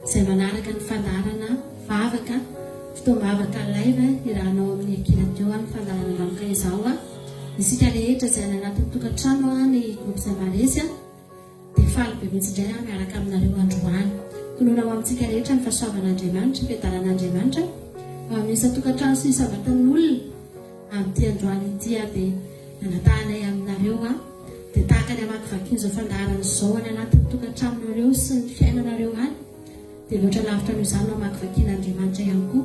Zay manaraka ny fandaharana vavaka fotoam-bavaka laiva irahanao amin'ny ankilanteo ny fandaharana vavaka izao isika rehetra izay any anaty tokantrano ny groupe izay maresy dia faly be mihitsy indray miaraka aminareo androany tonoina ho amintsika rehetra ny fahasoavan'Andriamanitra fiadaran'Andriamanitra misy tokantrano sy isabatan'olona amin'ity androany ity dia natahanay aminareo dia tahaka ny amakivaky izao fandaharana izao any anaty tokantranonareo sy ny fiainanareo any dia loatra lavitra noho izany no amakivakian'Andriamanitra ihany koa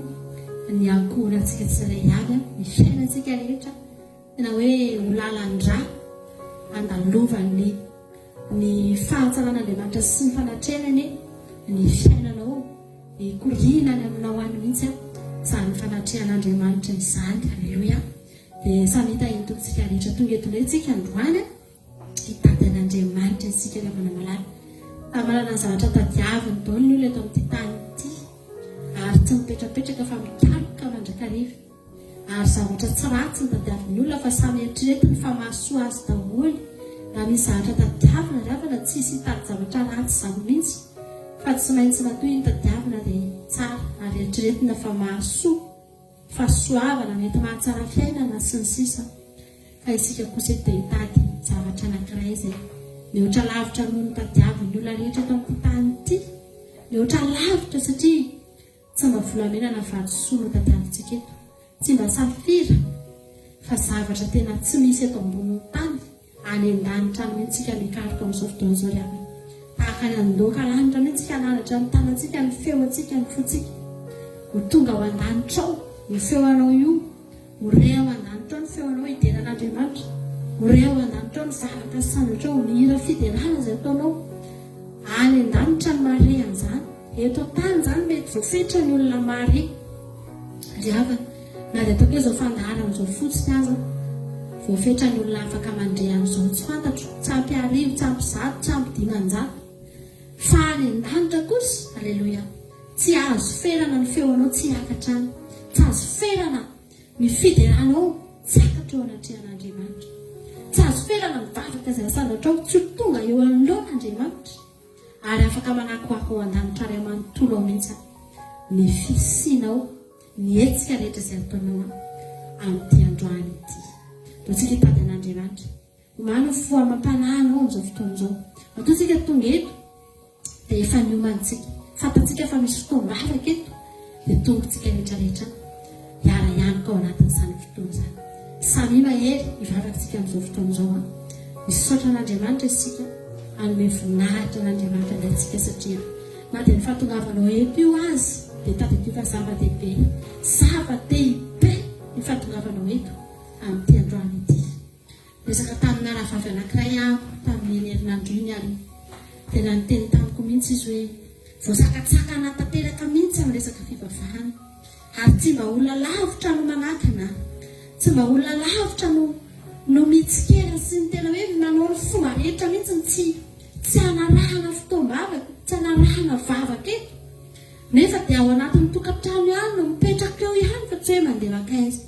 ny ankohonantsika tsirairay ny fiainantsika rehetra tena hoe ho lalandra andalovan'ny ny fahatsaran'Andriamanitra sy ny fanatrenany ny fiainanao hikorinany aminao any mihitsy izany fanatrehan'Andriamanitra izany. Halleloia. Dia samy hita intontsika rehetra tonga eto indray tsika androany hitady isika rehefa namalala tamalana ny zavatra tadiaviny daoly ny olona eto amin'ity tany ity ary tsy mipetrapetraka fa mikaroka mandrakariva ary zavatra tsy ratsy ny tadiaviny olona fa samy eritreretiny fa mahasoa azy daholo raha misy zavatra tadiavina ravana tsisy hitady zavatra ratsy izany mihitsy fa tsy maintsy natoy ny tadiavina dia tsara ary eritreretina fa mahasoa fahasoavana mety mahatsara fiainana sy ny sisa fa isika kosa eto dia hitady zavatra anankiray izay mihoatra lavitra noho ny tadiaviny olona rehetra eto amin'ny tany ity mihoatra lavitra satria tsy mba volamenana vatosoa no tadiavintsika eto tsy mba safira fa zavatra tena tsy misy eto amboniny tany any an-danitra any mihitsika mikaroka amin'izao fotoana izao riavana tahaka ny andoaka lanitra mihitsika nanatra ny tanantsika ny feo antsika ny fotsika ho tonga ao an-danitra ao ny feo anao io ho reo an-danitra ao ny feo anao hidenan'Andriamanitra ho reo an-danitra ao ny zavatra sanatra ao ny hira fiderana izay ataonao any an-danitra ny mare an'izany eto tany izany mety voafetra ny olona mare riavana na dia ataoko hoe izao fandaharana izao fotsiny aza voafetra ny olona afaka mandre an'izao tsy fantatro tsy ampiarivo tsy ampizato tsy ampidimanjato fa any an-danitra kosa alleloia tsy azo ferana ny feo anao tsy hiakatra any tsy azo ferana ny fideranao tsy akatra eo anatrehan'Andriamanitra tsy azo ferana mivavaka izay sanatra ao tsy ho tonga eo anoloan'Andriamanitra ary afaka manakoako ao an-danitra ary manontolo ao mihitsy ny fisinao ny hetsika rehetra izay ataonao amin'ity androany ity. Toantsika hitady an'Andriamanitra omano foamam-panahana ao amin'izao fotoan'izao. Matoantsika tonga eto dia efa niomantsika, fantatsika fa misy fotoam-bavaka eto dia tombontsika rehetrarehetra hiara ianaka ao anatin'izany fotoana izany. Samy mahery hivavakantsika amin'izao fotoan'izao. Misaotra an'Andriamanitra isika, anome voninahitra an'Andriamanitra antsika satria na dia ny fahatongavanao eto io azy dia tadidiko fa zava-dehibe ny fahatongavanao eto amin'ity androany ity. Resaka tamin'ny aravavy anankiray aho tamin'ny herinandro iny ary tena niteny tamiko mihitsy izy hoe voasakatsakana tanteraka mihitsy amin'ny resaka fivavahana, ary tsy mba olona lavitra no manakana, tsy mba olona lavitra no mitsikera sy ny tena hoe nanao ny fomba rehetra mihitsy tsy hanarahana fotoam-bavaka, tsy hanarahana vavaka eto, nefa dia ao anatin'ny tokantrano ihany no mipetraka eo ihany fa tsy hoe mandeha makaiza,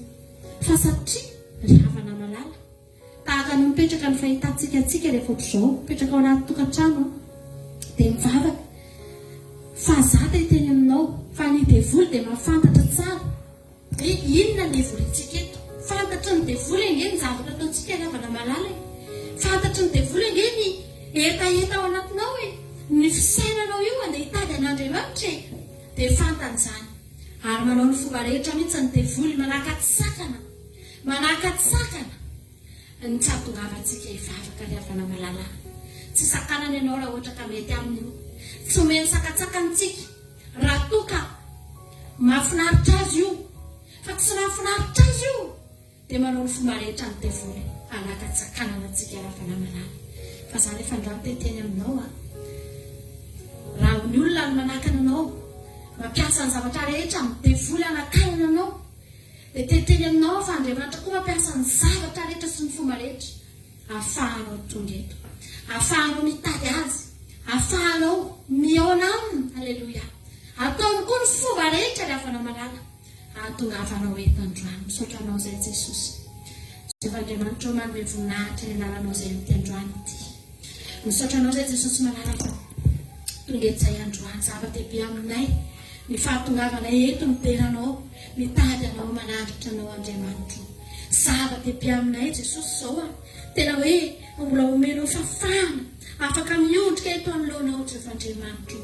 fa satria ry havana malala tahaka no mipetraka ny fahitantsika rehefa ohatr'izao mipetraka ao anaty tokantrano dia mivavaka. Fa zata hiteny aminao fa ny devoly dia mahafantatra tsara hoe inona ny devolintsika eto. Fantatry ny devoly engeny zavatra ataontsika ry havana malala, fantatry ny devoly engeny etaeta ao anatinao hoe ny fisainanao io andeha hitady an'Andriamanitra dia fantan'izany. Ary manao ny fomba rehetra mihitsy ny devoly manakatsakana ny tsy hahatongavantsika hivavaka ry havana malala. Tsy sakanany ianao raha ohatra ka mety amin'io, tsy omeny sakatsakantsika raha toka mahafinaritra azy io, fa tsy mahafinaritra azy io dia manao ny fomba rehetra ny devoly hanakatsakanana antsika ry havana malala. Fa izany efa androany teteny aminao raha ny olona no manakana anao mampiasa ny zavatra rehetra amin'ny devoly hanakanana anao dia teteny aminao fa Andriamanitra koa mampiasa ny zavatra rehetra sy ny fomba rehetra ahafahanao tonga eto, ahafahanao mitady azy, ahafahanao miaona aminy. Halleloia. Ataony koa ny fomba rehetra ry havana malala ahatongavanao eto androany. Misaotra anao izay Jesosy. Efa Andriamanitra manome voninahitra ny anaranao izay amin'ity androany ity. Misaotra anao izay Jesosy malala fa tonga eto izay androany zava-dehibe aminay ny fahatongavanay eto miteranao mitady anao manaritra anao Andriamanitra. Zava-dehibe aminay Jesosy izao tena hoe mbola omenao fafana afaka miondrika eto anoloanao Jehovah-Andriamanitra.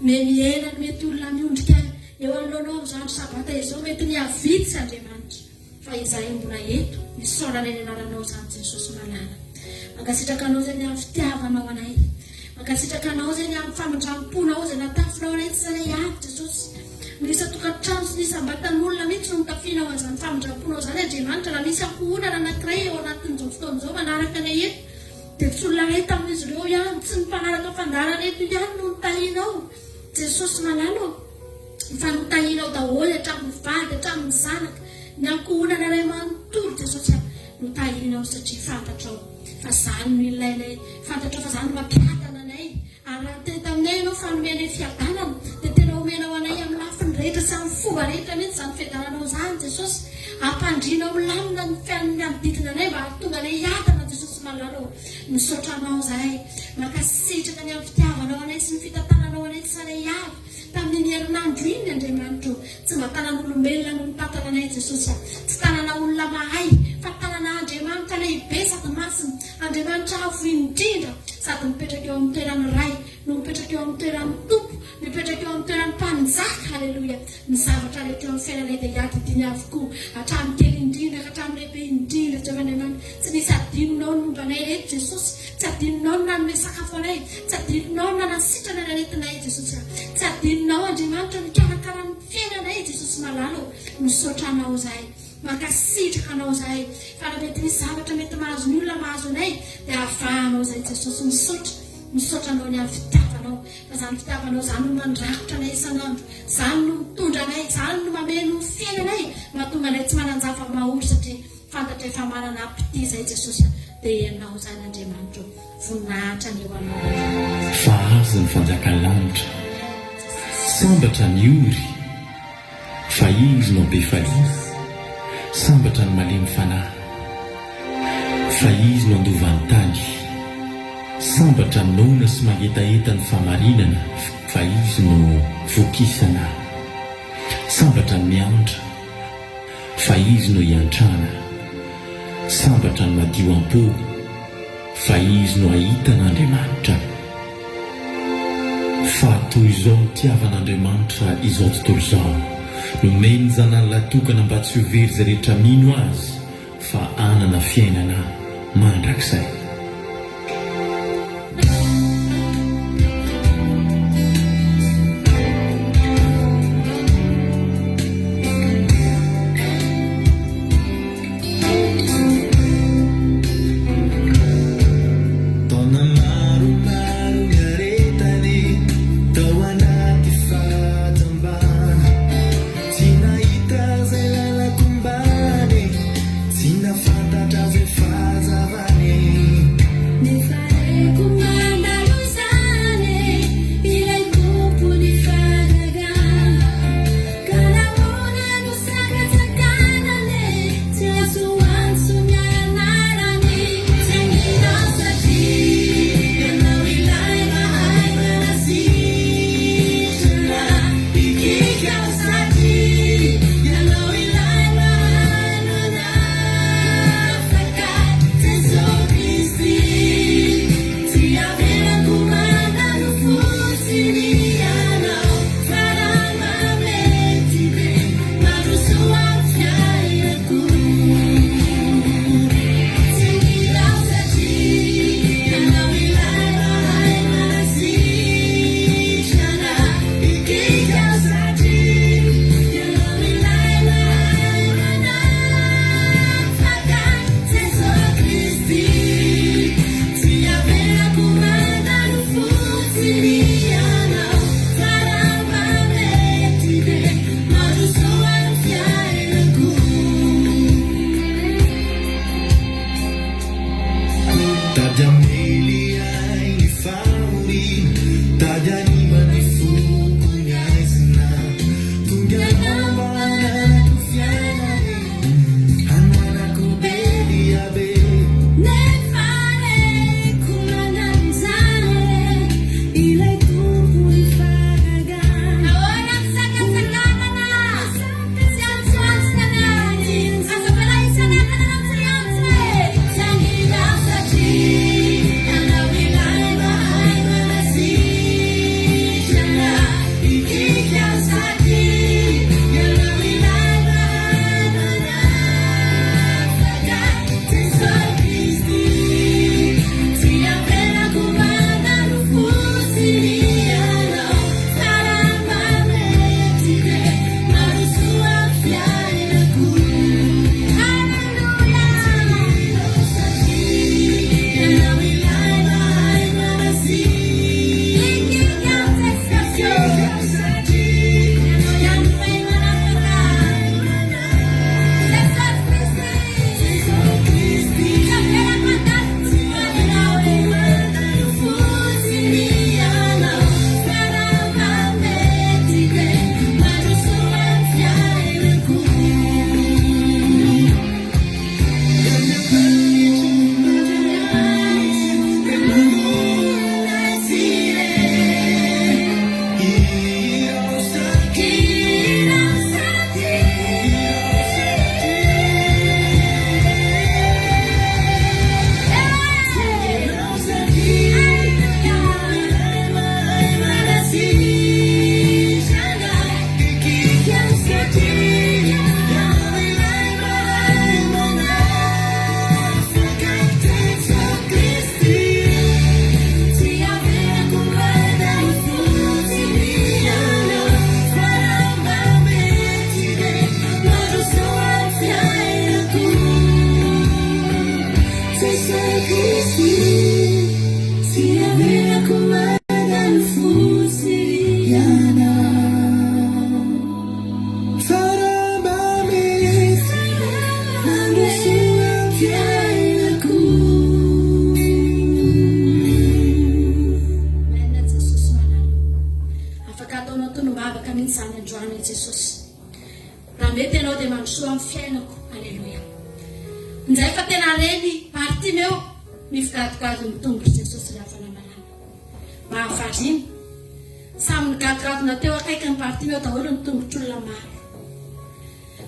Miena mety olona miondrika eo anoloanao izany sabata izao mety niavitsy Andriamanitra, fa izahay mbola eto misaorana eny anaranao izany Jesosy malala. Mankasitraka anao izay ny amin'ny fitiavanao anay, mankasitraka anao izay ny amin'ny famindramponao izay natafinao anay tsy zanay avy Jesosy. Misy tokantrano sy nisy ambatan'olona mihitsy no mitafianao an'izany famindramponao izany Andriamanitra. Raha misy ankohonana anankiray eo anatin'izao fotoan'izao manaraka anay eto dia tsy olona ray tamin'izy ireo ihany, tsy ny mpanaraka fandarana eto ihany no nitahinao Jesosy malala. Fa nitahinao daholo hatramin'ny vady hatramin'ny zanaka, ny ankohonana iray manontolo Jesosy nitahinao satria fantatrao fa izany no ilainay, fantatrao fa izany no mampiadana anay. Ary raha teny taminay ianao fa nomenay fiadanana dia tena omenao anay amin'ny lafiny rehetra sy amin'ny fomba rehetra mihitsy izany fiadananao izany Jesosy. Ampandrinao milamina ny fiainany manodidina anay mba hahatonga anay hiadana Jesosy malala. Misaotra anao izahay, mankasitraka ny amin'ny fitiavanao anay sy ny fitantananao anay tsy anay avy tamin'ny herinandro iny Andriamanitra. Tsy mba tanan'olombelona no mitantana anay Jesosy, tsy tanana olona mahay fa tanana Andriamanitra lehibe sady masina, Andriamanitra avo indrindra sady mipetraka eo amin'ny toerany ray no mipetraka eo amin'ny toerany tompo, mipetraka eo amin'ny toerany mpanjaka. Halleloia. Ny zavatra rehetra eo amin'ny fiainanay dia hiadidiny avokoa hatramin'ny kely indrindra ka hatramin'ny lehibe indrindra Jehovah-Andriamanitra. Tsy nisy adinonao ny momba anay rehetra Jesosy, tsy adinonao ny nanome sakafo anay, tsy adinonao ny nanasitrana ny aretinay Jesosy, tsy adinonao Andriamanitra ny karakara ny fiainanay Jesosy malala. Misaotra anao izahay, mankasitraka anao izahay fa raha mety misy zavatra mety mahazo ny olona mahazo anay dia ahafahanao izay Jesosy. Misaotra anao ny amin'ny fitiavanao, fa izany fitiavanao izany no mandrakotra anay isanandro, izany no mitondra anay, izany no mameno ny fiainanay mahatonga anay tsy mananjava mahory satria fantatra efa manana ampity izay Jesosy dia ianao izany Andriamanitra. Voninahitra ny eo anao. Fa azy ny fanjakan'lanitra sambatra ny ory fa izy no be falia, sambatra ny malemy fanahy fa izy no andovan'ny tany, sambatra ny nona sy magnetaeta ny famarinana fa izy no vokisana, sambatra ny miandra fa izy no hiantrana, sambatra ny madio am-po fa izy no ahitan'Andriamanitra. Fa toy izao nitiavan'Andriamanitra izao tontolo izao, nomeny zanany latokana mba tsy ho very izay rehetra mino azy fa anana fiainana mandrakizay.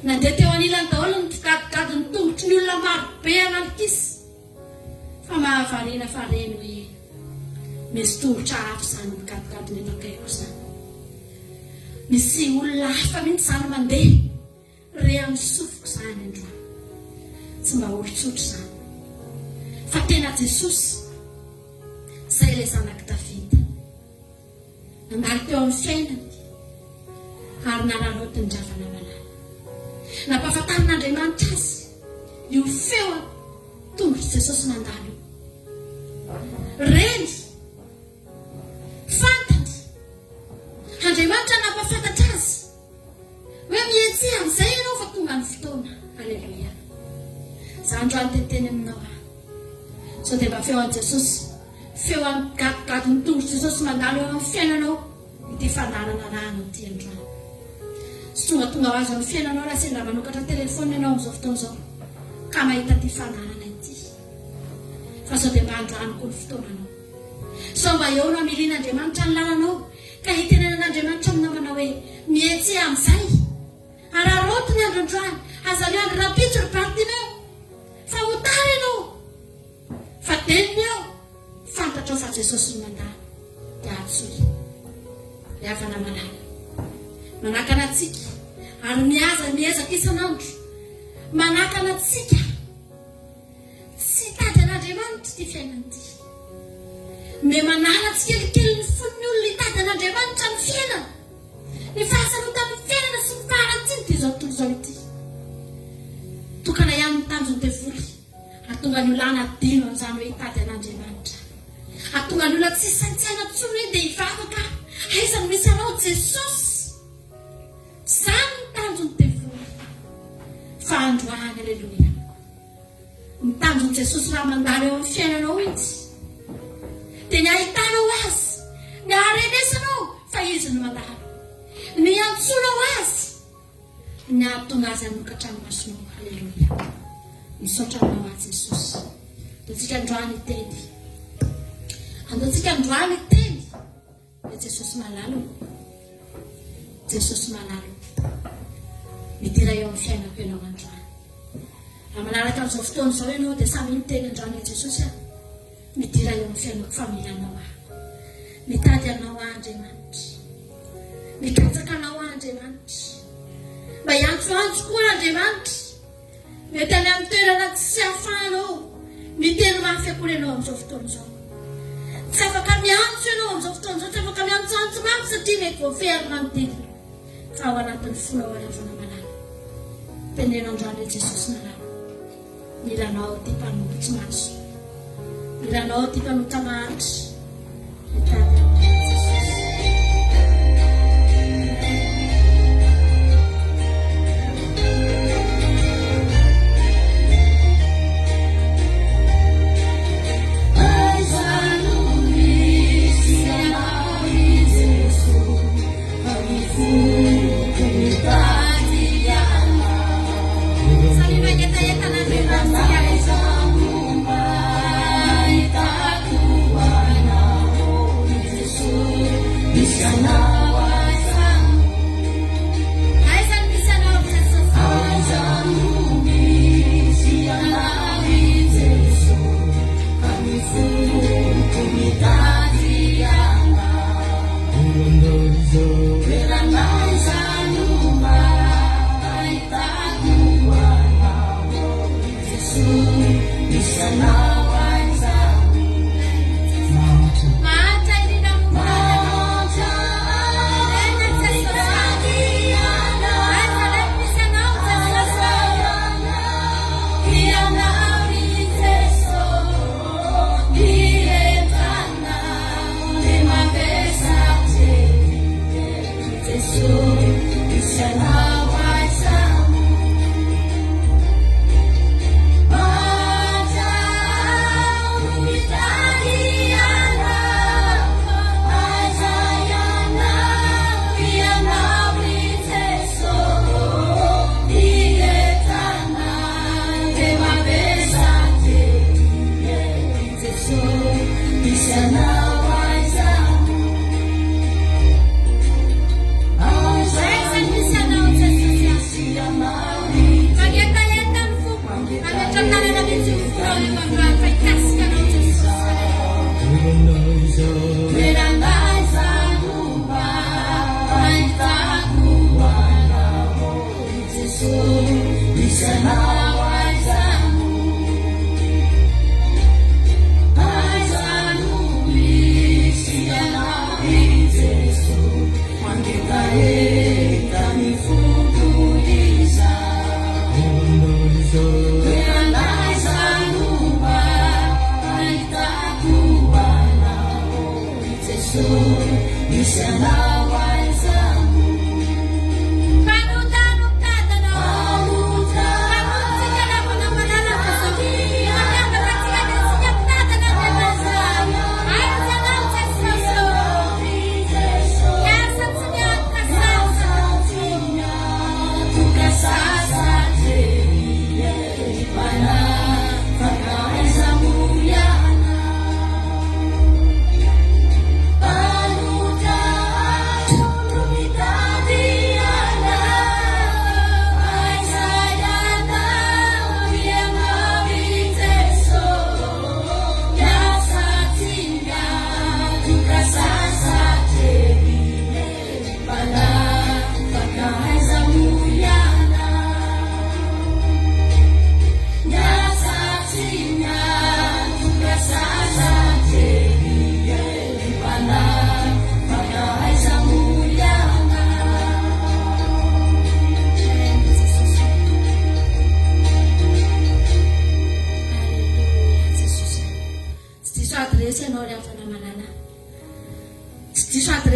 nandeha teo anilany daholo ny fikadikady ny tongotry ny olona maro be analikisy fa mahavarina fareny hoe misy tongotra hafa izany mikadikady ny anakaiko izany. Misy olona hafa mihitsy izany mandeha re amin'ny sofiko izany androany, tsy mba olontsotro izany fa tena Jesosy izay ilay zanaky Davida nandalo teo amin'ny fiainany ary nanaroty ny dravana malala. Nampahafantarin'Andriamanitra azy io feo tongotry Jesosy nandalo reny fantany. Andriamanitra nampahafantatra azy hoe mihetsy amin'izay ianao fa tonga ny fotoana. Halleluia. Za androany teteny aminao sao dia mba feo an'i Jesosy, feo amin'ny gadogado ny tongotry Jesosy mandalo eo amin'ny fiainanao ity fandarana rano ity androany. Sy tonga ho azo amin'ny fiainanao raha sendra manokatra telefona ianao amin'izao fotoana izao ka mahita ity fandarana ity. Fa sao dia mba androany koa ny fotoananao, sao mba eo no amilian'Andriamanitra ny lalanao ka hitenenan'Andriamanitra amin'ny namana hoe mihetsy amin'izay. Ary aroto ny andro androany, aza ny andro rapitso ry Bartimeo, fa ho tara ianao fa teniny ao fantatra ao fa Jesosy no mandalo dia atsoy dia havana malala manakana antsika ary miezaka isan'andro manakana antsika tsy tady an'Andriamanitra ty fiainana ity. Me manala tsikelikely ny fon'ny olona hitady an'Andriamanitra ny fiainana, ny fahasarotan'ny fiainana sy ny faharantsiny ty zao tontolo zao ity. Tokana ihany ny tanjony devoly ahatonga ny olana dino amin'izany hoe hitady an'Andriamanitra, ahatonga ny olona tsy saintsaina tsony hoe dia hivavaka aiza no misy anao Jesosy. Izany ny tanjony devoly fa androany. Halleluia. Ny tanjony Jesosy raha mandalo eo amin'ny fiainanao izy dia ny ahitanao azy, ny aharenesanao fa izy no mandalo, ny antsonao azy, ny ahatonga azy hanokatra ny masonao. Halleluia. Misaotra aminao azy Jesosy. Antsika androany iteny, antsika androany iteny dia Jesosy malalo, Jesosy malalo midira eo amin'ny fiainako ianao androany. Raha manaraka amin'izao fotoana izao ianao dia samy miteny androany Jesosy midira eo amin'ny fiainako fa milanao mitady anao Andriamanitra, mikatsaka anao Andriamanitra, mba hiantsoantso koa Andriamanitra. Mety any amin'ny toerana tsy ahafahanao miteny mafy akory ianao amin'izao fotoana izao, tsy afaka miantso ianao amin'izao fotoana izao, tsy afaka miantsoantso mafy satria mety voaferina ny didiny. Fa ao anatin'ny fonao alavana malala tenena androany Jesosy malala, milanao ty mpanolotsy maso, milanao ty mpanota mahantra mitady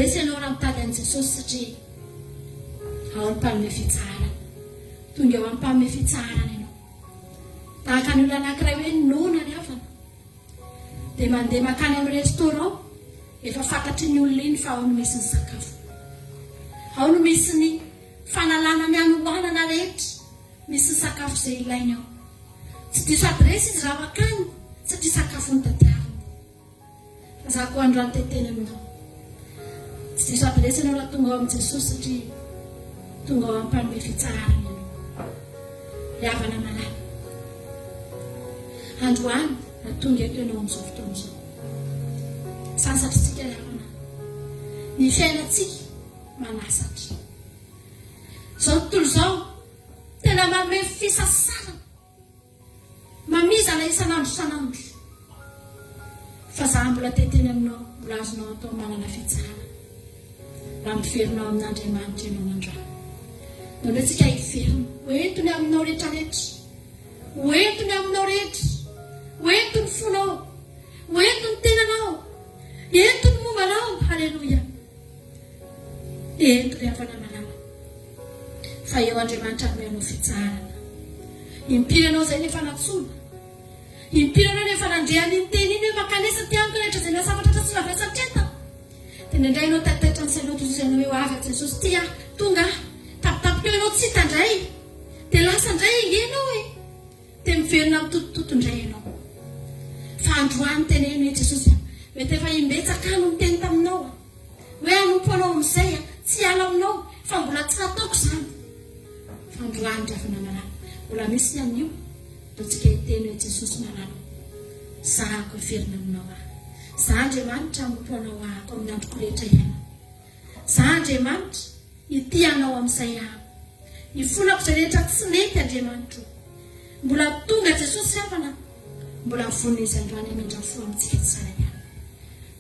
resy ianao raha mitady an' Jesosy satria ao ny mpanome fitsarana. Tonga eo amin'ny mpanome fitsarana ianao. Tahaka ny olona anankiray hoe nona ny havana dia mandeha makany amin'ny restaurant, efa fantatry ny olona iny fa ao no misy ny sakafo, ao no misy ny fanalana ny anohanana rehetra, misy ny sakafo izay ilainy ao. Tsy diso adresy izy raha makany satria sakafo ny tadiaviny. Fa za koa androany teteny aminao, tsy diso adresy ianao raha tonga ao amin'i Jesosy satria tonga ao amin'ny mpanome fitsarana ianao. Havana malala. Androany raha tonga eto ianao amin'izao fotoana izao, sasatritsika havana. Ny fiainantsika manasatra. Izao tontolo izao tena manome fisasana, mamizana isan'andro isan'andro. Fa za mbola teteny aminao, mbola azonao atao manana fitsarana raha miverinao amin'Andriamanitra ianao androany. Nondratsika hiverina, hoentony aminao rehetrarehetra, hoentony aminao rehetra, hoentony fonao, hoentony tenanao, entony mombanao. Halleluia. Entony havana malala. Fa eo Andriamanitra hanome anao fitsarana. Impiry anao izay nefa natsona, impiry anao nefa nandreany ny teny iny hoe makanesa tianko rehetra izay nasafatra tsy navesatreta. Tena indray ianao tatitra ny sainao toy ianao hoe avy Jesosy tia tonga tapitapika ianao tsy hitandray dia lasa indray ianao hoe dia miverina amin'ny totototo indray ianao. Fa androany teneno hoe Jesosy mety efa imbetsaka no miteny taminao hoe anompo anao amin'izay tsy ala aminao fa mbola tsy nataoko izany. Fa androany ravina malala mbola misy an'io totsika hiteny hoe Jesosy malala zahako hiverina aminao aho. Za Andriamanitra anompo anao ahako amin'ny androko rehetra ihany. Za Andriamanitra ity anao amin'izay aho, hifonako izay rehetra tsy mety Andriamanitra. Mbola tonga Jesosy havana, mbola vonona izy androany amindra-fo amintsika tsara ihany.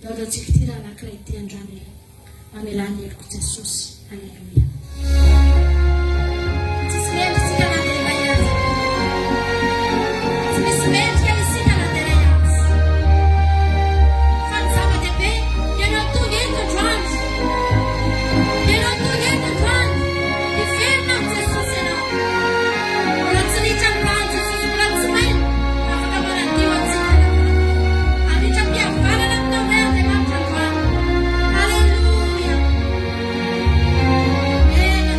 Daola tsika ity raha anankiray ity androany mamelany heloko Jesosy. Halleluia. Tsisy mendritsika nandeha ihany, tsy misy mendrika isika nandeha ihany. Fa ny zava-dehibe ianao tonga eto androany, ianao tonga eto androany, hiverina amin'ny Jesosy ianao. Mbola tsy ritra ny rano Jesosy, mbola tsy maina afaka manadio antsika. Anitra mpihavanana aminao ray Andriamanitra androany. Halleluia. Ena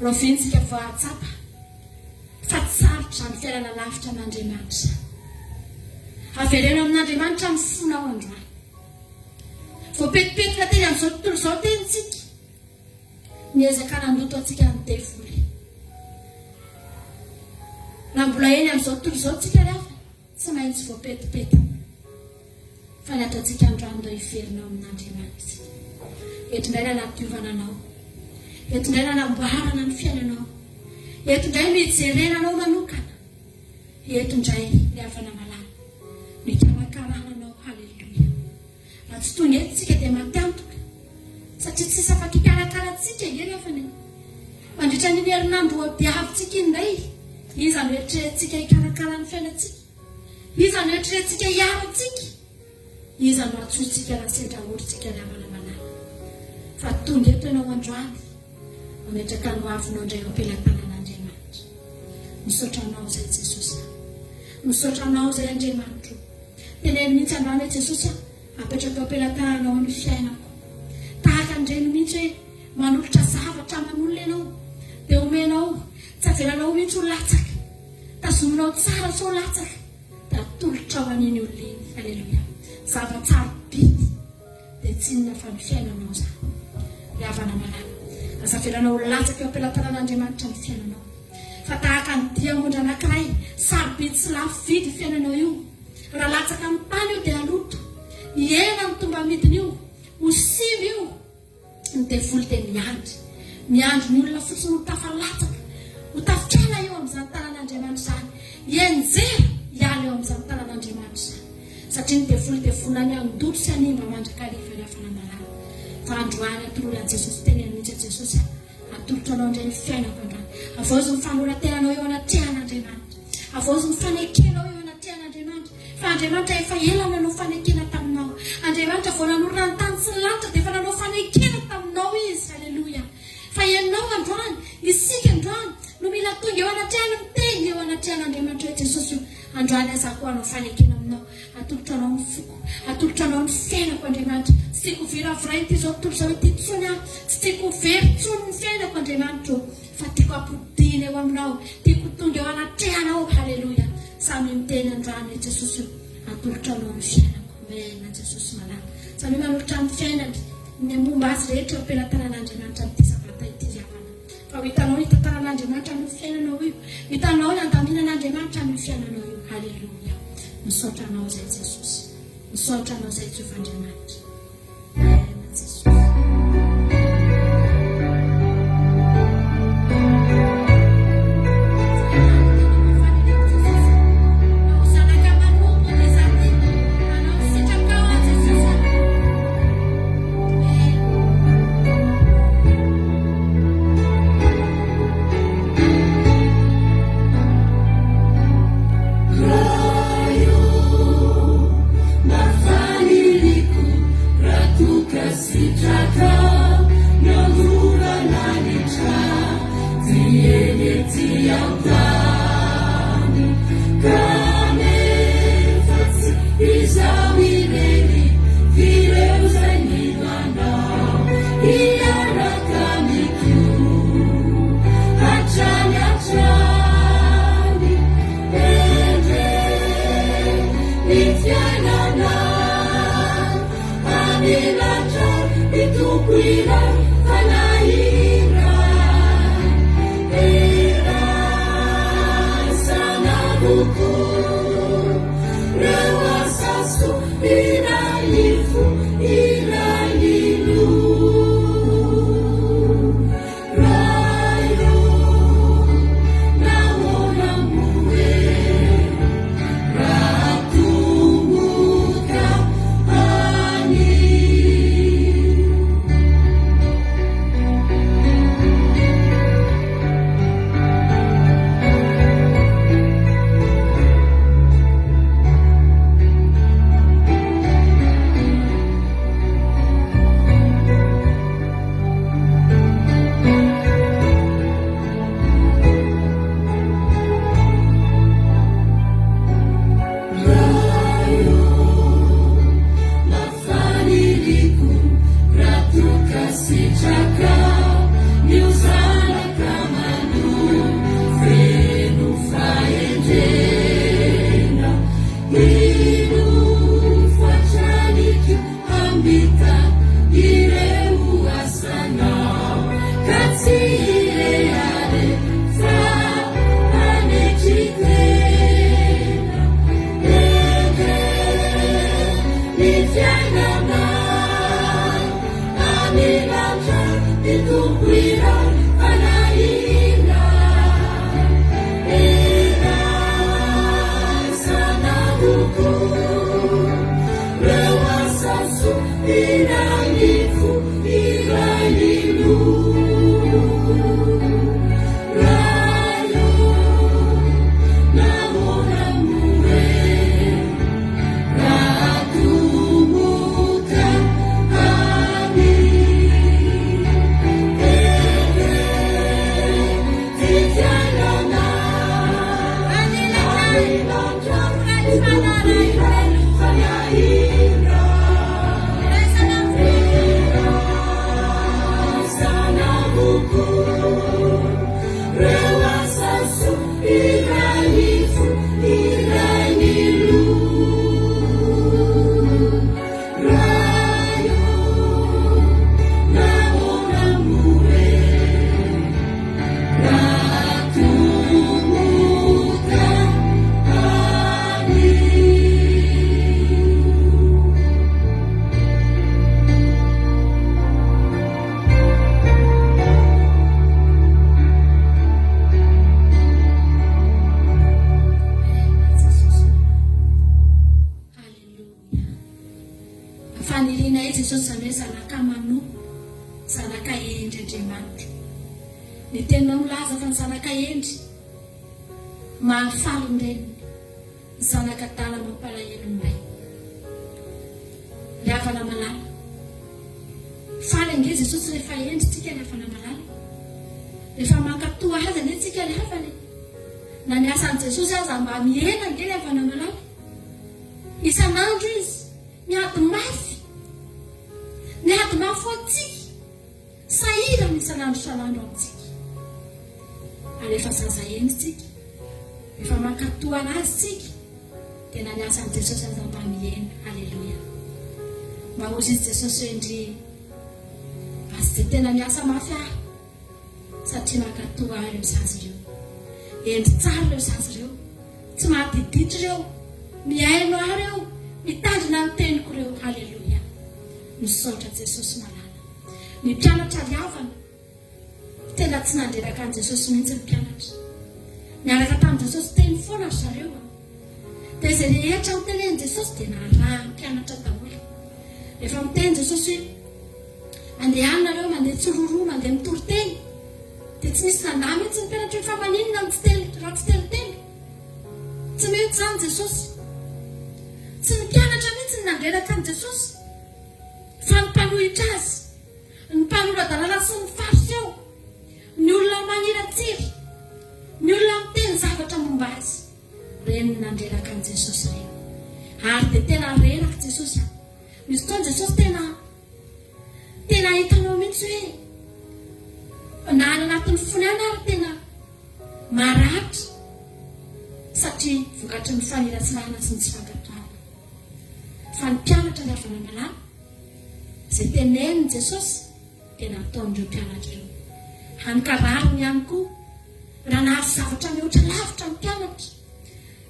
Rovintsika voatsapa fa tsarotra ny fiainana lavitra n'Andriamanitra. Averena amin'Andriamanitra ny fona ao androany. Voapetipetika teny amin'izao tontolo izao tenitsika. Niezaka nandoto antsika ny devoly. Na mbola eny amin'izao tontolo izao tsika rehefa tsy maintsy voapetipetaka. Fa ny ataontsika androany ndray hiverina amin'Andriamanitra. Eto indray nanadiovana anao. Eto indray nanamboarana ny fiainanao. Eto indray mijerenanao manokana. Eto indray miavana malala. Mikarakarana. Haleluya. Raha tsy tonga eto tsika dia matantoka. Satria tsy afaka hikarakaratsika rehefa ny mandritra ny herinandro diavintsika indray. Iza no eritreretintsika hikarakara ny fiainantsika. Iza no eritreretintsika hiarantsika. Iza no atsointsika raha sendra orintsika miavana malala. Fa tonga eto ianao androany. Ametraka ny hoavinao indray eo am-pelam-tanan'Andriamanitra. Misaotra anao izay Jesosy. Misaotra anao izay Andriamanitra. Teneno mihitsy androany hoe Jesosy apetraka eo am-pelam-tananao ny fiainako. Tahaka an'ireny mihitsy hoe manolotra zavatra aman'olona ianao. Dia omenao tsy avelanao mihitsy ho latsaka. Tazominao tsara sao latsaka. Dia atolotra ho an'iny olona iny. Haleluya. Zava-tsara bidy. Dia tsy inona fa ny fiainanao izany. Miavana malala. Asafiranao latsaka eo am-pelam-tanan'Andriamanitra ny fiainanao. Fa tahaka ny diamondra anankiray, sarobidy sy lafo vidy fiainanao io. Raha latsaka amin'ny tany io dia aloto. Hiena ny tomba midiny io, ho sivy io. Ny devoly dia miandry. Miandry ny olona fotsiny ho tafalatsaka. Ho tafitrana eo amin'izany tanan'Andriamanitra izany. Hienjera hiala eo amin'izany tanan'Andriamanitra izany. Satria ny devoly dia volany andoto sy animba mandrakariva rehefa malala. Fa androany atoloran'i Jesosy teny mihitsy Jesosy atolotra anao indray ny fiainako androany. Avozo ny fanorantenanao eo anatrehan'Andriamanitra. Avozo ny fanekenao eo anatrehan'Andriamanitra. Fa Andriamanitra efa ela nanao fanekena taminao. Andriamanitra vao nanorina ny tany sy ny lanitra dia efa nanao fanekena taminao izy. Haleluya. Fa ianao androany, isika androany no mila tonga eo anatrehany miteny eo anatrehan'Andriamanitra hoe Jesosy io. Androany aza koa anao fanekena aminao. Atolotra anao ny foko. Atolotra anao ny fiainako Andriamanitra. Tsy tiako viravray ity izao tontolo izao ity tsony aho. Tsy tiako veritsony ny fiainako Andriamanitra. Fa tiako ampodina eo aminao. Tiako tonga eo anatrehanao. Haleluya. Samy miteny androany hoe Jesosy io. Atolotra anao ny fiainako. Amen. Jesosy malala. Samy manolotra ny fiainany. Ny momba azy rehetra eo am-pelam-tanan'Andriamanitra amin'ity sabata ity zavana. Fa hitanao ny tantanan'Andriamanitra amin'ny fiainanao io. Hitanao ny andaminan'Andriamanitra amin'ny fiainanao io. Haleluya. Misaotra anao izay Jesosy. Misaotra anao izay Jehovah Andriamanitra. Amen. Jesosy. Try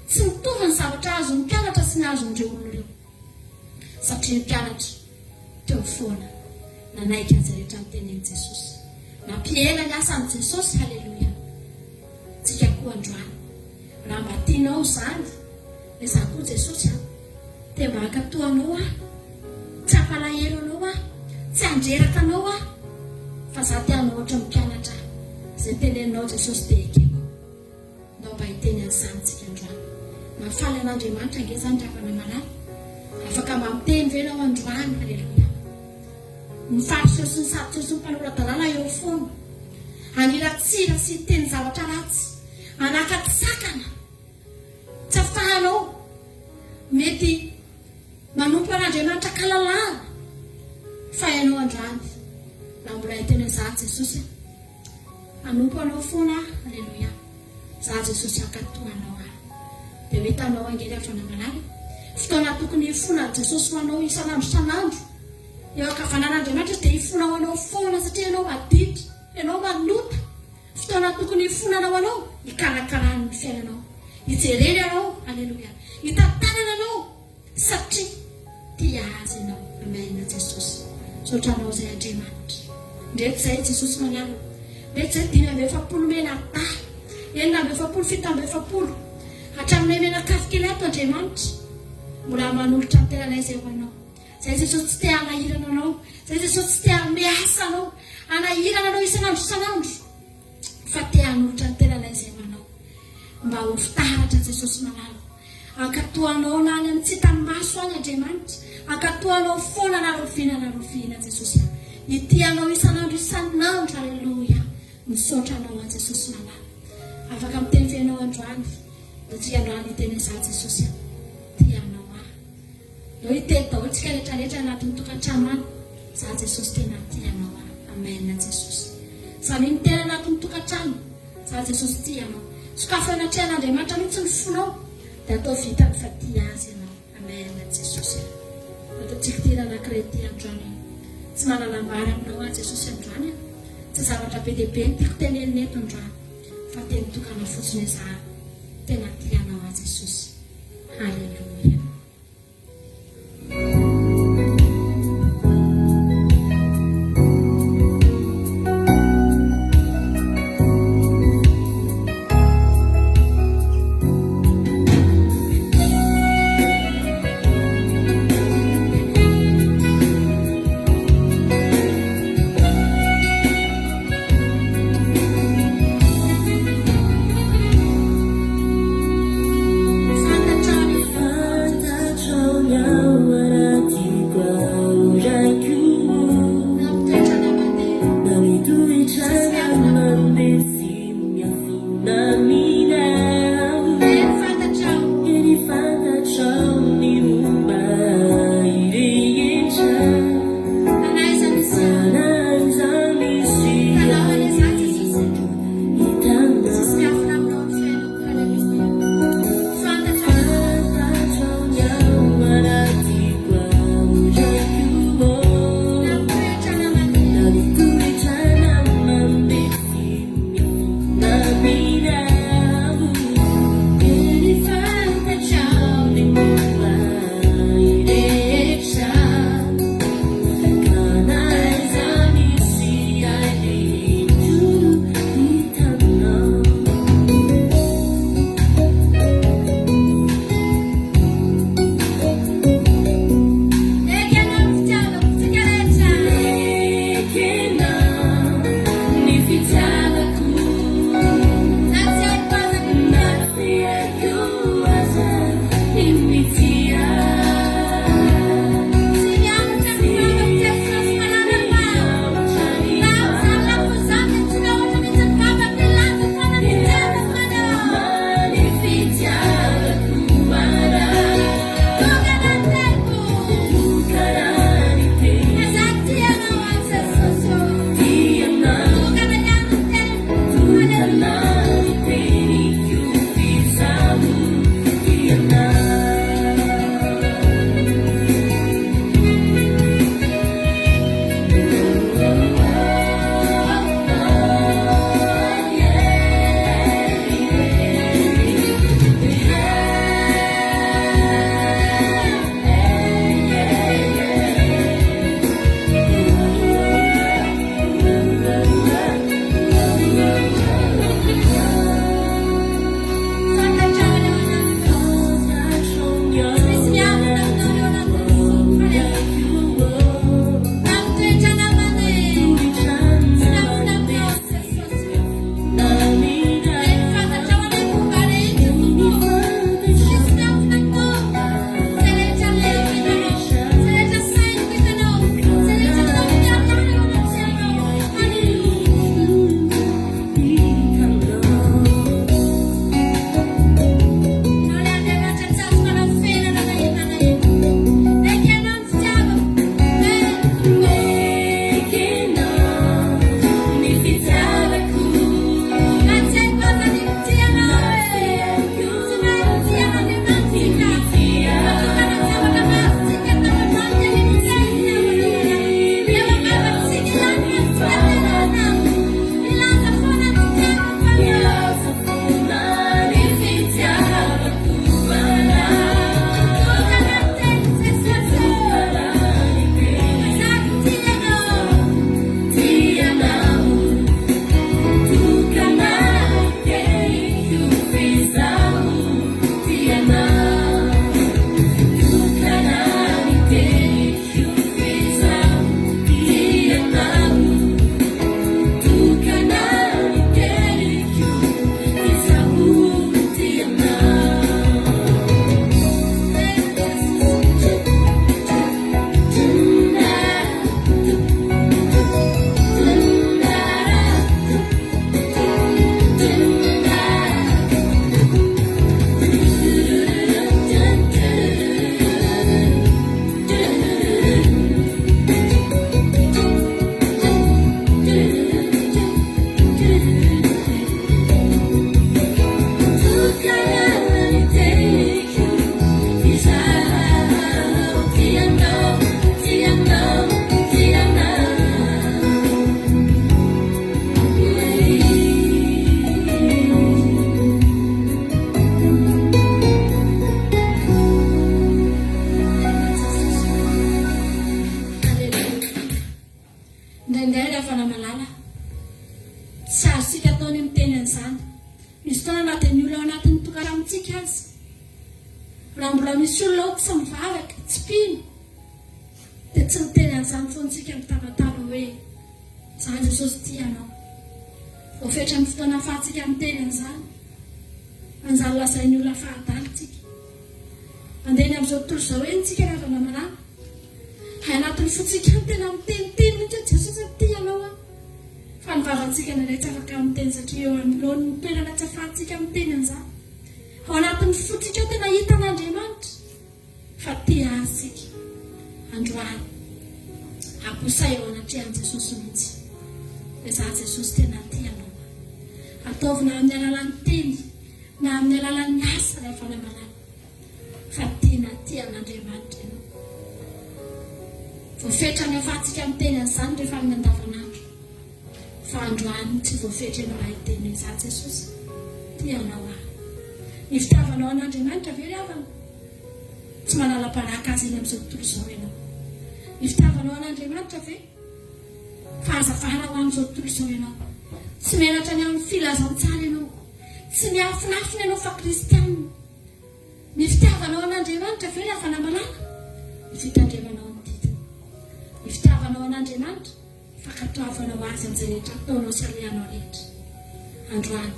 tsy mitovy ny zavatra azo ny mpianatra sy ny azon'ireo olona ireo satria ny mpianatra teo foana nanaiky azy rehetra ny tenen'i Jesosy nampiela ny asan'i Jesosy. Haleloia. Tsika koa androany raha mba tianao izany le za koa Jesosy te mankatoa anao tsy hampalahelo anao tsy andreraka anao fa za te hanao ohatra mpianatra zay teneninao Jesosy dia ekeko nao mba hiteny an'izany tsika androany. Mafaly an'Andriamanitra nge zany ravana malala afaka mba miteny venao androany. Haleloia. Mifariseo sy ny sarotseo sy ny mpanora-dalàna eo foana aniratsira sy teny zavatra ratsy anakatsakana tsy afahanao mety manompo an'Andriamanitra kalalana fa ianao androany na mbola hiteny an'izany Jesosy anompo anao foana. Haleloia. Za Jesosy ankatoanao dia metanao angely androany malala fotoana tokony hifona Jesosy ho anao isan'andro isan'andro eo ankavanan'Andriamanitra dia hifona ho anao foana satria ianao maditra ianao manota fotoana tokony hifonanao anao hikarakarany ny fiainanao hijereny anao. Haleloia. Hitantanana anao satria tia azy ianao. Amen. Jesosy sotranao zay Andriamanitra ndraiky zay Jesosy manalo ndraiky zay 5 menata 7 hatraminay menakafokelato Andriamanitra mbola manolotra ny tenanay zay ho anao. Zay Jesosy tsy te hanahirana anao. Zay Jesosy tsy te hameasa anao hanahirana anao isan'andro isan'andro fa te hanolotra ny tenanay zay ho anao mba ho fitaratra Jesosy manalo ankatoanao na any amin'ny tsy tany maso any Andriamanitra ankatoanao foana naroviana Jesosy hitianao isan'andro isan'andro. Haleloia. Misaotra anao a Jesosy manalo afaka miteny fiainao androany dia tsika androany hiteny za Jesosy tianao eo hiteny daholo tsika rehetrarehetra anatin'ny tokantrano any za Jesosy tena tianao Amen. Jesosy samy mitena anatin'ny tokantrano za Jesosy tianao sokafo anatrehan'Andriamanitra mihitsy ny fonao dia atao vitany fa tia azy ianao. Amen. Jesosy atao tsika tia anankiray ty androany tsy mananambara aminao a Jesosy androany tsy zavatra be dia be ny tiako tenenina eto androany fa teny tokana fotsiny za tena tianao a Jesosy. Haleluia. fotoana anatin'ny olona ao anatin'ny tokaramitsika azy raha mbola misy olona oka sy mivavaka tsy pino dia tsy miteny an'izany foantsika mitavatava hoe za Jesosy tianao voafetra ny fotoana fahatsika miteny an'izany anjany lazain'ny olona fahadalitsika mandehany amin'izao tontolo izao hoe ntsika ravana marana hay anatin'ny fotsika ny tena miteniteny mihitsy hoe Jesosy tianao a fa ny vavantsika naray tsy afaka miteny satria eo anoloany ny toerana tsy afahantsika miteny an'izany ao anatin'ny fotsika eo tena hitan'Andriamanitra fa tia azysika androany aposay eo anatrehan'i Jesosy mihitsy dia za Jesosy tena tianao ataovina amin'ny alalan'ny teny na amin'ny alalan'ny asa rehefa namalana fa tena tian'Andriamanitra ianao voafetra ny afahantsika miteny an'izany rehefa amin'ny andavanandro fa androany tsy voafetra ianao raha hiteny hoe za Jesosy tianao ahy ny fitiavanao an'Andriamanitra ve ry havana tsy manala-panaka azy eny amin'izao tontolo izao ianao ny fitiavanao an'Andriamanitra ve fahazavana ho amin'izao tontolo izao ianao tsy menatra ny amin'ny filazantsara ianao tsy miafinafina ianao fa kristianina ny fitiavanao an'Andriamanitra ve rehefa namalana ny fitandremanao ny didiny ny fitiavanao an'Andriamanitra fakatoavanao azy amin'izay rehetra ataonao sy alehanao rehetra androany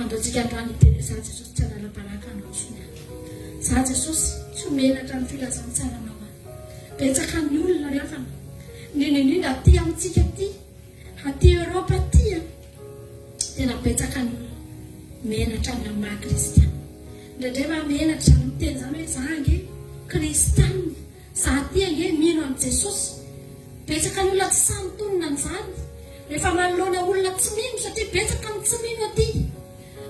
androantsika androany hiteny za Jesosy tsy hanala-panaka anao tsony za Jesosy tsy homenatra ny filazantsara anao betsaka ny olona rehefa indrindra aty amintsika aty aty Eropa aty tena betsaka ny olona menatra ny amin'ny maha kristiana indraindray mahamenatra ny miteny zany hoe za ange kristianina za aty ange mino amin'i Jesosy betsaka ny olona tsy samitonina n'izany rehefa manoloana olona tsy mino satria betsaka ny tsy mino aty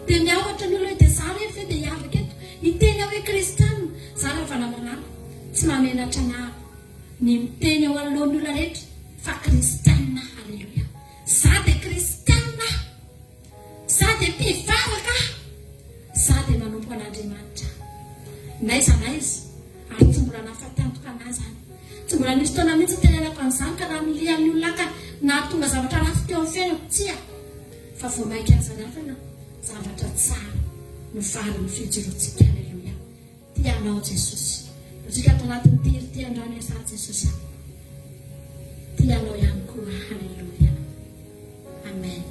dia miavatra ny olona hoe dia za rehefa dia hiavaka eto hiteny hoe kristianina za rehefa namalana tsy mahamenatra na ny miteny ao anoloan'ny olona rehetra fa kristianina halleluia za dia kristianina za dia mpivavaka za dia manompo an'Andriamanitra naiza naiza ary tsy mbola nahafatantoka anazy any tsy mbola nisy taona mihitsy tenenako an'izany ka raha milian'ny olona ka na tonga zavatra ratsy teo amin'ny fiainako tsia fa vao mainka azanafana zavatra tsara no vary ny fijerontsika halleluia tianao Jesosy tsika atao anatin'ny tiry ty andrano asa Jesosy tianao ihany koa halleluia amen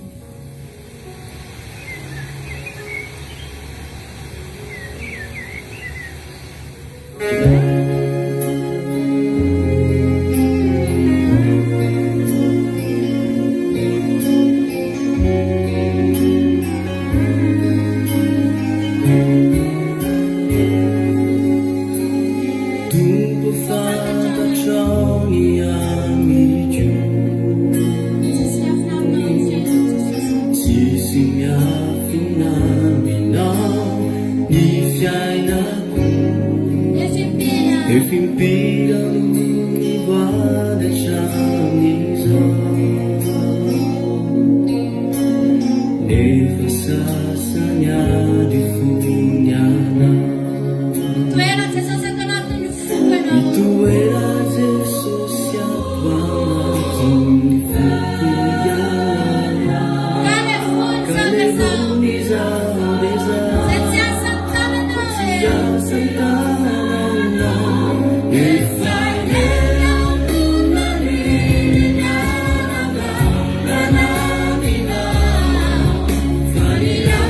Vanilla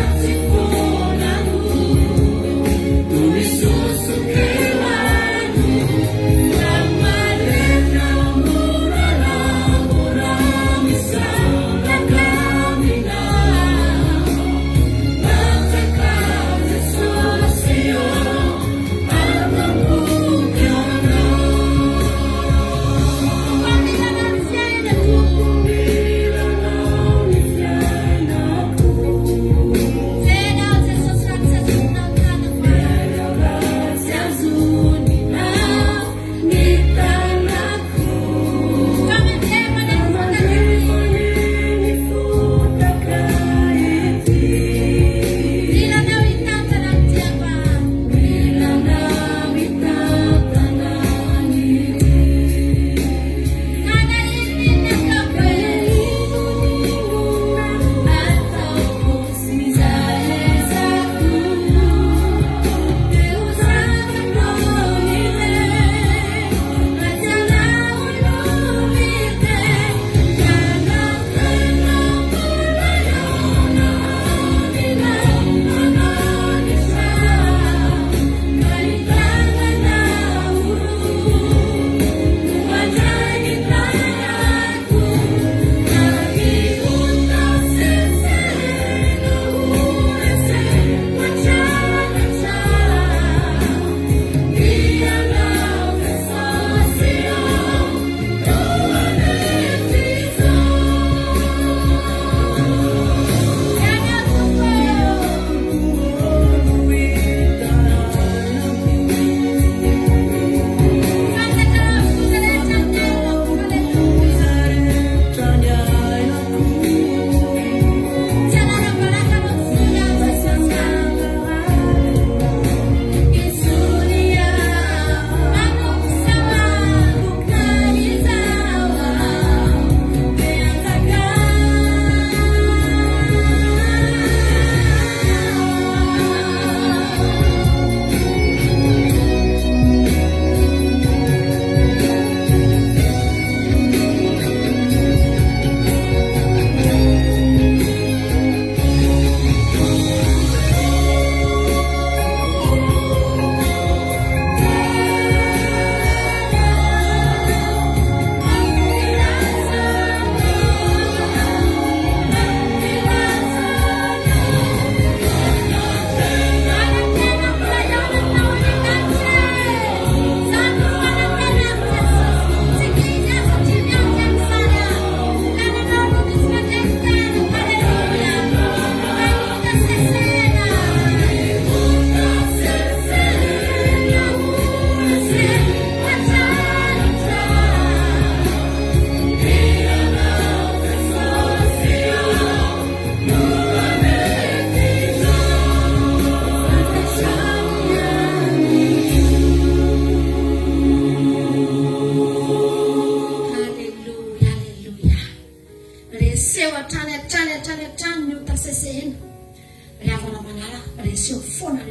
reseho foana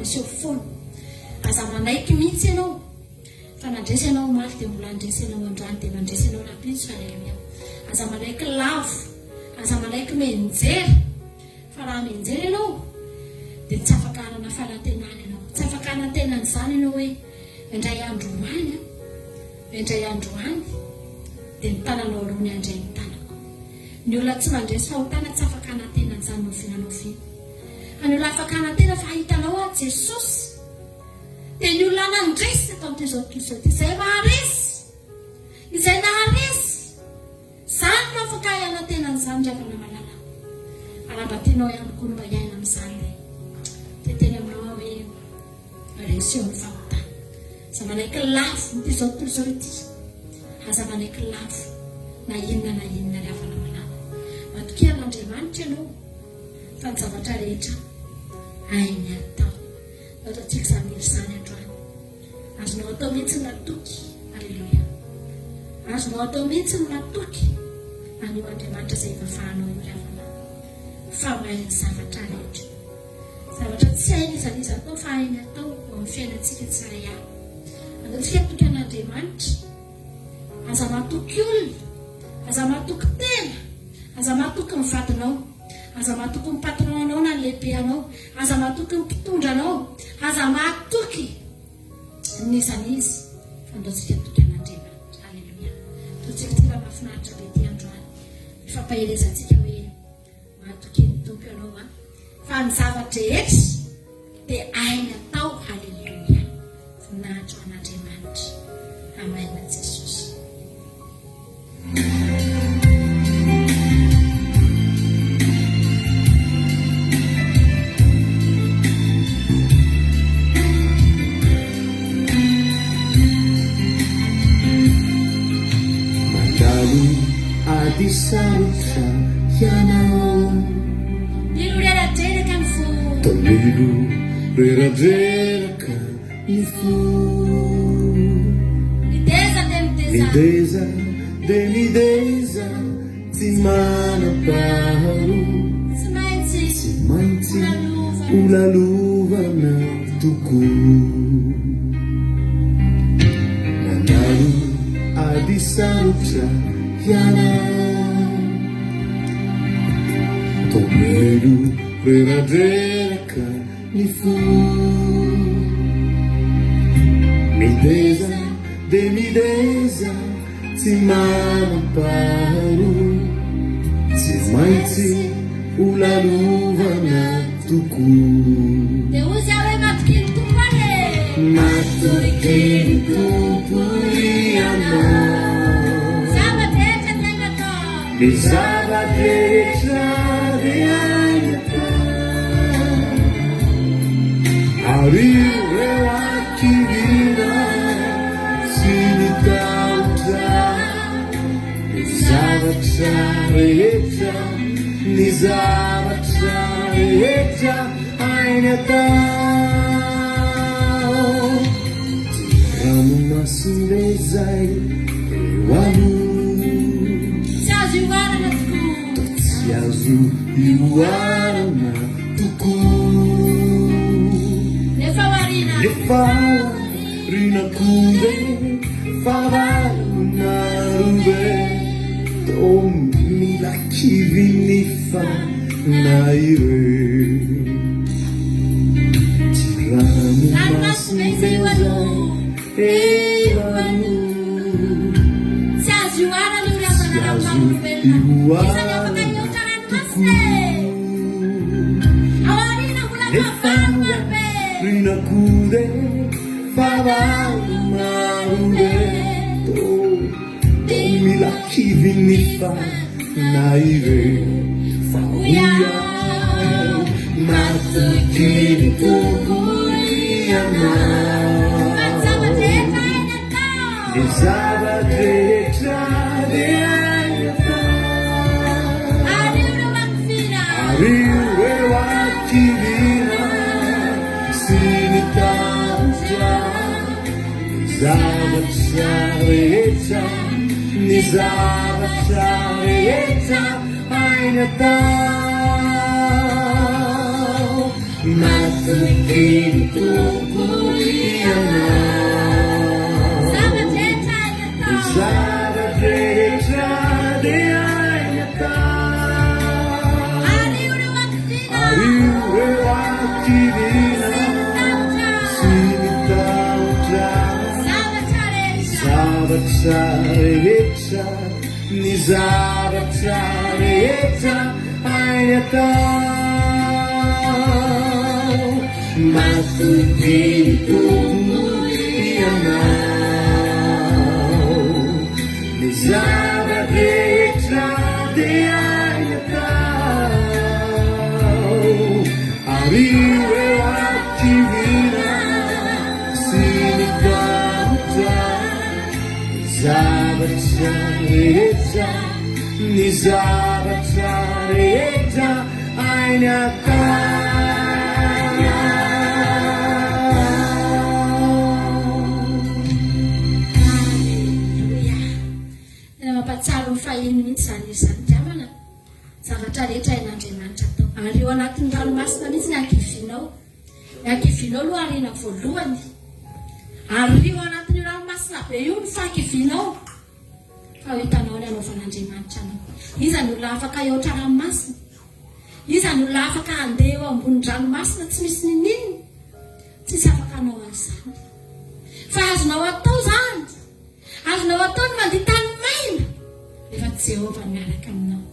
aza manaiky mihitsy ianao fa nandresy ianao maly dia mbola andresy ianao androany dia mandresy ianao rapitsy. Haleluia. Aza manaiky lavo, aza manaiky menjery, fa raha menjery ianao dia tsy afaka hanana fahatenany ianao, tsy afaka hanantenany izany ianao hoe indray andro any dia ny tananao aloha ny andray ny tanako. Ny olona tsy mandresy fahotana tsy afaka hanantenany izany nofinanao finy. Fa ny olona afaka hanantena fa hitanao a Jesosy. Dia ny olona nandresy atao amin'izao tontolo izay naharesy izany no afaka hanantenany izany ravana malala. Raha mba tianao ihany koa no mba hiaina amin'izany dia teny aminao hoe reseho ny fahotana. Aza manaiky lafo n'izao tontolo izao ity, aza manaiky lafo na inona ravana malala. Matokia n'Andriamanitra ianao fa ny zavatra rehetra hainy atao. Ataontsika izany izany androany. Azonao atao mihitsy ny matoky. Haleluia. Azonao atao mihitsy ny matoky anio Andriamanitra izay vafahanao io ravana. Fa mahay ny zavatra rehetra. Zavatra tsy hainy izy atao fa hainy atao ao amin'ny fiainantsika tsirairay avy. Andatsika toky an'Andriamanitra. Aza matoky olona, aza matoky tena, aza matoky ny vadinao, aza matoky ny patronanao na ny lehibeanao, aza matoky ny mpitondranao, aza matoky nizanizy. Fandaontsika toky an'Andriamanitra. Haleluia. Ataontsika ty raha mahafinaritra be ty androany. Ifampahelezantsika hoe matoky ny tompo ianao a. Fa ny zavatra rehetra dia hainy atao. Haleluia. Voninahitra ho an'Andriamanitra. Amen Jesosy. Adisarotra ianao miloreradraraka ny fo tomilo reradraraka ny fo mideza dia mideza tsy manam-paharoa tsy maintsy holalovana tokoa mandalo adisarotra ianao tomelo reradraraka ny fo mideza dia mideza tsy manam-paharoa tsy maintsy holalovana tokoa dia ozy aho hoe matoky ny tompo ane matoky ny tompo ianao ny zava-drehetra dia hainy atao ary ireo akirina sy ny tahotra ny zavatra rehetra hainy atao ty ranomasimbe zay eo aloha azo ioarana tokoa lefa rina kunde farana rube to mila kivinifa na ire tiranu masibeza ewanu sazu wana lura sana rina kude faraumarude to mila kivinifa naire fauya matukini tukuyana nizabadetra deayata ariwe wakivina sinitauja nizabatareta ainatao Matokeni tukulianao Zavadretra de ainata Ariure waktivina Sinitautra Zavataretra Ni zavataretra ainata Matokeni tukulianao Ni zavadretra de ainatao Ariure waktivina Sinitautra Zavataretra Ni zavataretra ainatao Fahiny mihitsy zany io zany diavana zavatra rehetra hain'Andriamanitra atao ary eo anatin'ny ranomasina mihitsy ny ankivinao aloha arena voalohany ary io anatin'ny ranomasina be io ny fankivinao fa ho hitanao ny anaovan'Andriamanitra anao. Iza ny olona afaka eotra ranomasina, iza ny olona afaka handeha eo ambony ranomasina tsy misy ninino, tsisy afaka anao an'izany fa azonao atao zany, azonao atao ny mandeha tany maina efa Jehovah miaraka aminao.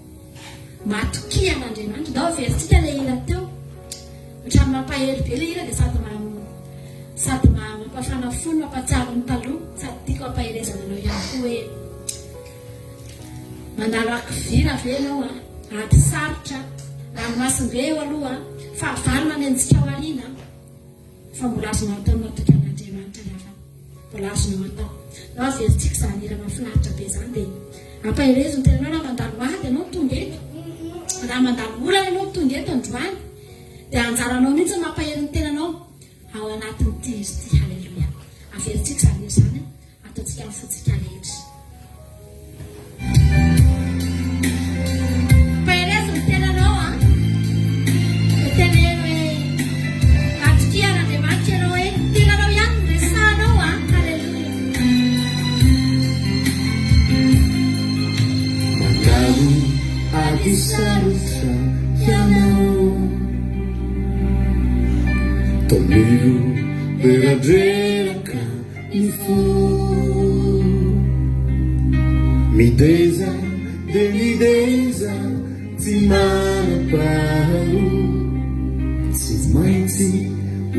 Matokia an'Andriamanitra. Dao veritsika ilay hira teo ohatrany mampahely be ilay hira dia sady mampafana fony, mampatsaro ny taloha, sady tiako ampahelezana anao ihany koa hoe mandalo akivira ve ianao ady sarotra ranomasim-be eo aloha fa avalona ny antsika ao ariana fa mbola azonao atao ny matokia an'Andriamanitra rehefa mbola azonao atao. Dao veritsika izany hira mahafinaritra be izany dia ampaheleza ny tenanao raha mandalo ady ianao tonga eto, raha mandalo olana ianao tonga eto androany dia anjaranao mihitsy mampahely ny tenanao ao anatin'ity izy ity. Halleluia. Averitsika izany io zany ataontsika amin'ny fotsika rehetra. Ampaheleza ny tenanao teneno hoe atokia an'Andriamanitra ianao hoe tenanao ihany ny resanao Halleluia. Mandalo ady sarotra ianao Tomiro beradreraka ny fo Mideza de mideza tsy manam-paharoa Tsy maintsy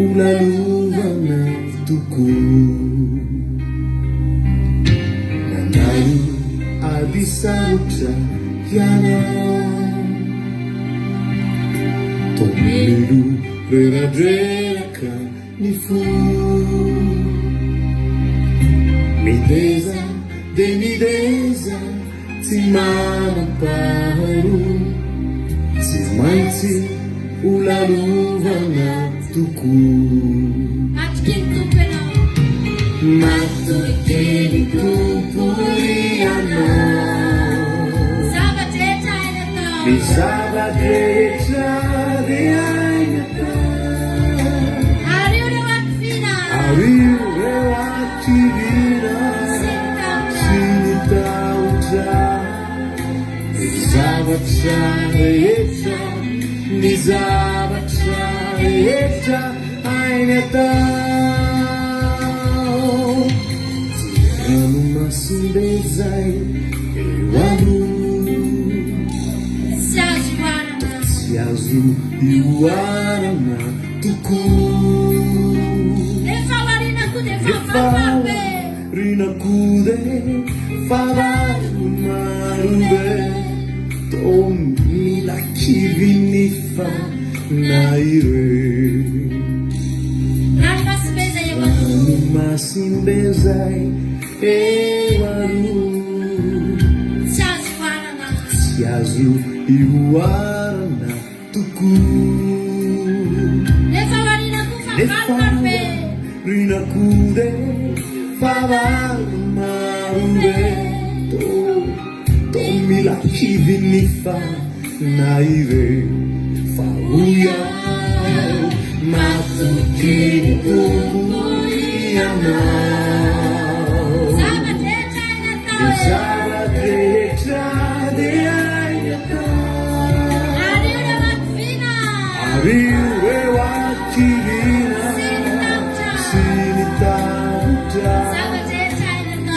olalovana tokoa Mandalo ady sarotra ianao Tomiro beradreraka ny fo Mideza de mideza tsy manam-paharoa Tsy maintsy olalovana tokoa Matokeny tompony ianao Ny zavadrehetra de ainatao Ariure waktivina Sinitautra Ny zavatra rehetra Ny zavatra rehetra ainatao Ranomasimbe zay eo aloha Tsy azo ioarana tokoa Rehefa rinako de favaro marobe Tô mila kiviny fa na ire Ranomasimbe zay eo aloha Tsy azo ioarana tokoa Rehefa rinako de favaro marobe Tô mila kiviny fa na ire fa uia matutini kuianao Zavatretra de ainaka Ariwe wakirina Sinitauta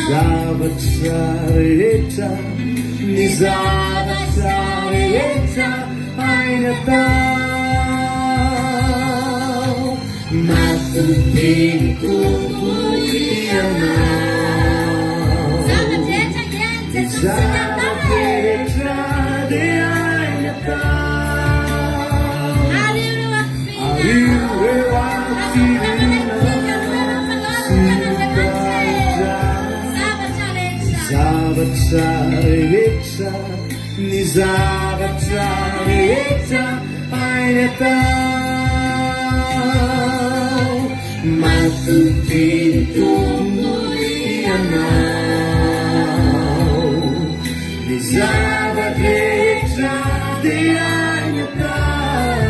Zavatretra Ni Zavatretra ainatau Matutini kuianau Zavatretra de ainatau Ariwe wakirina Sinitauta Zavatretra Ni Zavatretra ainatau Matutini kuianau Ni Zavatretra de ainatau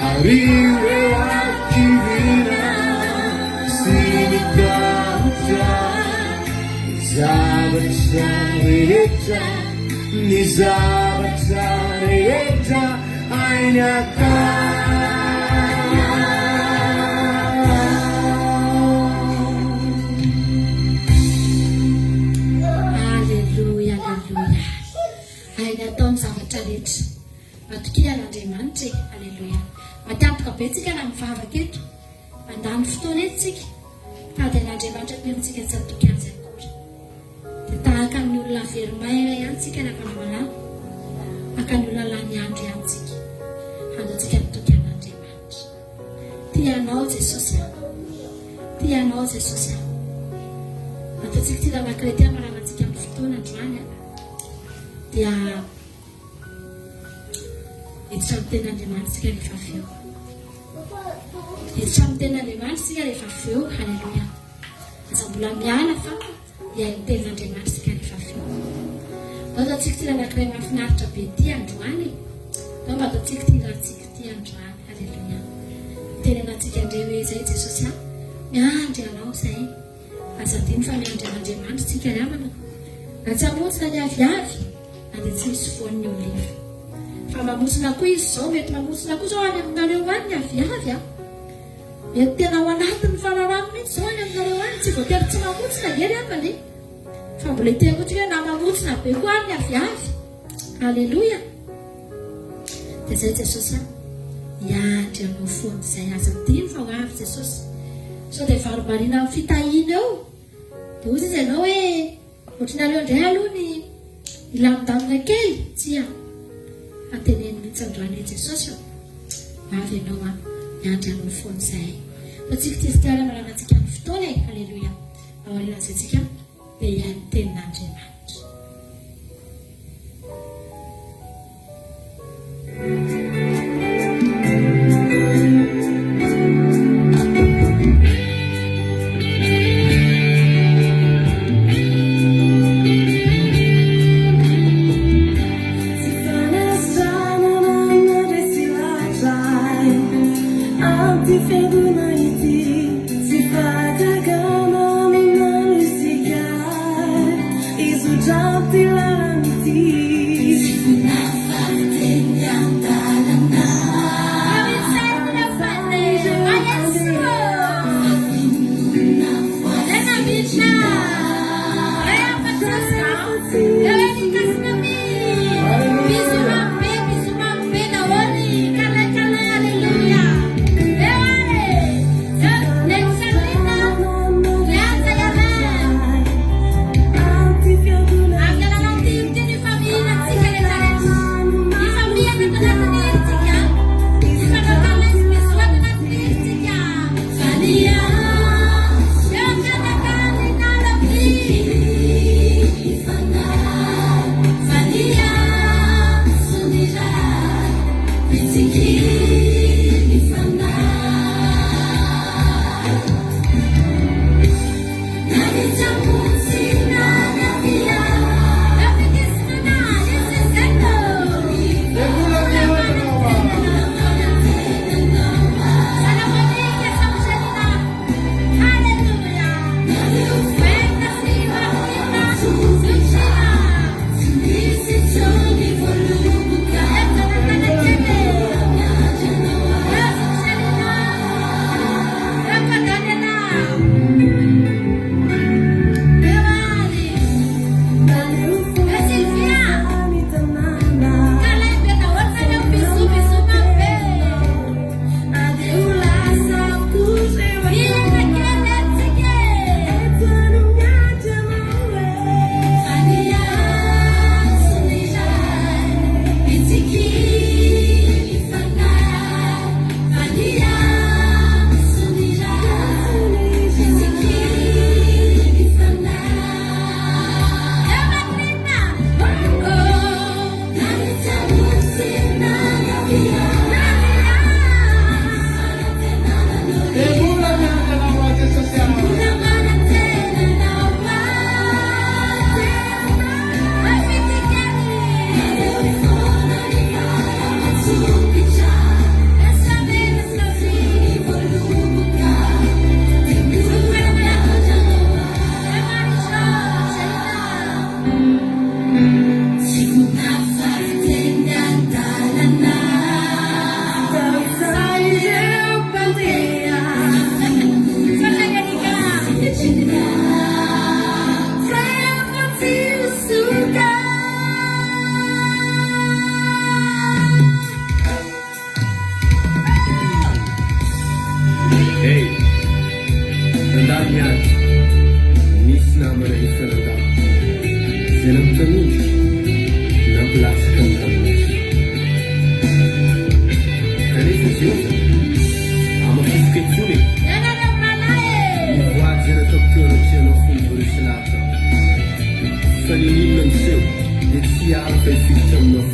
Ariwe wakirina Sinitauta Zavatretra Ni Zavatretra ainatau Haleluya, haleluya. Ainatao ny zavatra rehetra. Matokely an'Andriamanitra. Haleluya. Matampoka be tsika na mivavaka eto. Mandany fotoana eto tsika. Tady an'Andriamanitra pirintsika tsy atoky azy akory. Dia tahaka amin'ny olona verimaina ihany tsika na fanamalama. Maka ny olona lany andro ihany tsika. Handatsika mitoky an'Andriamanitra. Tianao Jesosy. Tianao Jesosy. Ataontsika tia anankiray maramantsika amin'ny fotoana androany dia hiditra amin'ny ten'Andriamanitra tsika rehefa avy eo. Hiditra amin'ny ten'Andriamanitra tsika rehefa avy eo. Haleluya. Aza mbola miala fa dia ny ten'Andriamanitra tsika rehefa avy eo. Ataontsika tia anankiray mahafinaritra be ty androany. Mba ataontsika tia antsika ty androany. Haleluya. Tenenantsika indray hoe izay Jesosy miandry anao izay. Azadiny fa miandry an'Andriamanitra tsika namana. Na tsy hamontsina ny aviavy na dia tsy misy voan'ny oliva. Fa mamontsina koa izy izao, mety mamontsina koa izao any aminareo any ny aviavy. Mety tena ao anatin'ny fahalalana mihitsy izao any aminareo any. Tsy voatery tsy mamontsina gery amany. Fa mbola hiteny ohatry hoe na mamontsina be koa any ny aviavy. Haleluya. Dia izay Jesosy miandry anao foana izay azadiny fa ho avy Jesosy. Sao dia varomarina amin'ny fitahiana eo. Dia ozy izy ianao hoe ohatrinareo indray aloha ny ilamindamina kely. Tsia anteneny mihitsy androany Jesosy avy ianao miandry anao foana izay. Fa tsika tiazikiala maranantsika amin'ny fotoana e. Haleluya. Aoriana izay tsika dia ihany tenin'Andriamanitra.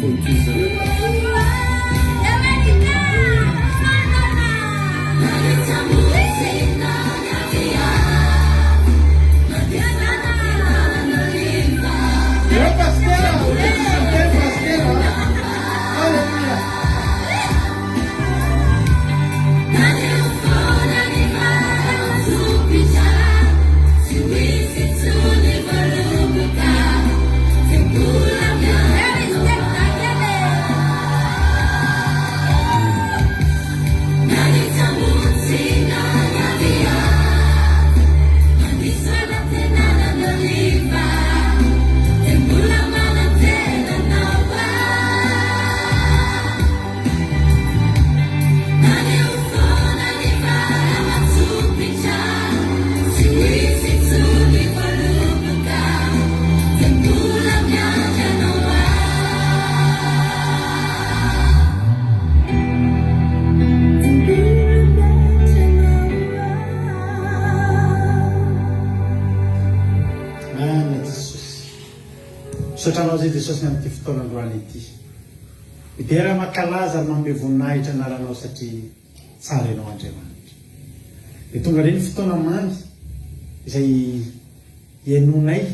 for Jesus. Sotranao zay Jesosy amin'ity fotoanandroany ity. Idera makalaza ary manome voninahitra anaranao satria tsara ianao Andriamanitra. Dia tonga reny fotoana mamy izay ianonay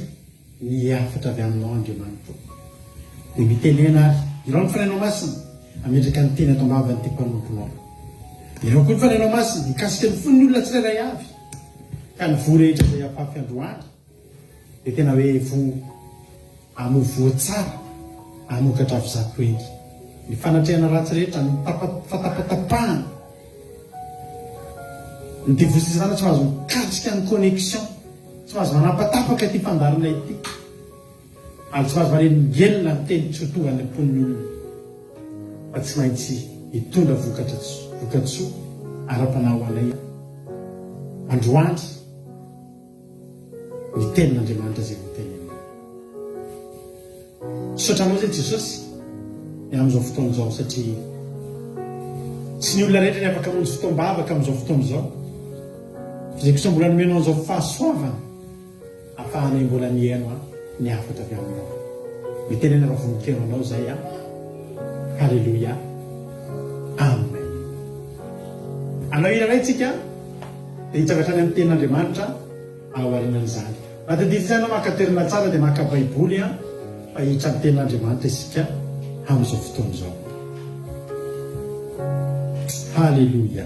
ny afatra avy aminao Andriamanitra. Dia mitenena ary irao ny fanainao masina ametraka ny teny ato ambavany ty mpanomponao. Irao koa ny fanainao masina mikasika ny fon'ny olona tsirairay avy ka ny vorehetra izay afafy androany dia tena hoe amovoa tsara amokatra avy eny ny fanatrehana ratsy rehetra ny fatapatapahana ny divosisana tsy mahazo mikatrika ny connexion tsy mahazo manapatapaka ty fandarina ity ary tsy mahazo mareny ngelona ny teny tsy ho tonga ny ampon'ny olona fa tsy maintsy hitondra vokatsoa ara-panao anay androandry ny tenin'Andriamanitra zay miteny. Sotranao zay Jesosy amin'izao fotoana izao satria tsy ny olona rehetra ny afaka hamonjy fotoam-bavaka amin'izao fotoana izao. Zay kosa mbola nomenao an'izao fahasoavana ahafahanay mbola miaino ny afatra avy aminao. Mitenena raha vonintenao anao zay a. Halleluia. Amen. Anao ira raitsika dia hitavatra any amin'ny tenin'Andriamanitra ao aorianan'izany. Raha tadiditsana maka toerana tsara dia maka baiboly a fa hitra ny tenin'Andriamanitra isika amin'izao fotoana izao. Halleluia.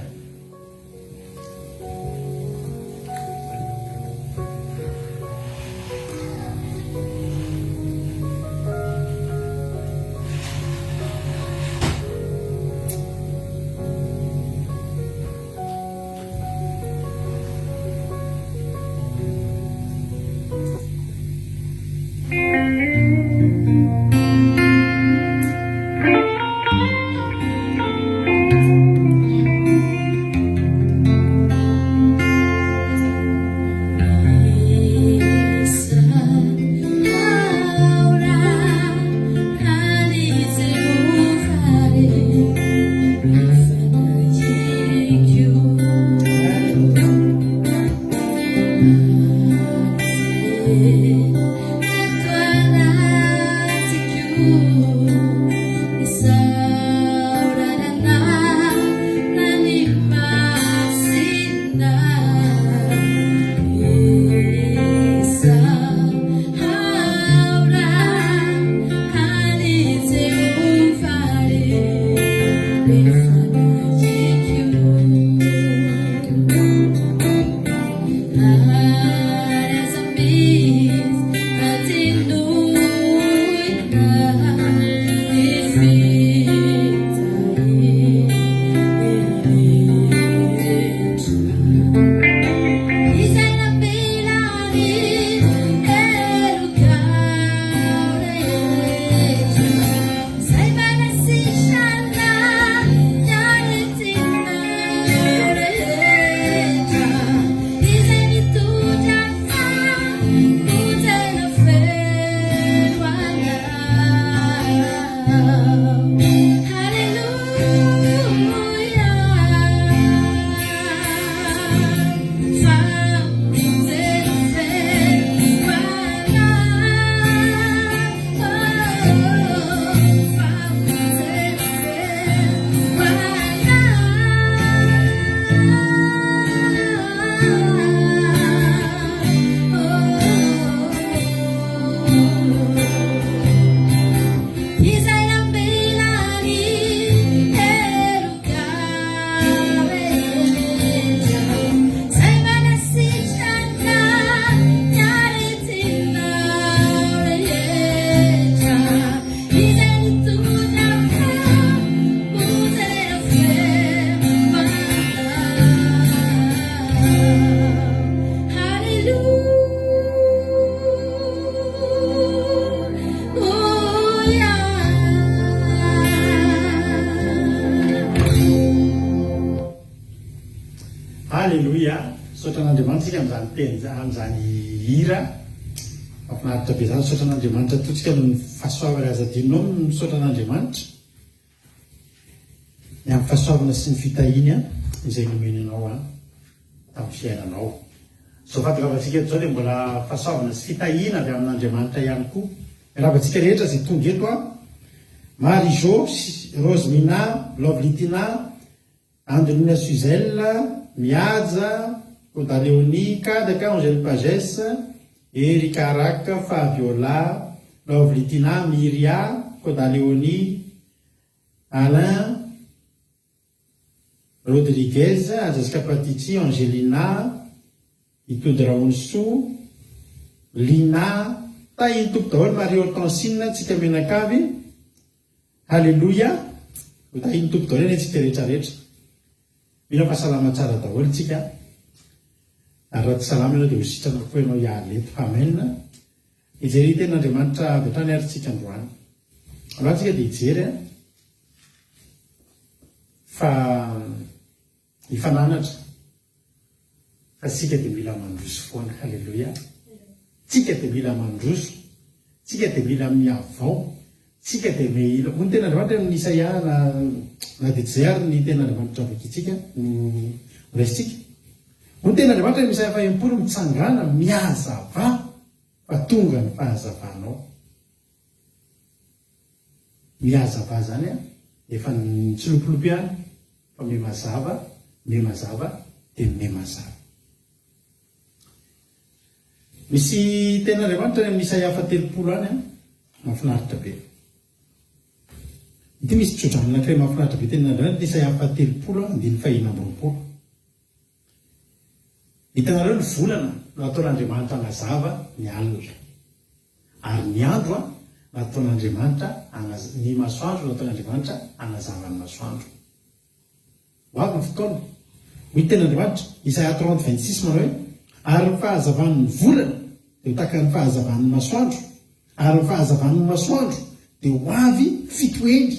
Halleloia. Saotra an'Andriamanitra sika amin'izany teny amin'izany hira mahafinaritra be zany. Saotra an'Andriamanitra totsika no ny fahasoavana azy adinonao no misaotra an'Andriamanitra ny amin'ny fahasoavana sy ny fitahiny izay nomeny anao tamin'ny fiainanao. Zao fatokavatsika eto zao dia mbola fahasoavana sy fitahina avy amin'Andriamanitra ihany koa. Ravantsika rehetra izay tonga eto Marie-Jo, Rosemina, Lovlitina, Andelina Suzelle, Miaja, Oda Léonie, Kadaka, Angèle Pagès, Erika Araka, Fabiola, Lovlitina, Myria, Oda Léonie, Alain, Rodriguez, Jessica Patici, Angelina, Itody Raonsou, Lina, tahiny tompo daholo Marie Hortensine, tsika menakavy. Halleloia. Ho tahiny tompo daholo eny antsika rehetrarehetra. Mila fahasalama tsara daholo tsika. Ary raha tsy salama ianao dia ho sitrana koa ianao hialeto. Amen. Ijery ten'Andriamanitra avy hatrany ary tsika androany. Raha tsika dia hijery fa hifananatra fa tsika dia mila mandroso foana. Halleloia. Tsika dia mila mandroso, tsika dia mila miavao, tsika dia mila hoy ny ten'Andriamanitra amin'ny Isaia na dia tsy ary ny ten'Andriamanitra vakitsika resitsika. Hoy ny ten'Andriamanitra amin'ny Isaia 40 mitsangana miazava fa tonga ny fahazavanao. Miazava zany efa nitsilopilopy ihany fa memazava dia memazava. Misy ten'Andriamanitra amin'ny Isaia 30 any mahafinaritra be. Ity misy tsotra anankiray mahafinaritra be ten'Andriamanitra Isaia 30:5-9. Hitanareo ny volana nataon'Andriamanitra hanazava ny alina, ary ny andro nataon'Andriamanitra ny masoandro nataon'Andriamanitra hanazava ny masoandro. Ho avy ny fotoana hoy ten'Andriamanitra Isaia 30:26 manao hoe ary ny fahazavan'ny volana dia ho tahaka ny fahazavan'ny masoandro, ary ny fahazavan'ny masoandro dia ho avy fitoeny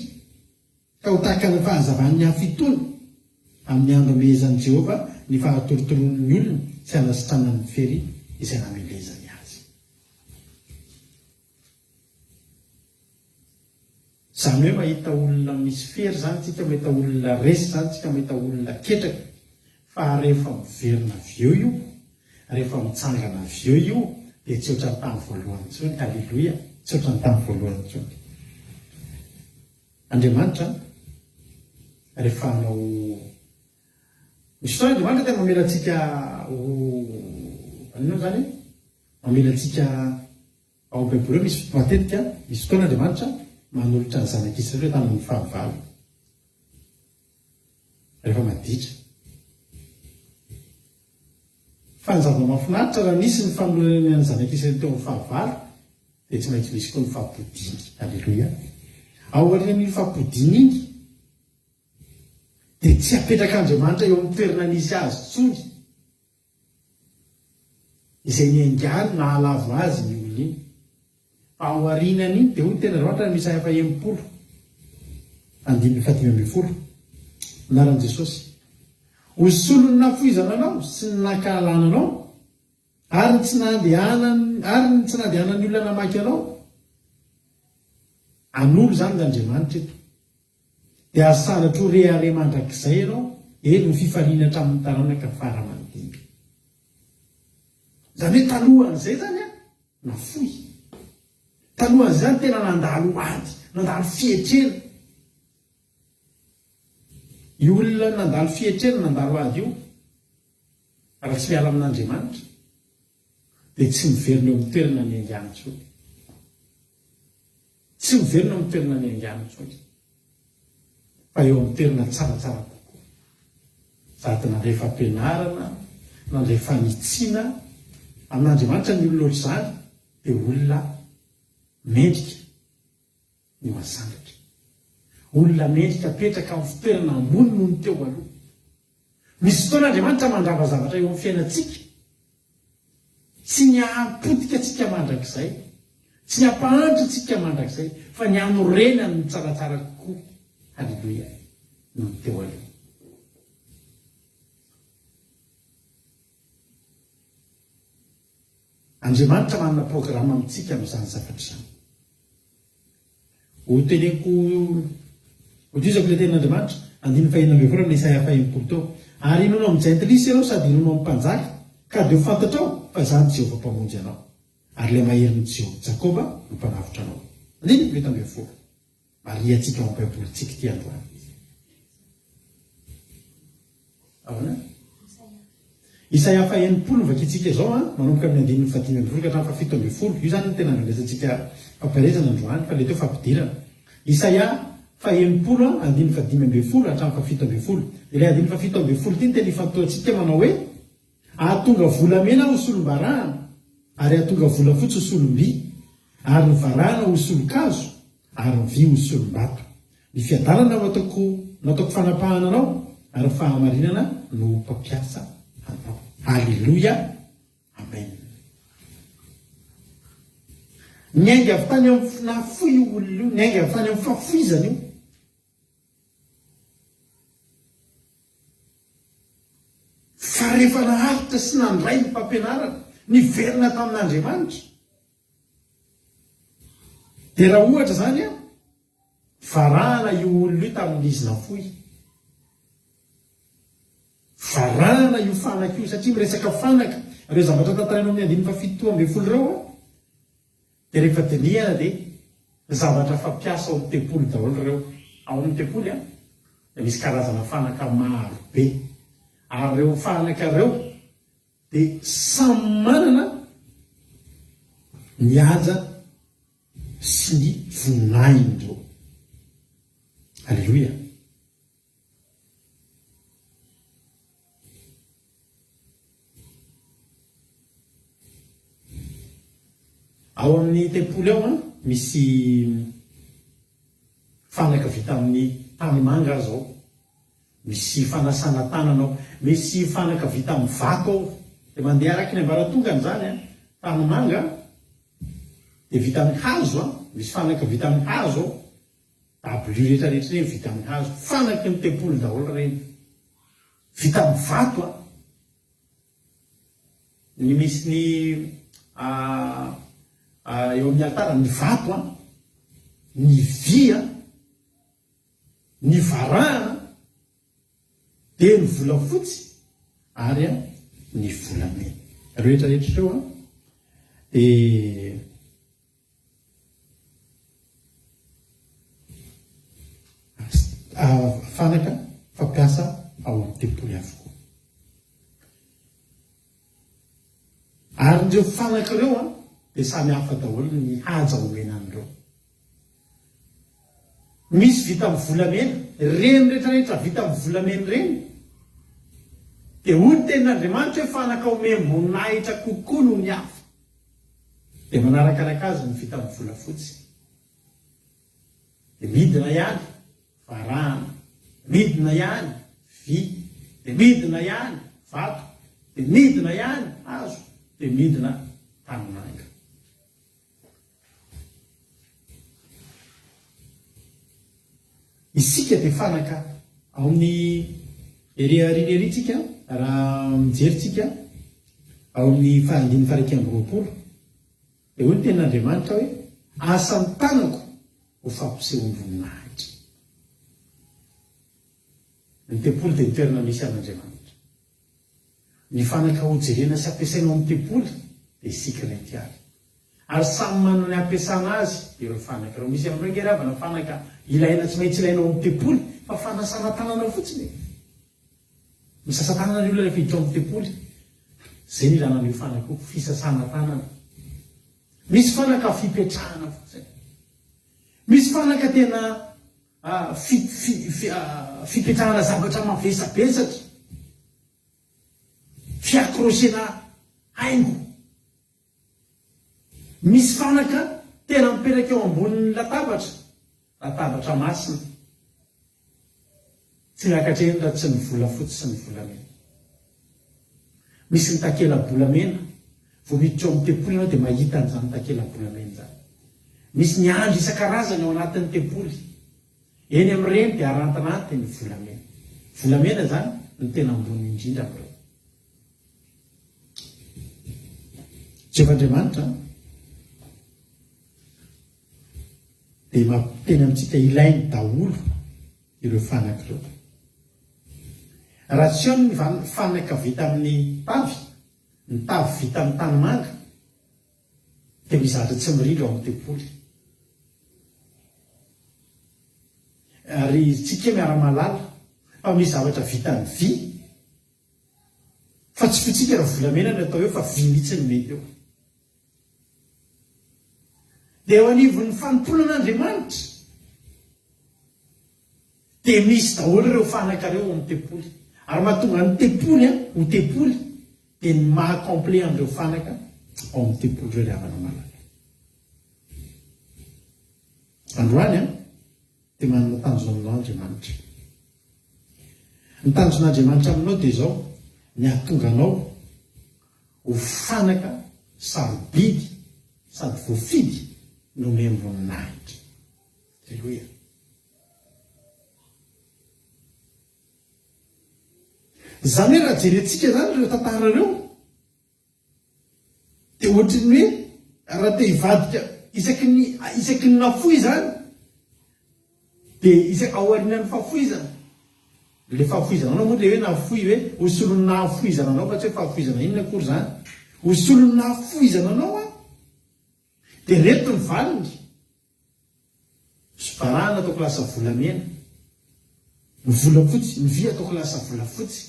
ka ho tahaka ny fahazavan'ny hafitony amin'ny andro amehezan'i Jehova ny fahatorotoroan'ny olona sy hanasitranany fery izay namelezany azy. Izany hoe mahita olona misy fery zany tsika, mahita olona resy zany tsika, mahita olona ketraka, fa rehefa miverina avy eo io, rehefa mitsangana avy eo io dia tsy ohatran'ny tany voalohany intsony. Halleloia. Tsy ohatran'ny tany voalohany intsony. Andriamanitra rehefa hanao misy fotoana Andriamanitra tena mamelantsika anino zany mamelantsika ao Baiboly misy matetika misy fotoana Andriamanitra manolotra ny zanak'Israely tamin'ny fahavalo rehefa maditra. Fa ny zavatra mahafinaritra raha nisy ny fanolorany zanak'Israely teo amin'ny fahavalo dia tsy maintsy misy koa ny fampodiny. Halleloia. Ao aorian'iny fampodiny iny dia tsy apetraka Andriamanitra eo amin'ny toerana nisy azy tsony izay niaingany na halavo azy ny olona iny. Fa ao aorianany iny dia hoy ten'Andriamanitra ny Isaia 40:5-10 anaran'i Jesosy: hosolony nafoizana anao sy ny nakahalana anao, ary ny tsy nandehanan'ny olona namaky anao. An'olo zany n'Andriamanitra eto dia asanatra ho rehare mandrakizay ianao, eny ny fifaliana hatramin'ny taranaka fara-manodinga. Zany hoe talohan'izay zany nafoy, talohan'izay zany tena nandalo ady, nandalo fietrena. Io olona nandalo fietrena, nandalo ady io, raha tsy miala amin'Andriamanitra dia tsy miverina eo amin'ny toerana ny aingana intsony. Tsy miverina eo amin'ny toerana ny aingana intsony, fa eo amin'ny toerana tsaratsara kokoa. Sady nandray fampianarana, nandray fanitsiana amin'Andriamanitra ny olona ohatr'izany dia olona mendrika no masangatra, olona mendrika petraka amin'ny fitoerana ambony noho ny teo aloha. Misy fotoana Andriamanitra mandrava zavatra eo amin'ny fiainantsika, tsy ny hahapotika antsika mandrakizay, tsy ny hampahantra antsika mandrakizay, fa ny hanorenany ny tsaratsara kokoa. Halleloia. Noho ny teo aloha. Andriamanitra manana programa amintsika amin'izany zavatra izany. Hoteneko hotiazako ilay tenin'Andriamanitra 5:4 Isaia 5:1 tao. Ary inonao amin'ny jentilisa ianao sady inonao amin'ny mpanjaka ka dia ho fantatrao fa izany Jehovah mpamonjy anao. Ary ilay maherin'ny Jakoba no mpanavitra anao. 5:4 mariantsika ao amin'ny baibolintsika ity androany. Ahona? Isaia 5:40 vakitsika izao manomboka amin'ny 5:20 ka hatramin'ny 7:20. Io zany no tena andraisantsika fampiarezana androany fa ilay teo fampidirana. Isaia 5:40 5:20 hatramin'ny 7:20. Ilay 7:20 ity no tena ifantoantsika manao hoe ahatonga volamena ho solombarahana ary ahatonga volafotsy ho solomby ary ny varahana ho solonkazo ary ny vy ho solombato. Ny fiadanana nataoko fanapahana anao ary ny fahamarinana no mpampiasa anao. Halleluja, amen. Niainga avy tany amin'ny nafoy olona io, niainga avy tany amin'ny fafoizana io. Fa rehefa naharitra sy nandray ny mpampianarana niverina tamin'Andriamanitra. Dia raha ohatra zany varahana io olona io tamin'izy nafoy. Varahana io fanaka io satria miresaka fanaka ireo zavatra tantarainao amin'ny 7:20 ireo dia rehefa dinihana dia zavatra fampiasa ao amin'ny tempoly daholo ireo. Ao amin'ny tempoly dia misy karazana fanaka maro be. Ary ireo fanaka ireo dia samy manana ny haja sy ny vonaindreo. Halleluja. Ao amin'ny tempoly ao misy fanaka vita amin'ny tanimanga zao, misy fanasana tanana, misy fanaka vita amin'ny vato ao. Dia mandeha araka ny ambaratongany zany tanimanga dia vita amin'ny hazo misy fanaka vita amin'ny hazo ao. Dabilio rehetrarehetra reny vita amin'ny hazo, fanaky ny tempoly daholo reny vita amin'ny vato ny misy ny eo amin'ny altara ny vato ny vy ny varahana dia ny volafotsy ary ny volamena rehetrarehetra ireo dia fanaka fampiasa ao amin'ny tempoly avokoa. Ary ndreo fanaka ireo dia samy hafa daholo ny haja omenan'ireo. Misy vita amin'ny volamena, reny rehetrarehetra vita amin'ny volamena reny dia hoy ny tenin'Andriamanitra hoe fanaka omem-boninahitra kokoa noho ny hafa. Dia manarakaraka azy ny vita amin'ny volafotsy. Dia midina ihany varahana, midina ihany vy, dia midina ihany vato, dia midina ihany hazo, dia midina tanimanga. Isika dia fanaka ao amin'ny eriaritsika raha mijeritsika ao amin'ny 5:20 dia hoy ny tenin'Andriamanitra hoe asan'ny tanako ho fampisehoan'ny voninahitra. Ny tempoly dia nitoerana misy an'Andriamanitra. Ny fanaka ho jerena sy ampiasaina ao amin'ny tempoly dia isika ilay tiary. Ary samy manana ny ampiasana azy ireo fanaka ireo. Misy amin'ireo ngeravana fanaka ilaina tsy maintsy ilaina ao amin'ny tempoly fa fanasana tanana fotsiny. Misasa tanana ny olona rehefa hiditra ao amin'ny tempoly. Izay ny ilana an'io fanaka io, fisasana tanana. Misy fanaka fipetrahana fotsiny. Misy fanaka tena fipetrahana zavatra mavesabesatra, fiakrosena haingo. Misy fanaka tena mipetraka eo ambonin'ny latabatra masina, tsy miankatrehany raha tsy ny volafotsy sy ny volamena. Misy ny takela-bolamena, vao miditra ao amin'ny tempoly ianao dia mahita an'izany takela-bolamena zany. Misy ny andro isan-karazany ao anatin'ny tempoly. Eny amin'ireny dia arantiranty ny volamena. Volamena zany ny tena ambony indrindra amin'ireo. Jehovah'andriamanitra dia mampiteny amintsika ilainy daholo ireo fanaka ireo. Raha tsy ao ny fanaka vita amin'ny tavy, ny tavy vita amin'ny tanimanga, dia mizatra tsy mirindra ao amin'ny tempoly. Ary tsika miara-malala fa misy zavatra vita ny vy, fa tsy fitsika raha volamena ny atao eo fa vy mihitsy ny mety eo. Dia eo anivon'ny fanompolan'Andriamanitra dia misy daholo ireo fanaka reo amin'ny tempoly. Ary mahatonga ny tempoly ho tempoly dia ny maha-complet an'ireo fanaka ao amin'ny tempoly ireo ravana malaka. Androany dia manana tanjona aminao Andriamanitra. Ny tanjon'Andriamanitra aminao dia izao: ny ahatonga anao ho fanaka sarobidy sady voafidy nome amboninahitra. Alleloia. Zany hoe raha jerentsika zany ireo tantara ireo dia ohatrany hoe raha te hivadika isaky ny nafoizana dia isaky aorianan'ny fafoizana. Le fafoizana anao moa le hoe nafoy hoe hosolon'ny nafoizana anao, fa tsy hoe fafoizana inona akory zany. Hosolon'ny nafoizana anao dia reto ny valiny. Soparahana ataoko lasa volamena, ny volafotsy, ny vy ataoko lasa volafotsy.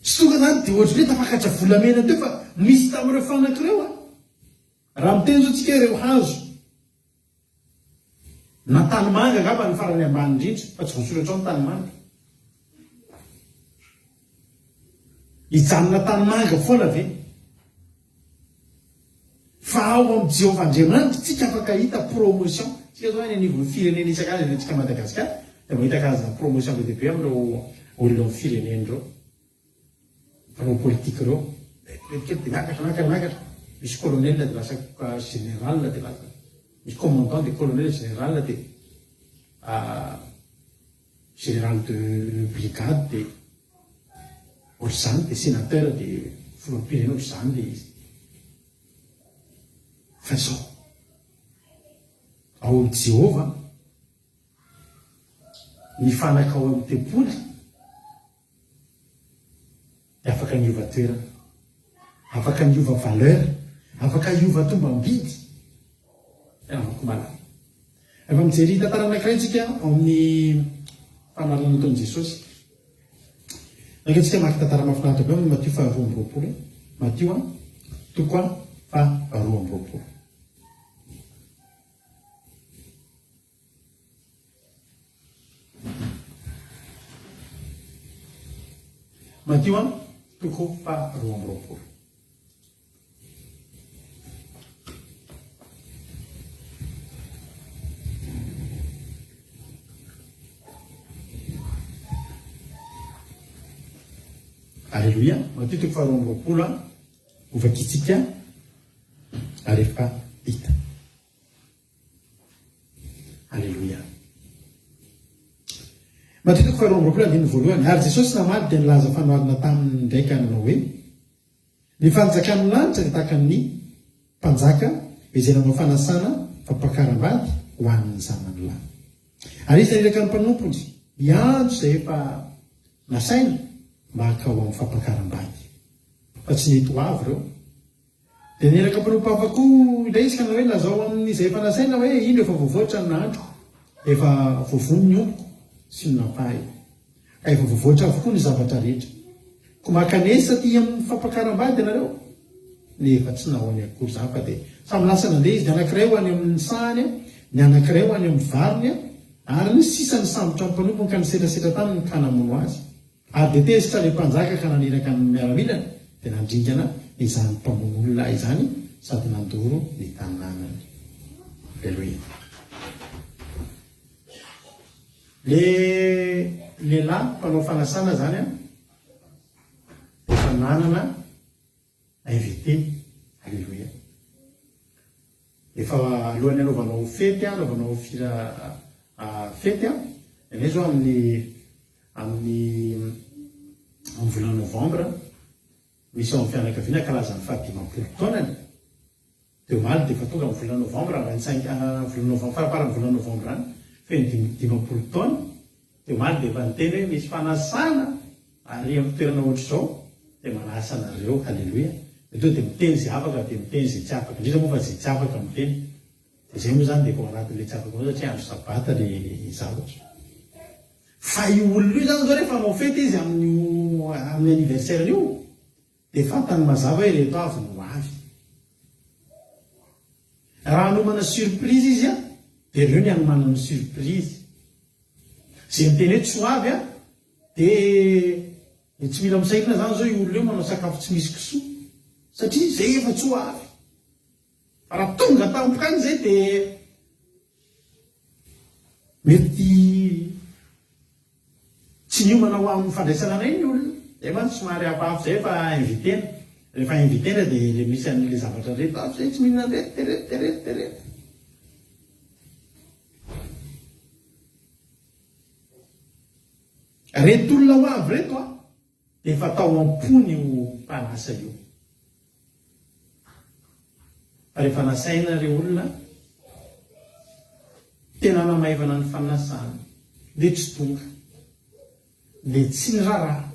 Sy tonga zany dia ohatra hoe tafakatra volamena teo fa misy tamin'ireo fanakireo raha miteny zao tsika ireo hazo na tanimanga ngamba ny farany ambany indrindra, fa tsy voasoratra ao ny tanimanga. Hijanona tanimanga foana ve? Fa ao amin'ny Jehovah'Andriamanitra tsika afaka hita promotion. Tsika zao any anivon'ny firenena isan-karazany antsika Madagasikara dia mahita karazana promotion be dia be amin'ireo olona amin'ny firenena ireo, ireo politika ireo. Dia miakatra. Misy colonel dia lasa général, dia lasa misy commandant dia colonel, général dia général de brigade dia ohatr'izany, dia sénateur dia filoham-pirenena ohatr'izany dia izy. Fa izao ao amin'ny Jehova ny fanaka ao amin'ny tempoly dia afaka niova toerana, afaka niova valeur, afaka hiova tombam-bidy. Avako malala. Efa mijery tantara anankiray tsika ao amin'ny fanalana nataon'i Jesosy. Ankehintsika maky tantara mahafinaritra be amin'ny Matthieu 2:20. Matthieu 2:20. Matthieu 2:20. Alléluia. Matthieu 2:20 ovakitsika ary efa hita. Alléluia. Matthieu 2:20 andiny voalohany. Ary Jesosy namaly dia nilaza fanoharana taminy ndraika nanao hoe: ny fanjakan'ny lanitra dia tahaka ny mpanjaka izay nanao fanasana fampakaram-bady ho an'ny zanany lahy. Ary izy naniraka ny mpanompony miandro izay efa nasaina mba haka ho amin'ny fampakaram-bady. Fa tsy nety ho avy ireo. Dia niraka mpanompo hafa koa ilay izy ka na hoe lazao amin'izay efa nasaina hoe ino efa voavoatra ny andro, efa voavony ny omboko sy ny nampahy, ka efa voavoatra avokoa ny zavatra rehetra. Ko makanesa ty amin'ny fampakaram-bady ianareo nefa tsy nahoany akory zany, fa dia samy lasa nandeha izy. Ny anankiray ho any amin'ny sahany, ny anankiray ho any amin'ny variny, ary ny sisa ny sambotra amin'ny mpanompony ka nisetrasetra taminy ka namono azy. Ary dia tezitra ilay mpanjaka ka naniraka ny miaramilana dia nandringana izany mpamon'olona izany sady nandoro ny tanànany. Alleluia. Le lehilahy mpanao fanasana zany efa nanana invité. Alleluia. Efa alohan'ny anaovanao fety, anaovanao fety ilay zao amin'ny volana novembre misy ao amin'ny fianakaviana kalazany fahadimampolo taonany dia maly dia efa tonga amin'ny volana novambra volana novambra faraparany volana novambra any feny dimampolo taona dia maly dia efa niteny hoe misy fanasana ary amin'ny toerana ohatra izao dia manasa anareo halleloia to dia miteny izay afaka dia miteny izay tsy afaka indrindra moa fa izay tsy afaka miteny dia izay moa zany dia efa ao anatin'ilay tsy afaka moa satria andro sabata ilay zavatra fa io olona io zany zao rehefa manao fety izy amin'ny anniversaire io dia fantany mazava ireto avy no avy raha anomana surprise izy a dia ireo ny anomanany surprise zay miteny hoe tsy ho avy a dia tsy mila misairina zany zao io olona io manao sakafo tsy misy kisoa satria zay efa tsy ho avy fa raha tonga tampokany zay dia mety tsy niomana ho amin'ny fandraisana anay ny olona zay many somary hafahafa zay efa invitena rehefa invitena dia le misy an'le zavatra reto avy zay tsy mihinana reto reto olona ho avy reto a dia efa tao ampony io mpanasa io fa rehefa nasaina re olona tena namaivana ny fanasana dia tsy tonga dia tsy ny raraha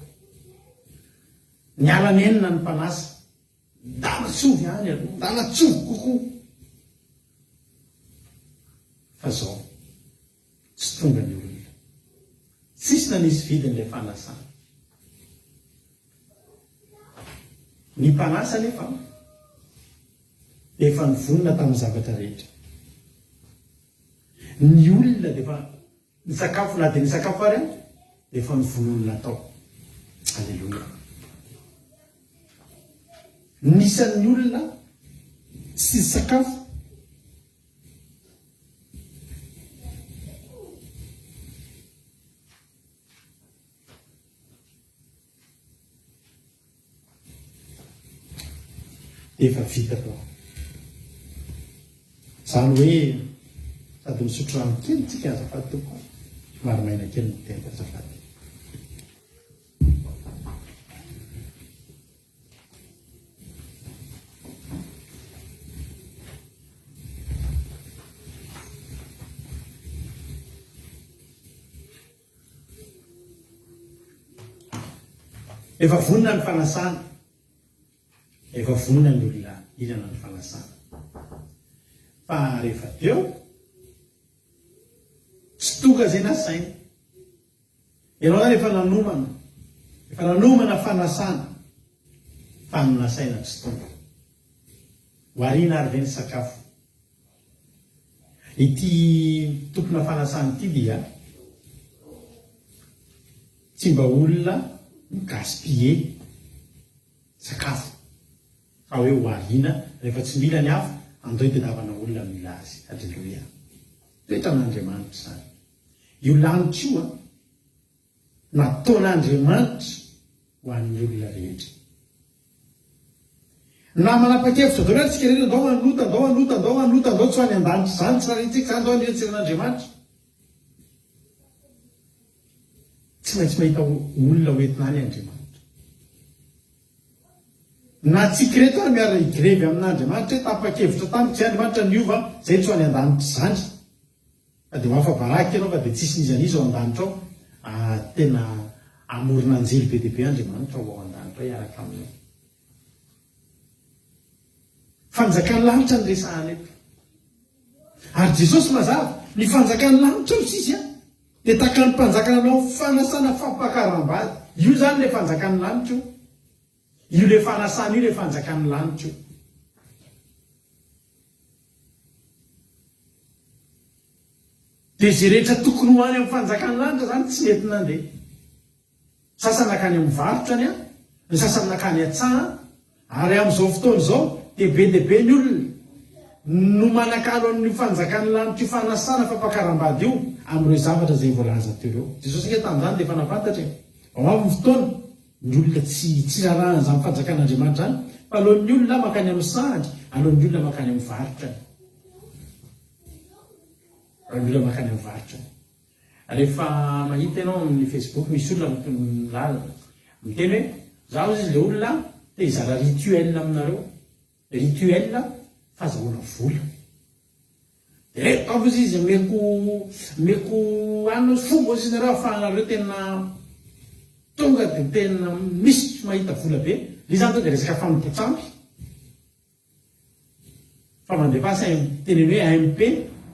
ny alanenina ny mpanasa dala tsovy any aloha dala tsovy kokoa fa zao tsy tonga ny olona tsisy nanisy vidin'ilay fanasana ny mpanasa nefa dia efa nivonona tamin'ny zavatra rehetra ny olona dia efa ny sakafo na dia ny sakafo ary any dia efa nivononona tao alleloia nisan'ny olona tsy sakafo dia efa vita tao zany hoe sady misotro rano kely tsika azafady toko maromaina kely ny tena azafady efa vonina ny fanasana efa vonina ny olona ilana ny fanasana fa rehefa teo tsy tonga zay nasaina ianao zany efa nanomana fanasana fa no nasaina tsy tonga hoarina ary ve ny sakafo ity tompona fanasana ity dia tsy mba olona gaspillé sakafo fa hoe hoarina rehefa tsy mila ny hafa andao hitadiavana olona mila azy alleloia toetra n'Andriamanitra zany io lanitra io a nataon'Andriamanitra ho an'ny olona rehetra na manapa-kevitra dao atsika rehetra andao anota tsy ho any an-danitra zany tsy rahaitsika zany dao anyeritseran'Andriamanitra tsy maintsy mahita olona hoentina any Andriamanitra na tsika reto ary miara igrevy amin'Andriamanitra hoe tapa-kevitra tamiko tsy Andriamanitra niova zay tsy ho any an-danitra zany fa dia mahafabaraka ianao fa dia tsisy nizaniza ao an-danitra ao tena amorona anjely be dia be Andriamanitra ao an-danitra hiaraka aminao fanjakany lanitra ny resahana eto ary Jesosy mazava ny fanjakany lanitra io sisy a dia taka ny mpanjakana anao fanasana fampakaram-bady io zany le fanjakany lanitra io le fanasana io le fanjakany lanitra io dia zay rehetra tokony ho any amin'ny fanjakany lanitra zany tsy mety nandeha sasany nakany amin'ny varotra ny a ny sasany nakany an-tsaha ary amin'izao fotoana izao dia be ny olona no manakalo amin'ny fanjakany lanitra io fanasana fampakaram-bady io amin'ireo zavatra zay voalaza teo ireo Jesosy nge tamin'izany dia efa nafantatra ao amin'ny fotoana ny olona tsy rarahana zany fanjakan'Andriamanitra zany fa alohan'ny olona makany amin'ny sahady alohan'ny olona makany amin'ny varotra rehefa mahita ianao amin'ny Facebook misy olona lalana miteny hoe zaho izy le olona dia izara rituel aminareo rituel fahazahoana vola dia reto avy izy meko ano fomba izy nareo ahafahanareo tena tonga dia tena misy mahita vola be le zany to dia resaka fanompontsampy fa mandevasa teneny hoe AMP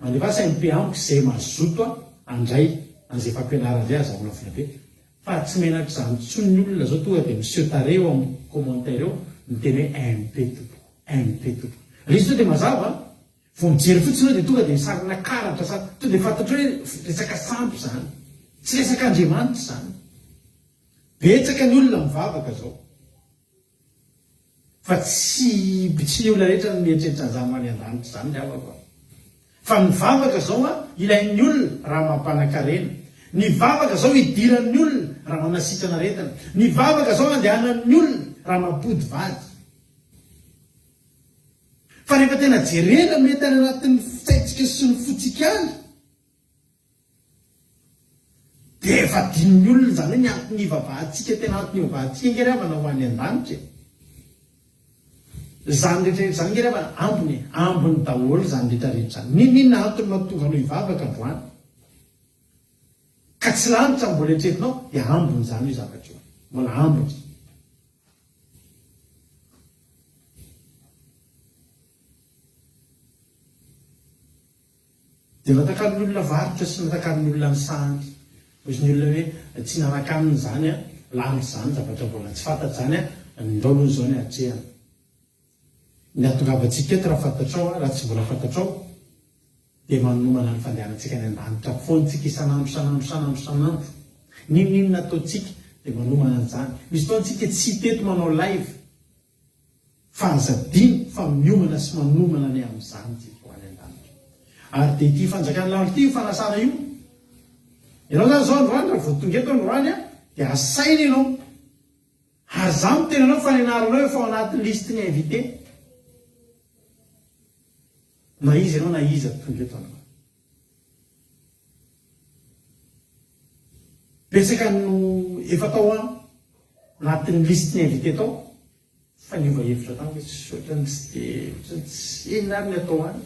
mandevasa AMP amiko izay mazoto andray an'izay fampianarana zay azahoana vola be fa tsy menatra izany tsony ny olona zao tonga dia miseotareo amin'ny commentaire eo miteny hoe AMP tompo AMP tompo izy to dia mazava vo mijery fotsiny ao dia tonga dia misarina karatra sa to dia fantatra hoe resaka sampy zany tsy resaka andriamanitra zany betsaka ny olona mivavaka zao fa tsy ny olona rehetra ny mieritreritra an'izany many an-danitra zany ny avako fa mivavaka zao ilain'ny olona raha mampanankarena ny vavaka zao hidiran'ny olona raha manasitrana retana ny vavaka zao andehanan'ny olona raha mampody vady fa rehefa tena jerena mety any anatin'ny fitaitsika sy ny fotsikany dia efa din'ny olona zany hoe ny antony ivavahantsika tena antony ivavahantsika ingeravana ho any an-danitra zany rehetrarehetra zany ingeravana ambony daholo zany rehetrarehetra zany ninona antony mahatonga anao hivavaka androany ka tsy lanitra mbola etretinao dia ambony zany io zavatra io mbola ambony dia natakarin'ny olona varotra sy natakarin'ny olona ny sahangy ozy ny olona hoe tsy nanakaniny zany lanitra zany zavatra mbola tsy fantatr zany ndao aloha zao ny atrehana ny atongavantsika eto raha fantatrao raha tsy mbola fantatrao dia manomana ny fandehanantsika ny an-danitra foantsika isanandro ninonina ataotsika dia manomana an'izany misy taontsika tsy teto manao live fa azadiny fa miomana sy manomana ny amin'izany tsika ho any an-danitra ary dia ity fanjakany lalitra ity fanasana io ianao zany zao androany raha voatonga eto androany dia asaina ianao ary za mitena anao fa ninaranao efa ao anatin'ny liste ny invité na izy ianao na izy tonga eto androany betsaka no efa tao anatin'ny liste ny invité tao fa niova hevitra tany hoe tsy ohatrany tsy inary ny atao any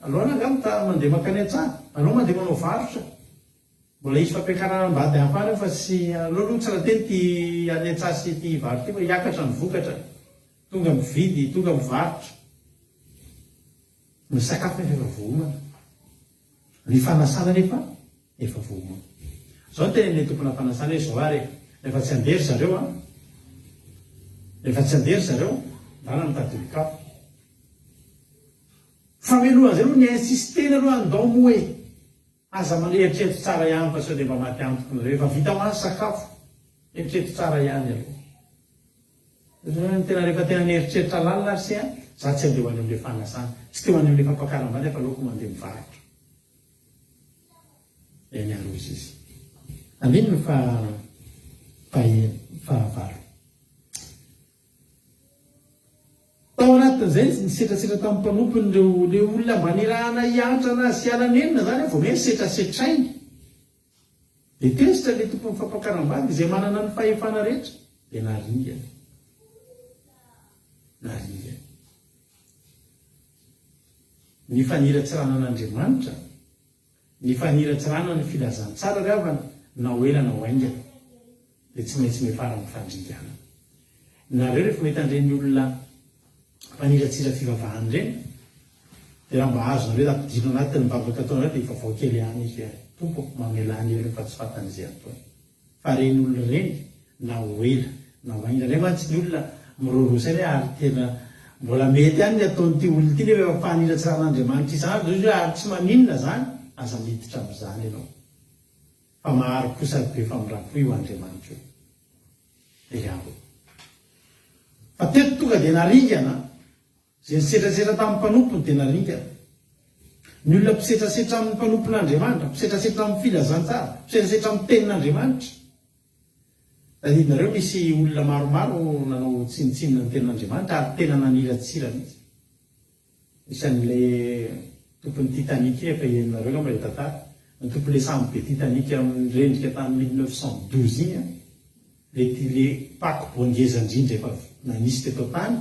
aloana angamba mandeha makany an-tsana anao mandeha manao varotra mbola izy fampiakaranambady hafana fa tsy aloaloha tsy raha teny ty any an-tsasy ty varotra ty fa hiakatra ny vokatra tonga mividy tonga mivarotra ny sakafo nefa efa vohomana ny fanasana nefa efa vohomana zao tena ny tompona fanasana hoe zao ary rehefa tsy andery zareo rehefa tsy andery zareo dana mitadolokafo fa melohan'zay aloha ny insistena aloha andao mo hoe aza mano eritreto tsara ihany fa sao dia mba maty antoko nareo efa vita maso sakafo eritreto tsara ihany aloha tena rehefa tena nieritreritra lalina ary sy za tsy andeha ho any amin'le fanasana tsy teo any amin'le fampakaram-bady fa loko mandeha mivarotra eny alozy izy andinony fahavalo tao anatin'izay nisetrasetra tamin'ny mpanompony le olona mba nirahana hiantra anazy alanenina zany vao me setrasetrainy dia tezitra le tompony fampakaram-bady izay manana ny fahefana rehetra dia naringana ny faniratsirana an'Andriamanitra ny faniratsirana ny filazantsara rehavana na ho ela na ho aingana dia tsy maintsy mefara mifandringana nareo rehefa mahita an'ireny olona mpaniratsira fivavahany ireny dia raha mba azo nareo ampidirina anaty ny bavaka ataonareo dia efa voakely ihany izy hoe tompo mamelany ireo fa tsy fantan'izay ataony fa reny olona reny na ho ela na ho aingana re mantsy ny olona mirorosany hoe ary tena mbola mety ihany ny ataonyity olona ity nefa efa faniratsiran'Andriamanitra izany hoe ary tsy maninona zany aza miditra amin'izany ianao fa mahary kosa be famirapo io Andriamanitra io iavo fa teto tonga dia naringana zay nisetrasetra tamin'ny mpanompony dia naringana ny olona mpisetrasetra amin'ny mpanompon'Andriamanitra mpisetrasetra amin'ny filazantsara mpisetrasetra amin'ny tenin'Andriamanitra nareo misy olona maromaro nanao tsinitsinina ny tenin'Andriamanitra ary tena naniratsira mihitsy isan'le tompony Titanic efa henonareo ngamba le tantara ny tompon'le sambo be Titanic amin'ny rendrika tamin'ny 1912 igny le pako boangezandrindra efa nanisy teto tany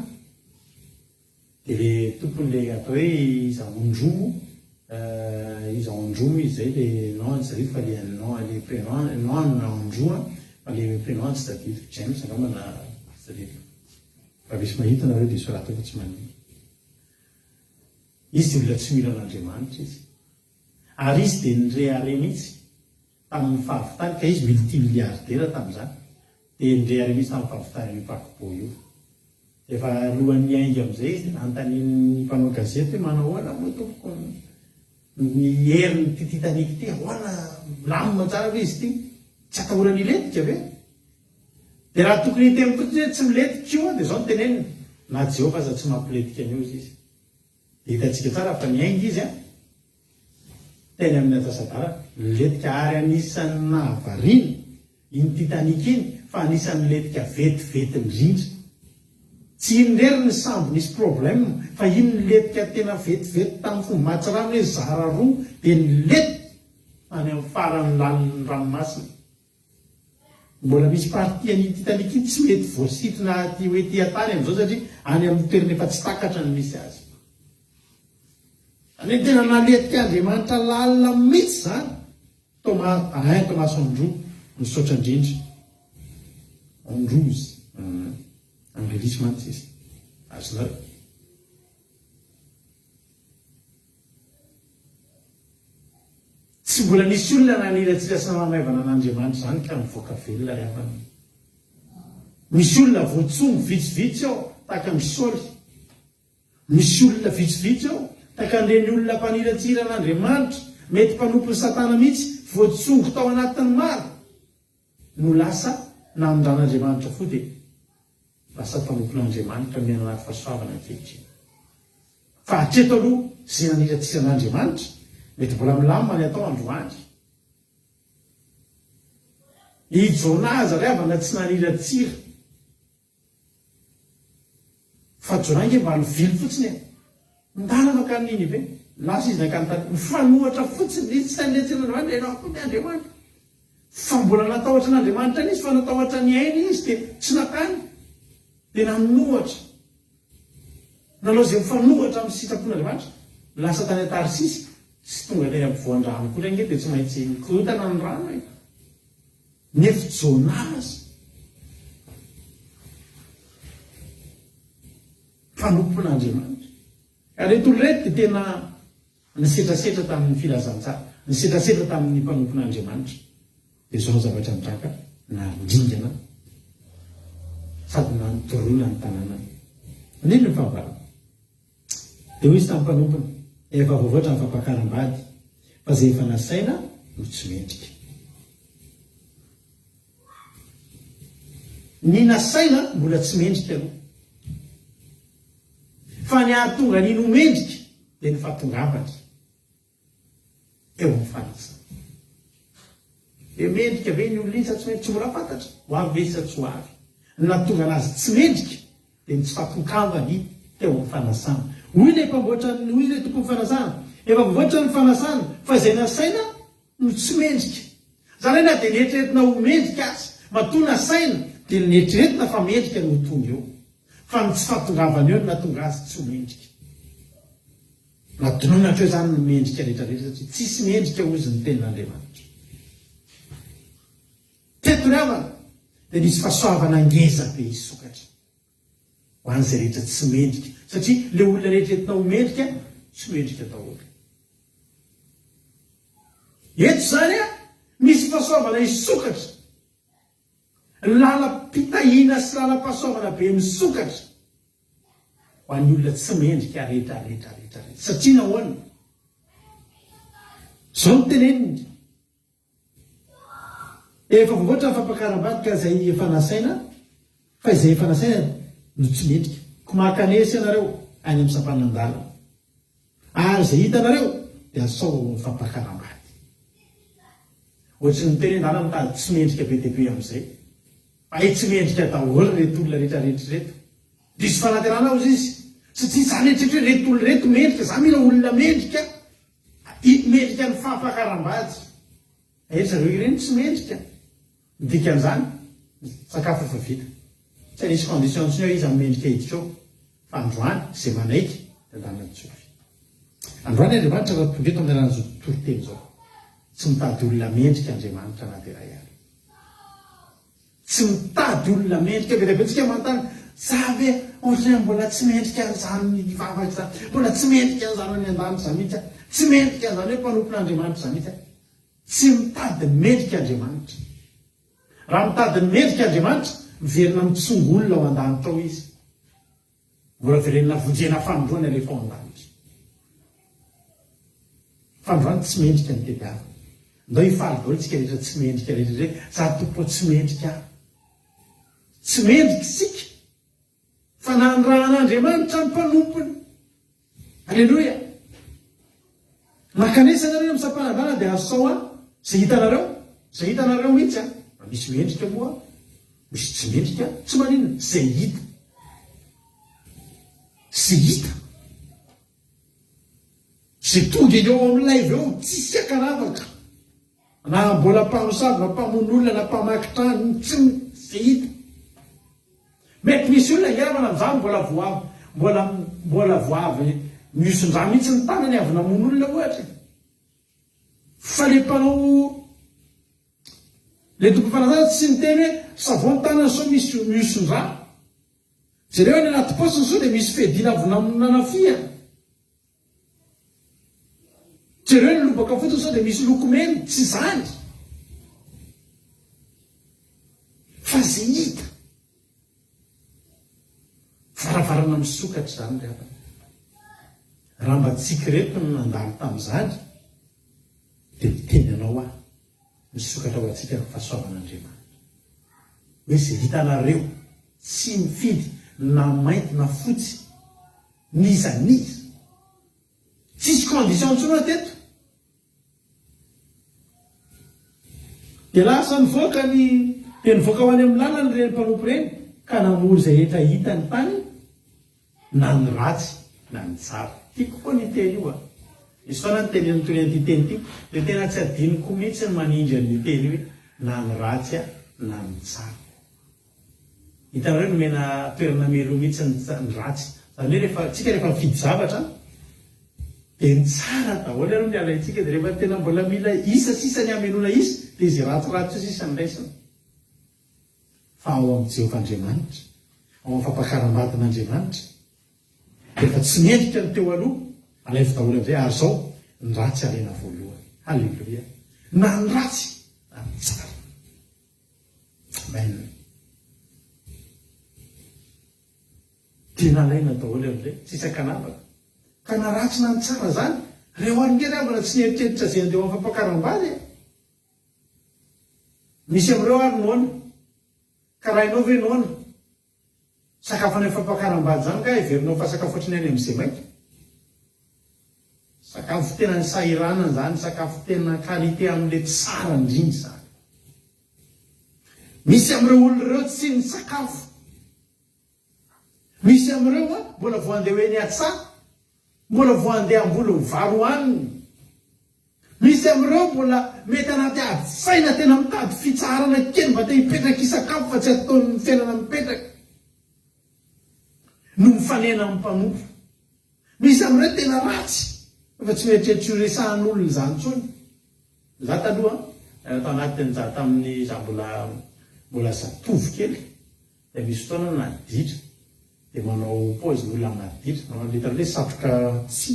de le tompony le atao hoe izaondromo izaondromo izy zay le non zareo fa le le prénom non naondroa fa le prénom tsy tadidiko James angambana zareo fa misy mahita nareo de sorata fa tsy manino izy de olona tsy mila an'Andriamanitra izy ary izy de nyreare mihitsy tamin'ny fahavitany ka izy multimilliardaire tamin'izany de nyreare mihitsy tamin'ny fahavitany io pakobo io efa alohan'ny aingy am'izay izy de nanontanian'ny mpanao gazety hoe manao ahoana moa tompoko ny heriny ty Titanic ty ahoana lamina tsara ve izy ty tsy atahorany iletika ve de raha tokony hiteny fotsiny hoe tsy miletika io de zao no teneniny na Jehova aza tsy mampiletika an'io izy de hitantsika tsara fa ny aingy izy teny amin'ny atasadara letika ary anisan'ny nahavariny iny Titanic iny fa anisan'ny letika vetivety indrindra tsy iny rery ny sambo nisy problème fa iny ny letika tena vetivety tamin'ny fomba mahatsirano hoe zara roa de ny lety any amin'ny farany lalin'ny ranomasina mbola misy parti an'iny Titanic iny tsy mety voasitona ty hoe ty-atany am'izao satria any amin'ny toerana efa tsy takatra ny misy azy any tena naletika Andriamanitra lalina mihitsy zany Thomas Andrew misaotra indrindra Andrews anglisy mantsy izy azonareo tsy mbola nisy olona naniratsirasana mamaivana an'Andriamanitra zany ka mivoaka velona rehefa misy olona voatsongo vitsivitsy ao tahaka ny Saoly misy olona vitsivitsy ao tahaka an'ireny olona mpaniratsira an'Andriamanitra mety mpanompony Satana mihitsy voatsongo tao anatin'ny maro no lasa namondran'Andriamanitra fo de lasa mpanompon'Andriamanitra miaina anaty fahasoavana ankehitriny fa hatreto aloha zay naniratsira an'Andriamanitra mety mbola milamina ny atao androany i Jonaza rehavana tsy naniratsira fa Jonaza mba alovily fotsiny ndana maka n'iny ve lasa izy nakanontany mifanohatra fotsiny izy tsy taniratsira n'Andriamanitra ianao koa ny Andriamanitra fa mbola natahotra n'Andriamanitra izy fa natahotra ny ainy izy de tsy nakany de nanohatra nanao zay mifanohatra amin'ny sitrapon'Andriamanitra lasa tany Tarsisy sy tonga ilay ampovoan-drano koa renge de tsy maintsy korotana ny rano e nefa Jonaza mpanompon'Andriamanitra ka reto olorety de tena nisetrasetra tamin'ny filazantsara nisetrasetra tamin'ny mpanompon'Andriamanitra de zao zavatra mitraka narindringana sady nanotoroina ny tanàna nino ny fahavarana de ho izy tamin'ny mpanompony efa voavoatra ny fampakaram-bady fa zay efa nasaina no tsy mendrika ny nasaina mbola tsy mendrika aloha fa ny ahatonga ny no mendrika de ny fahatongavatra eo amin'ny fanasana de mendrika ve ny olonisa tsy mendrika tsy mbola fantatra ho avy ve sa tsy ho avy natonga anazy tsy mendrika de ny tsy fahatongavany teo amin'ny fanasana hoy le mpamboatra hoy le tompony fanasana efa voavoatra ny fanasana fa zay nasaina no tsy mendrika zany hoe na de nieritreretina ho mendrika azy matoa nasaina de nieritreretina fa mendrika no tonga eo fa ny tsy fahatongavany eo natonga azy tsy ho mendrika natononatra hoe zany ny mendrika rehetrarehetra satria tsisy mendrika ozy ny tenin'Andriamanitra teto ry havana de nisy fahasoavana ngeza be izy sokatra ho an'izay rehetra tsy mendrika satria le olona rehetraretina ho mendrika tsy mendrika daholo eto zany a misy fahasoavana isokatra lala-pitahina sy lala-pahasoavana be misokatra ho an'ny olona tsy mendrika rehetrarehetra satria nahoana zao no teneniny efa voavoatra ny fampakaram-bady ka zay efa nasaina fa izay efa nasaina no tsy mendrika ko makanesy ianareo any amin'ny sampanan-dalana ary zay hitanareo de asao ny fampakaram-bady ohatrany teny ndala mitady tsy mendrika be deabe am'izay fa tsy mendrika daholo reto olona rehetrarehetra reto diso fanatenana ozy izy satria zany eritretra hoe reto olona reto mendrika za mila olona mendrika mendrika ny fampakaram-bady zareo ireny tsy mendrika dikan'izany sakafo efa vita tsy nisy condition tsy hoe izy amendrika hiditra eo fa androany zay manaiky de danatsofi androany andriamanitra raha tonga eto amin'ny raha zao tontolo zao tsy mitady olona mendrika andriamanitra na de ray ary tsy mitady olona mendrika betsika manontany zavy ohatran'ny mbola tsy mendrika zany vavaka zany mbola tsy mendrika zany any an-danitra zany mihitsy tsy mendrika zany hoe mpanompon'andriamanitra zany mihitsy tsy mitady mendrika andriamanitra raha mitady mendrika andriamanitra miverina mitsongolona ao an-danitra ao izy mbola verenina vonjena fandroana rehefa ao an-danitra fandroany tsy mendrika ny tediava ndao hifaly daholo tsika rehetra tsy mendrika rehetra za tompo tsy mendrika tsy mendrika sika fa nandrahan'andriamanitra ny mpanompony alleloia makanesana reny amin'ny sampanadana dia azosao zay hitanareo mihitsy misy mendrika moa misy tsy mendrika tsy maninona zay hita zay tonga eo amin'ilay eo tsisy akaravaka na mbola mpamosavy na mpamon'olona na mpamakitrany tsy zay hita mety misy olona iavana amin'izany mbola voavy miosondra mihitsy ny tanany avy namon'olona ohatra fa le mpanao le tompo-fanazana tsy miteny hoe savony tanana sao misy miosondra zareo ny anaty posiny sao dia misy fedina avy namonana fia zareo ny lobaka fotony sao dia misy lokomeny tsy zany fa zay hita varavarana misokatra zany rehefa raha mba tsika reto no nandalo tamin'izany dia miteny anao misokatra ho atsika ny fahasoavan'andriamanitra hoe zay hitanareo tsy mifidy na mainty na fotsy nizaniza tsisy condition ntsona teto dia lasa nivoaka dia nivoaka ho any amin'ny lalany reny mpanompo reny ka namory zay rehetra hita ny tany na ny ratsy na ny tsara tiako koa ny teny io misy foana ny teny nytory ty teny ty dia tena tsy adiniko mihitsy ny manindry ny teny hoe na ny ratsy na ny tsara hitanareo nomena toerana melo mihitsy ny ratsy zany hoe tsika rehefa mifidy zavatra dia ny tsara daholo aloha ny alaitsika dia rehefa tena mbola mila isa sisa ny amenona isa dia izy ratsiratsy sisa ny raisina fa ao amin'ny Jehovah-Andriamanitra ao amin'ny fampakaram-badin'Andriamanitra rehefa tsy mendrika ny teo aloha alay fi daholo amizay ary zao ny ratsy alena voalohany halleloia na ny ratsy na ny tsara amen tena alaina daholo amizay tsisy akanavaka ka na ratsy na ny tsara zany reo aringery avana tsy nieritreritra zay andeo amin'ny fampakaram-bady misy am'ireo ary noana ka raha inao ve noana sakafo any amin'ny fampakaram-bady zany ka iverinao fa sakafo ohatrany any amin'izay mainka sakafo tena ny sahiranana zany sakafo tena qualité amin'le tsara indrindry zany misy am'ireo olona ireo tsy ny sakafo misy am'ireo mbola voandeha hoe ny atsa mbola voandeha ambola varo aniny misy am'ireo mbola mety anaty ady saina tena mitady fitsarana kely mba te hipetraka isakafo fa tsy ataon'ny fiainana mipetraka no mifanena amin'ny mpanompo misy am'ireo tena ratsy efa tsy mieritreritra iresahan'olona zany tsony za taloha tao anatiny za tamin'ny za mbola zatovy kely dia misy fotoana naditra dia manao paozy ny olona naditra manao letara hoe satroka tsy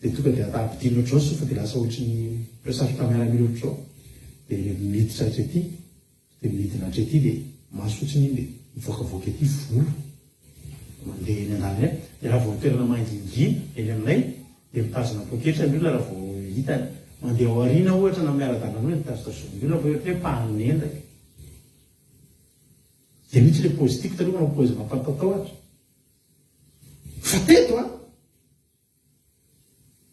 dia tonga dia atapidiny ohatrao sofa dia lasa ohatrany satroka miaramila ohatrao dia miditra hatrety dia midina hatrety dia masotsiny iny dia mivoakavoaka ety volo mandeha eny andaliny dia raha vao toerana mangingina eny aminay dia mitazona poketra ny olona raha vao hitany mandeha ao arina ohatra na miara-dalana hoe mitazotazony olona vao ohatra hoe mpanendaka dia mihitsy le pozitif taloha manao pozy mampatataotra fa teto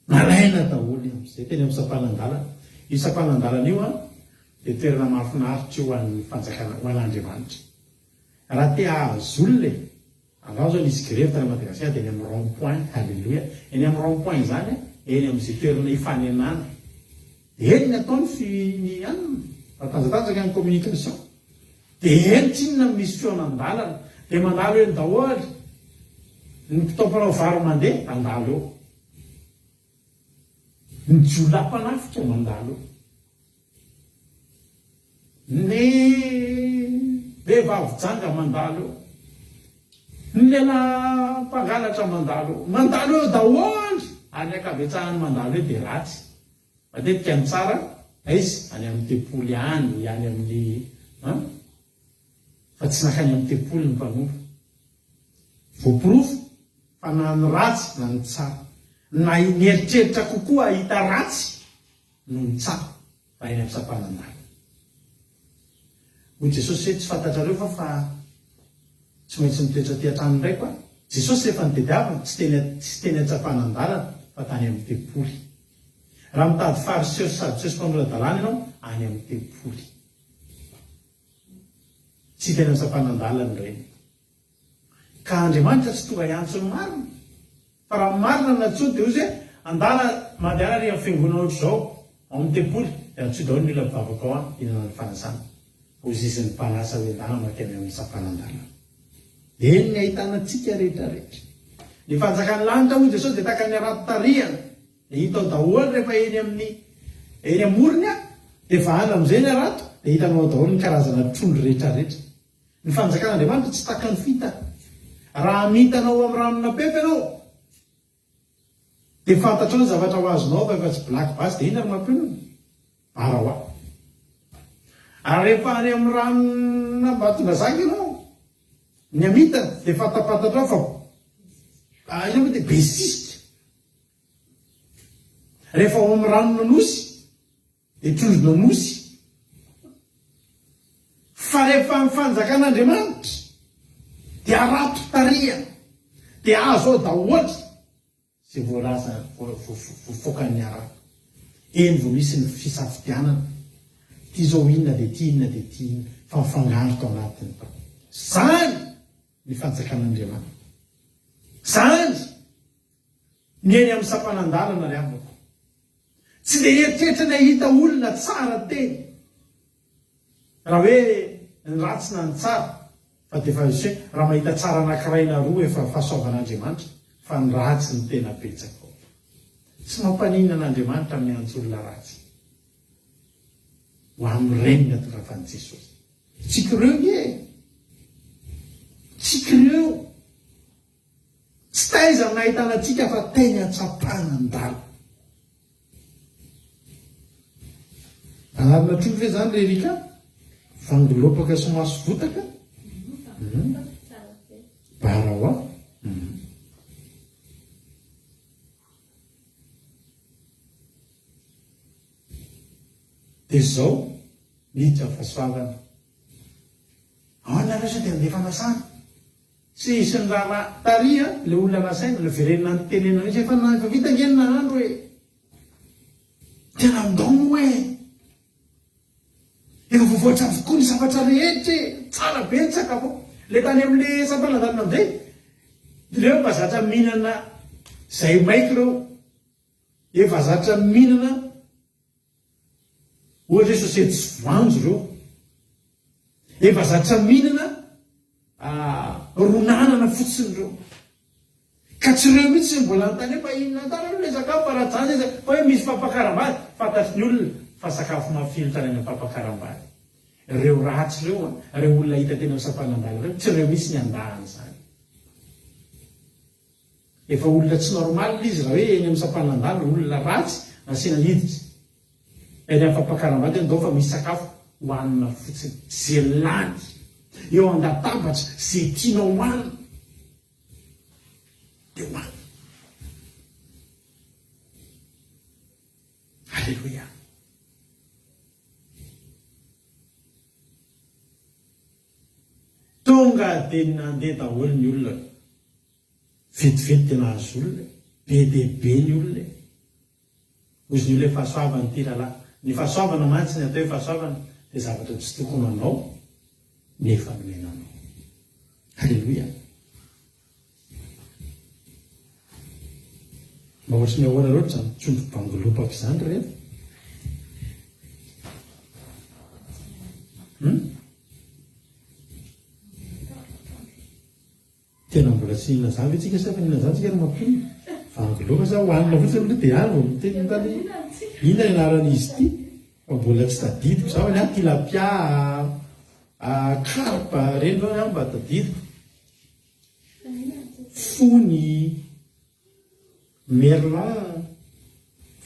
nalaina daholo am'izay teny amin'ny sapanandalana io sapanandalana io dia toerana mahafinaritra io an'ny fanjakana ho an'Andriamanitra raha te ahazo olona andao zao nisy grève tany Madagasikara dia eny amin'ny rond point halleloia eny amin'ny rond point zany eny amin'izay toerana hifanenana dia eny ny ataony ny anina matanjatanjaka ny communication dia entsinona misy feonandalana dia mandalo eny daholy ny mpitaompanao vary mandeha andalo eo, ny jolapanafikra mandalo eo, ny vehivavy janga mandalo eo, ny lehilahy mpangalatra mandalo eo daholy. Any akabetsahany mandalo eo dia ratsy. Matetika ny tsara izy any amin'ny tepoly any amin'ny fa tsy nakany amin'ny tepoly ny mpanompo. Voapirofo fa na ny ratsy na ny tsara, na nieritreritra kokoa hita ratsy no ny tsara fa eny amin'ny sapanandala. Hoy Jesosy hoe tsy fantatrareo fa tsy maintsy mitoetra ty an-trano indray koa. Jesosy rehefa nitediavana tsy teny an-tsapanandalana fa tany amin'ny tepoly. Raha mitady fariseo sy sadoseo mpanoran-dalàna ianao any amin'ny tepoly, tsy teny an-tsapanandalana ireny. Ka Andriamanitra tsy tonga hiantso ny marina, fa raha marina natsoa dia ozy hoe andala mandeha ary amin'ny fiangonana ohatr' izao ao amin'ny tepoly dia antsoa daholo ny olona mivavaka ao any inana ny fanasana ozizin'ny mpanasa hoe ndana makeny amin'ny sapanandalana. Eny ny ahitanantsika rehetrarehetra. Ny fanjakan'ny lanitra hoy Jesosy dia tahaka ny arato-tarihana dia hitao daholo rehefa eny amorony a dia vahana amin'izay ny arato dia hitanao daholo ny karazana trondro rehetrarehetra. Ny fanjakan'Andriamanitra tsy taka ny fita. Raha mitanao amin'ny ranona pepe ianao dia fantatrao ny zavatra ho azonao fa efa tsy black basy dia ina ry mampianona bara hoa. Ary rehefa any amin'ny ranona mbatonazaka ianao ny amitana dia fantapantatrao fa ina moa dia besisika. Rehefa ao amin'ny ranona nosy dia trondrona nosy. Fa rehefa amin'ny fanjakan'Andriamanitra dia arato tarihana dia azo ao daholo izay voalaza voafoakan'ny arato. Eny vao misy ny fisafidianana, ty zao inona dia ty inona dia ty inona fa mifangaro tao anatiny tao. Zany ny fanjakan'Andriamanitra, zany ny eny amin'ny sapanandalana ry amako. Tsy dia eritreritra ny ahita olona tsara teny raha hoe ny ratsy na ny tsara, fa dia efa izy hoe raha mahita tsara anankiray na roa efa fahasoavan'Andriamanitra, fa ny ratsy ny tena betsaka ao. Tsy mampaninana an'Andriamanitra amin'ny antso olona ratsy ho amin'ny renina torafan'i Jesosy. Tsikireo ie, tsikireo tsy taiza ny ahitanantsika fa teny an-tsapanandala. Anarina trondro ve zany le rika fangolopaka sy maso votaka bara hoa. Dia zao miditra fahasoavana ao nareo dia andeha fanasana sy isy ny raha taria le olona nasaina le verenina ny tenena misy efa vita ngenina nandro hoe tena amindao hoe efa voavoatra avokoa ny zavatra rehetra tsara betsaka avao. Le tany amin'le sapanandalana amin'izay reo mba zatra mihinana izay maiky reo, efa zatra mihinana ohatra hoe sosety sy voanjo reo, efa zatra mihinana ronanana fotsiny reo. Ka tsy reo mihitsy mbola notany fa inona tana aloha le sakafo fa raha jany fa hoe misy fampakaram-bady fantatry ny olona fa sakafo mafilotra any amin'ny fampakaram-bady. Reo ratsy reo reo olona hita tena amin'ny sapanandala reo tsy reo mihitsy ny andahany zany. Efa olona tsy normaly izy raha hoe eny amin'ny sapanandala olona ratsy nasiana hiditra eny amin'ny fampakaram-bady ndao fa misy sakafo hohanina fotsiny zay lany eo an-databatra zay tianao hohanina dia hohanina. Alleluia. Tonga dia nandeha daholo ny olona vetivety tena azo olona be dia be ny olona ozy ny olona fahasoavana ty rahalahy. Ny fahasoavana mantsy ny atao hoe fahasoavana dia zavatra tsy tokony anao nefa nomenanao. Alleluia. Mba ohatry ny ahoana loatra zany trondro bangolopaka izany rehetra. tena mbola tsy inona zany tsika sa fa inona zany tsika mampino vangoloaka sa hoanina fotsiny le dia any miteny tany inona anaran'izy ity fa mbola tsy tadidiko za ny tilapia karpa reny zao any mba tadidiko fony merla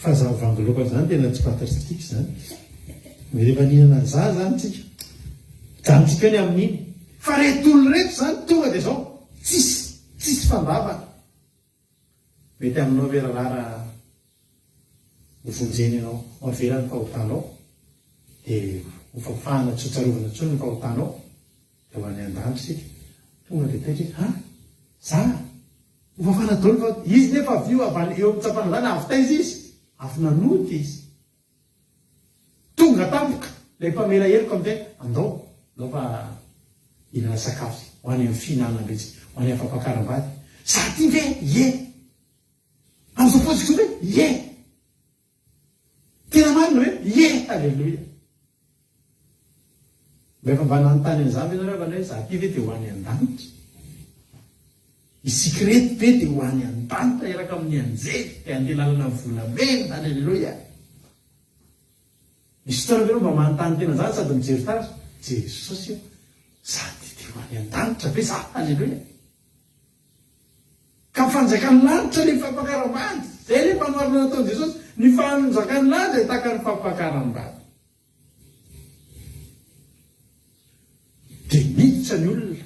fa za vangoloaka zany tena tsy fantatritsika zany rehefa ninana za zany tsika janontsika ny amin'iny fa retolo reto zany tonga dia zao tsisy fandavana mety aminao verarara hovonjeny ianao maverany fahotanao dia hofafahana tsotsarovana tsony ny fahotanao dia ho any an-dano sika tonga dia taitra za hofafahana dolo fa izy nefa avio avany eo amin'ny tsapana zany avitaiza izy avy nanoty izy tonga tampoka le mpamela heloka am'tena andao nao fa inana sakafo ho any amin'ny fihinanana mihitsy ho any amin'ny fampakaram-bady za ty ve ye am'izao poziko hoe ye tena marina hoe ye alleloia mba efa mba nanontany an'izany ve nareo fa za ty ve dia ho any an-danitra isika reto ve dia ho any an-danitra eraka amin'ny anjely dia andeha lalana ny volamena alleloia misy fotoana ve reo mba manontany tena zany sady mijery taratra jesosy io za ty dia ho any an-danitra ve za alleloia ka fanjakany lanitra le fampakaram-bady zay le mpanoarina nataon' jesosy ny fanjakany lanitra tahaka ny fampakaram-bady dia miditra ny olona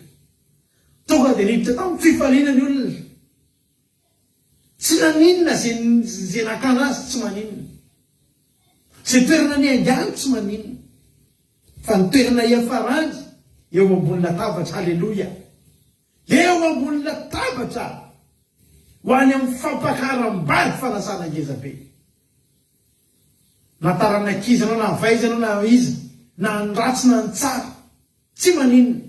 tonga dia niditra tamin'ny fifaliana ny olona tsy naninona zay nakana azy tsy maninona zay toerana ny angano tsy maninona fa ny toerana iafarany eo ambony latabatra alleloia eo ambony latabatra ho any amin'ny fampakaram-bady fanasana ngezabe na taranakizanao na vaizanao na izy na nratsy na ny tsara tsy maninona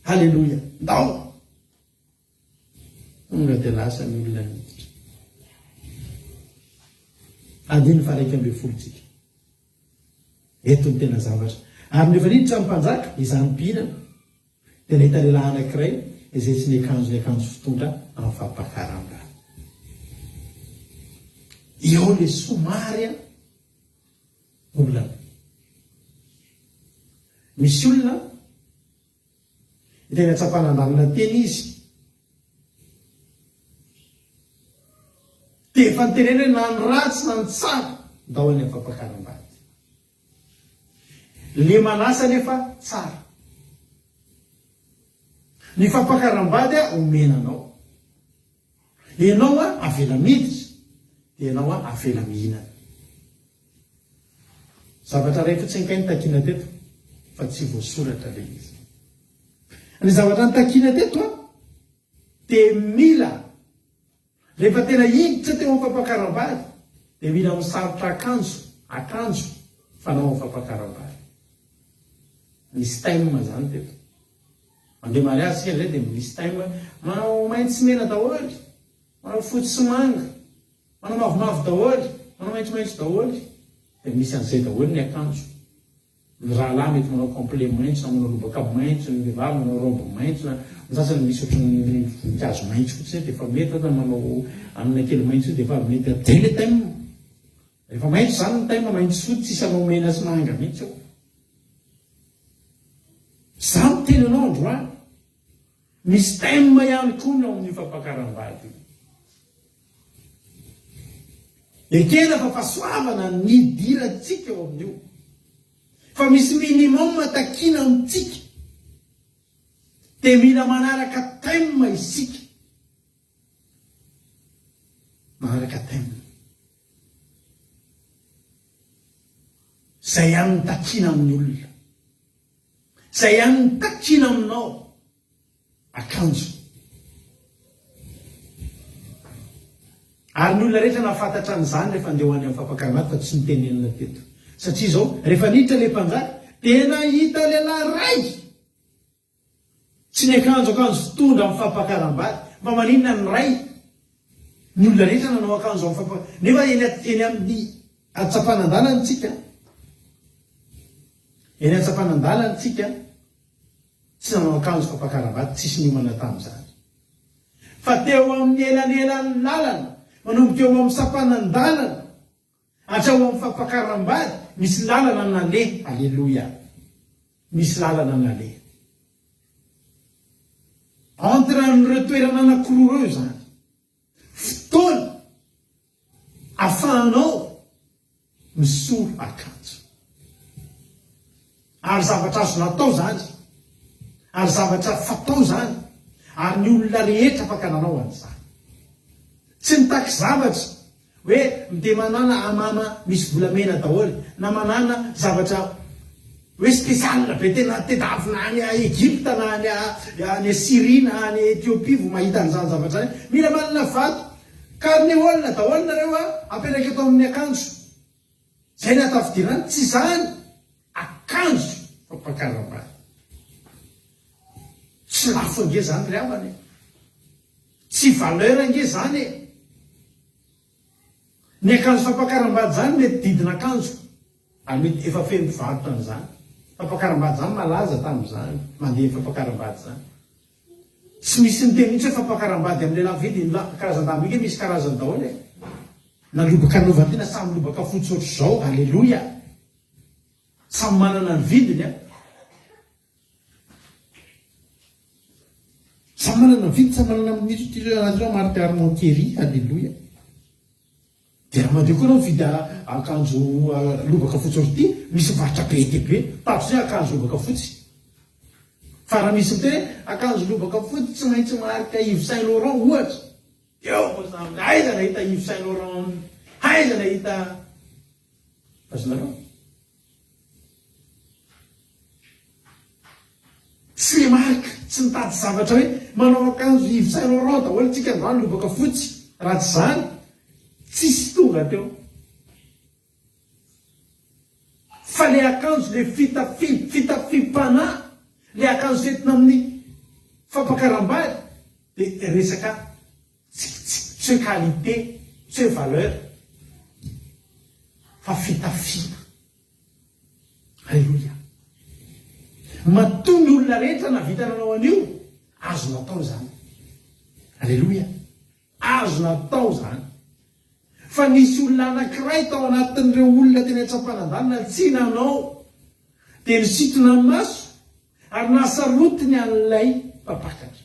alleloia ndao tonga dia lasa ny olona miditra andiny fa raika ambe folotsika eto ny tena zavatra ary nefa niditra amin'ny mpanjaka izany mpihinana dia nahita lehilahy anankiray izay tsy ny akanjo fitondra amin'ny fampakaram-bady eo le somary olona misy olona tena tsapanandalina teny izy dia efa nytenena hoe na ny ratsy na ny tsara ndao any amin'ny fampakaram-bady le manasa nefa tsara ny fampakaram-bady omenanao ianao avela miditra dia ianao avela mihinana zavatra ray fotsiny kainy takina teto fa tsy voasoratra le izy ny zavatra nytakina teto dia mila rehefa tena hiditra teo amin'ny fampakaram-bady dia mila misarotra akanjo fanao amin'ny fampakaram-bady misy taima zany teto mandeha mariazy sika zay dia misy taima manao mainty sy mena daholy manao fotsy sy manga manao mavomavo daholy manao maitsomaitso daholy dia misy an'izay daholy ny akanjo ny rahalahy mety manao complet maintso na manao lobaka maintso ny vehivavy manao robe maintso na ny sasany misy ohatrany voninkazo maintso fotsiny dia efa mety ohatra manao amina kely maintso dia efa mety atay le taima rehefa maintso zany ny taima maintso fotsy tsisy anao mena sy manga mihitsy eo za miteny anao androany misy taima ihany koa ny ao amin'ny fampakaram-bady ekena fa fahasoavana ny diratsika eo amin'io fa misy minimum takina amitsika dia mila manaraka taima isika manaraka taima zay ihany ny takina amin'ny olona zay ihany ny takina aminao akanjo ary ny olona rehetra nafantatra an'izany rehefa andeha ho any amin'ny fampakaram-bady fa tsy nitenenina teto satria zao rehefa niditra le mpanjaka tena hita lehilahy ray tsy ny akanjo fitondra amin'ny fampakaram-bady fa maninona ny ray ny olona rehetra nanao akanjo amin'ny fampakaram-bady nefa eny amin'ny atsapanandalanytsika eny atsapanandalanytsika tsy nanao akanjo fampakaram-bady tsisy niomana tamin'izany fa teo amin'ny elanelan'ny lalana manomboka eo amin'ny sapanan-dalana atrao amin'ny fampakaram-bady misy lalana nale. Alleloia, misy lalana nale entre n'ireo toerana anankiroa reo zany. Fotoana afahanao misolo akanjo ary zavatra azo natao zany, ary zavatra fatao zany, ary ny olona rehetra afaka nanao an'izany. Tsy mitaky zavatra hoe mide manana amama misy volamena daholo na manana zavatra hoe spesialina be tena tedavina any Egypta na any Syrie na any Etiopia vo mahita an'izany zavatra zany. Mila manana vato karneolina daholo nareo apetraka eto amin'ny akanjo zay ny atafidirany. Tsy zany akanjo fampakaram-bady, tsy lafo ange zany ry amany, tsy valeur ange zany. Ny akanjo fampakaram-bady zany mety didina akanjo ary mety efa feno mpivarotra an'izany. Fampakaram-bady zany malaza tamin'izany, mandeha fampakaram-bady zany. Tsy misy ny teny mihitsy hoe fampakaram-bady amin'ny lehilahy vidy karazan-damba ike misy karazany daholo e. Na lobaka anaovantena samy lobaka fotsy ohatr' zao. Alleloia, samy manana ny vidiny a, samy manana ny vidy, samy manana amin'n'ireo marque Armenterie. Alleloia. Dia raha mandeha koa anao mividy akanjo lobaka fotsy ohatr' ity, misy varotra be dia be tatro zay akanjo lobaka fotsy. Fa raha misy miteny akanjo lobaka fotsy tsy maintsy marika Yves Saint Laurent ohatra, eo aiza nahita Yves Saint Laurent, aiza nahita azonareo tsy marika, tsy mitady zavatra hoe manao akanjo Yves Saint Laurent daholo tsika androany lobaka fotsy. Raha tsy zany tsisy tonga teo. Fa le akanjo le fitafim-panahy, le akanjo fentina amin'ny fampakaram-bady dia resaka tsy hoe qualité, tsy hoe valeur, fa fitafina. Alleluia. Matoa ny olona rehetra na vita nanao an'io, azo natao zany. Alleluia, azo natao zany. Fa nisy olona anankiray tao anatin'ireo olona teny an-tsampanandalina tsy nanao, dia nisitona ny maso ary nasarotiny an'ilay mpapakatra,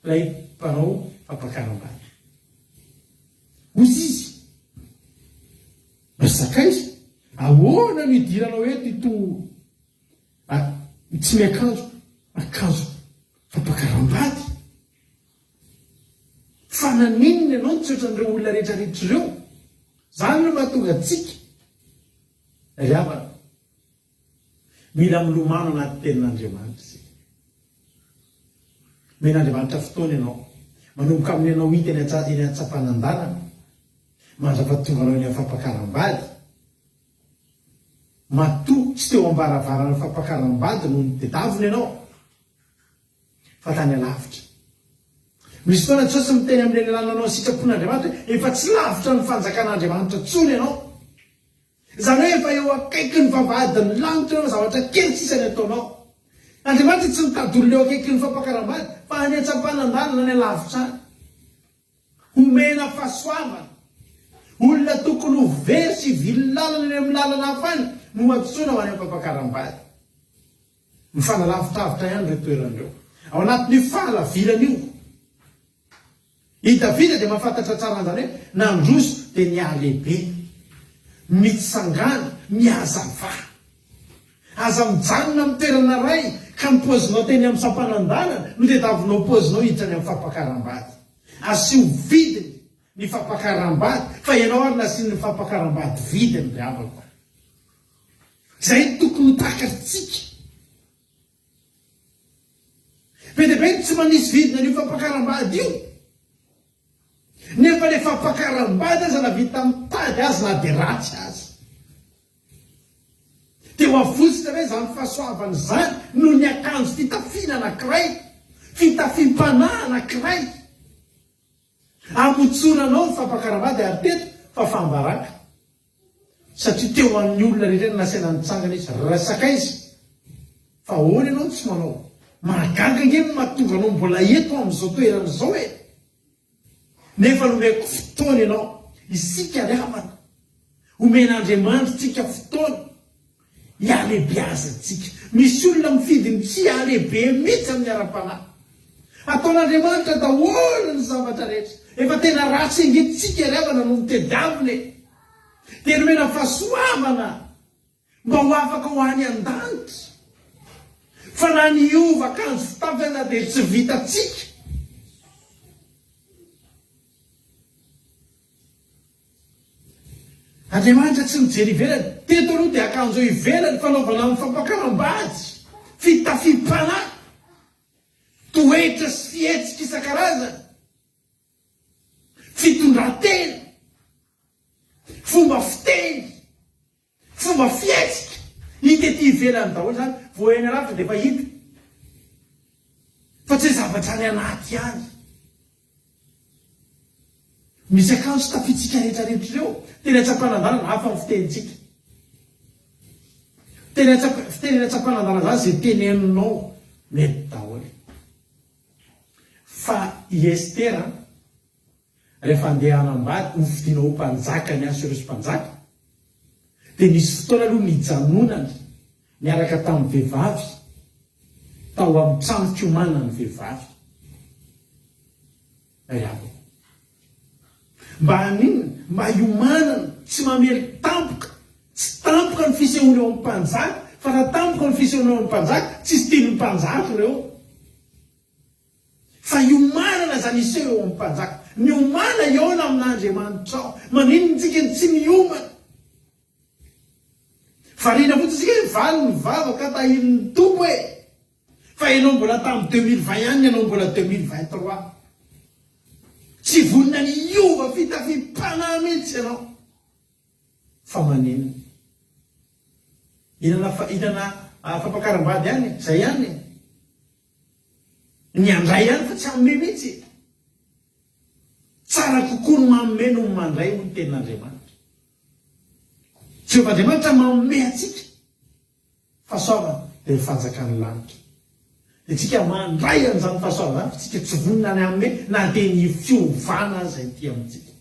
ilay mpanao fampakaram-bady. Ozy izy masaka izy, ahoana no idiranao eto ito tsy miakanjo akanjo fampakaram-bady? Fa naninona ianao tsy ohatran'ireo olona rehetrarehetra ireo? Zany no mahatonga antsika ry havana mila milomano anaty tenin'Andriamanitra. Men'Andriamanitra fotoana ianao manomboka amin'ny ianao hita eny an-tsampanandalana mandrapatonga anao eny amin'ny fampakaram-bady. Matoa tsy teo ambaravarana fampakaram-bady no tedavina ianao, fa tany alavitra. Misy fotoana tsy ohatsy miteny amin'ny lelananao sitrapon'Andriamanitra efa tsy lavitra ny fanjakan'Andriamanitra tsony ianao. Zany hoe efa eo akaiky ny vavahadin'ny lanitra ianao, zavatra kely tsisany ataonao. Andriamanitra tsy mitady olona eo akaiky ny fampakaram-bady, fa any an-tsampanandalina ny alavitra any. Omena fahasoavana olona tokony ho very sy vily lalana ny amin'ny lalana hafany no atsoina ho any amin'ny fampakaram-bady. Mifanalavitravitra ihany ireo toeran'ireo ao anatin'io fahalavilana io. I Davida dia mahafantatra tsara an'izany hoe nandroso dia nialehibe, mitsangana, miazava, aza mijanona amin'ny toerana ray ka ny pozinao teny amin'ny sampanandalana no tediavinao pozinao hiditra ny amin'ny fampakaram-bady. Asio vidiny ny fampakaram-bady, fa ianao ary nasiany ny fampakaram-bady vidiny ry havako. Izay tokony takatsika. Be dia be tsy manisy vidina ny fampakaram-bady io. Nefa le fampakaram-bady aza na vita mitady azy na dia ratsy azy. Dia ho avotsitra hoe zany fahasoavana zany no ny akanjo fitafiana anankiray, fitafim-panahy anankiray. Amotsonanao ny fampakaram-bady ary teto fa fambaraka. Satria teo amin'ny olona rehetra nasena nitsangana izy, resaka izy. Fa ahoana ianao tsy manao? Mahagaga nge mahatonga anao mbola eto amin'izao toerana izao e. nefa nomeko fotoana ianao isika ravana omen'Andriamanitra tsika fotoana ialehibeazantsika. Misy olona mifidiny tsy alehibe mihitsy amin'ny ara-panahy. Ataon'Andriamanitra daholo ny zavatra rehetra. Efa tena ratsy ingetitsika ravana no mitediaviny tena omena fahasoavana mba ho afaka ho any an-danitra. Fa na niova akanjo fitafiana dia tsy vitatsika. Andriamanitra tsy mijery ivelany. Teto aloha dia akanjo ivelany fanaovana amin'ny fampakaram-bady, fitafim-panahy, toetra sy fihetsika isan-karazany, fitondran-tena, fomba fiteny, fomba fihetsika. Hita ety ivelany daholo zany, vao eny alavitra dia efa hita. Fa tsy zavatra any anaty ihany. Misy akanjo tsy tafitsika rehetrarehetra ireo. Tena tsapanandalana hafa amin'ny fitenitsika. Tena tsapanandalana zany izay teneninao mety daholo. Fa i Estera rehefa andeha hanambady hovidiana ho mpanjaka ny azy ireo sy mpanjaka, dia nisy fotoana aloha nijanonana niaraka tamin'ny vehivavy tao amin'ny trano fiomanana ny vehivavy. Ayabo. Mba haninona? Mba hiomanana, tsy mamely tampoka. Tsy tampoka ny fisehoana eo amin'ny mpanjaka, fa raha tampoka ny fisehoana eo amin'ny mpanjaka, tsy tian'ny mpanjaka ireo. Fa hiomanana zany iseho eo amin'ny mpanjaka. Miomana iona amin'Andriamanitra ao. Maninona tsika tsy miomana? Variana fotsy tsika valy ny vavaka tahin'ny tompo e. Fa ianao mbola tamin'ny 2020 ihany, ianao mbola 2023. Tsy vonina ny iova fitafim-panahy mihitsy ianao. Fa maninona? Inana fampakaram-bady ihany, izay ihany. Ny andray ihany fa tsy amme mihitsy. Tsara kokoa no mamme no mandray ho ny tenin'Andriamanitra. Jehovah'Andriamanitra mamme atsika. Fahasoavana dia ny fanjakan'ny lanitra. Dia tsika mandray an'izany fahasoavana, tsika tsy vonina ny amme na dia ny fiovana izay ty amintsika.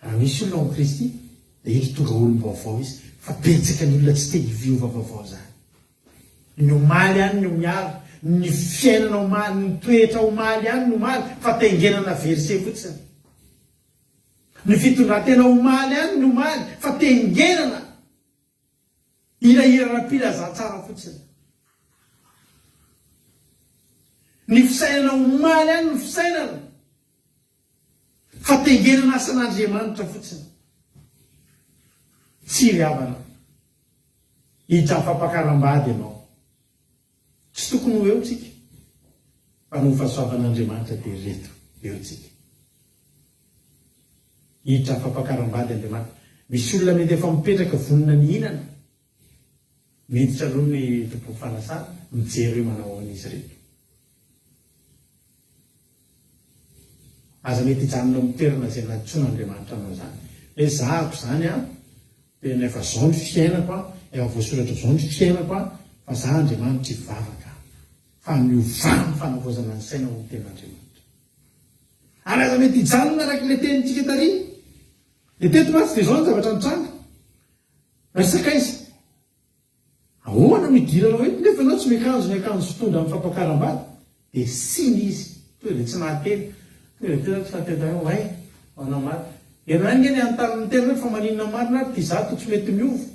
Raha misy olona ao Kristy dia ito tonga olom-baovao izy, fa betsaka ny olona tsy te hiviova vaovao zany. Ny omaly ihany no miaro, ny fiainana omaly, ny toetra omaly ihany no omaly, fa tengenana verse fotsiny. Ny fitondran-tena omaly ihany no omaly, fa tengenana hirahira rapilazantsara fotsiny. Ny fisainana omaly ihany no fisainana, fa tengenana asan'Andriamanitra fotsiny. Tsy riavana. Hiditra amin'ny fampakaram-bady ianao. Tsy tokony ho eo tsika. Fa no fahasoavan'Andriamanitra dia reto eo tsika. Hiditra amin'ny fampakaram-bady Andriamanitra. Misy olona mety efa mipetraka vonina ny hinana. Miditra aloha ny tompo fanasana, mijery eo manao an'izy reto. Aza mety hijanona amin'ny toerana izay natsoan'Andriamanitra anao zany. Hoe zahako zany a, dia nefa zao ny fiainako a, efa voasoratra zao ny fiainako a, fa za Andriamanitra hivavaka. Fa miovana ny fanavozana ny saina ho ny ten'Andriamanitra. Ary aza mety hijanona araka ilay tenintsika tariana. Dia teto matsy dia zao ny zavatra nitranga. Resaka izy. Ahoana midirana hoe nefa ianao tsy miakanjo fitondra amin'ny fampakaram-bady. Dia siny izy. Toy dia tsy nahateny. Anao mary. Ianao ihany ngeny anontany ny tena fa maninona marina ary ty zato tsy mety miova.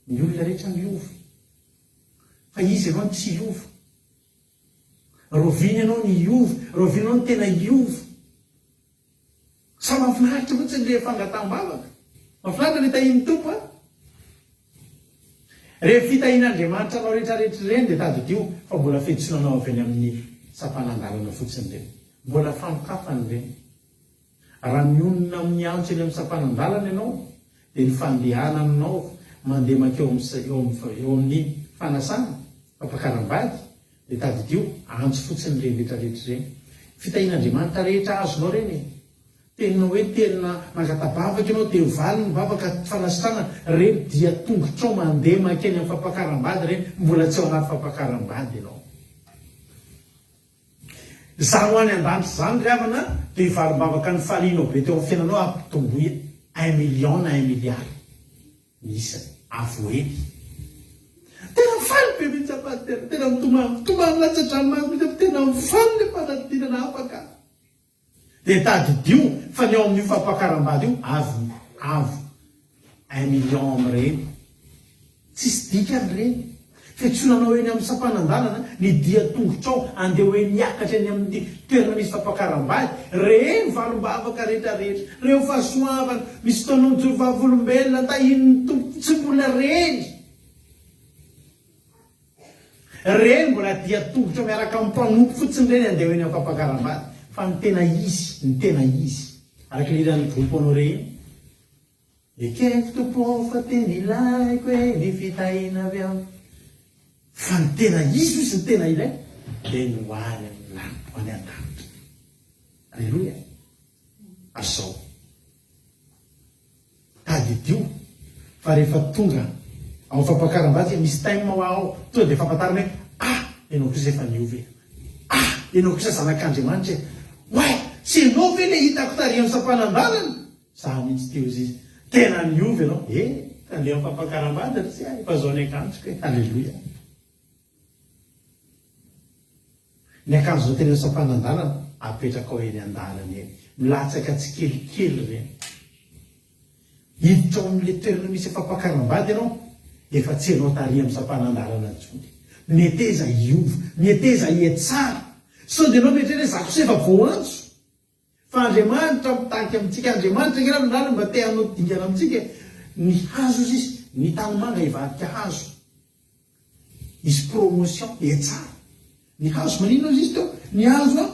Ny olona rehetra miova. Fa izy ianao tsy hiova. Roviny ianao ny hiova, roviny ianao ny tena hiova. Sa mahafinaritra fotsiny ilay fangataham-bavaka. Mahafinaritra ilay tahin'ny tompo a. Rehefa fitahian'Andriamanitra anao rehetrarehetra ireny dia tadidio fa mbola fihetsonanao avy any amin'ny sapanandalana fotsiny ireny. Mbola famokafany ireny. Raha mionona amin'ny antso eny amin'ny sapanandalana ianao, dia ny fandehananao mandeha makeo eo amin'ny fanasana, fampakaram-bady, dia tadidio antso fotsiny ireny rehetrarehetra ireny. Fitahian'Andriamanitra rehetra azonao ireny. Tena hoe tena mangatabavaka ianao, dia valy ny bavaka fanasana, ireny dia tongotrao mandeha makeny amin'ny fampakaram-bady ireny, mbola tsy ao anaty fampakaram-bady ianao. za ho any an-danitra zany ry havana de valim-bavaka ny falinao be teo amin'ny fiainanao ampitomboy 1 million na 1 milliard misy avoely tena mifaly be mihitsy apahatena tena mitomany latsadranomazy mihitsy tena mifaly le fanadinana afaka de tadidio fa ny ao amin'io fampakaram-bady io avo 1 million am'ireny tsisy dikany reny fetsonanao eny amin'ny sampanandalana ny dia tongotrao andeha hoe niakatra eny amin'ny toerana misy fampakaram-bady reny valom-bavaka rehetrarehetra reo fahasoavana misy taonao jovavolombelona tahin'ny tompo tsy mbola reny mbola dia tongotra miaraka amin'ny mpanompo fotsiny reny andeha hoe ny amin'ny fampakaram-bady fa ny tena izy araka liran'ny groupe anao reny ekeko tompo fa teny ilaiko hoe ny fitahina avy ao fa ny tena izy sy ny tena ilay de ny hoany amin'ny lampo any an-danitra alleloia azao tadidio fa rehefa tonga ao fampakaram-bady misy time ho ao tonga de fampatarina hoe ianao kosa efa niove ianao kosa zanak'Andriamanitra way sy ianao ve le hitako tary amin'ny sampanandalana za mihitsy teo izy tena niove ianao tandeha amin'ny fampakaram-bady sy efa zao ny akanjoko hoe alleloia ny akanjo zao tena sampanandalana apetraka ao eny an-dalana eny milatsaka tsy kelikely reny hiditra ao amin'le toerana misy fampakaram-bady ianao efa tsy ianao tary amin'ny sampanandalana ntsony meteza iova meteza ietsara so de anao metrany za kosa efa voantso fa Andriamanitra mitaky amintsika Andriamanitra ngira nirano mba te hanao dingana amintsika ny hazo izy ny tanimanga ivadika hazo izy promotion etsara ny hazo manino izy teo ny hazo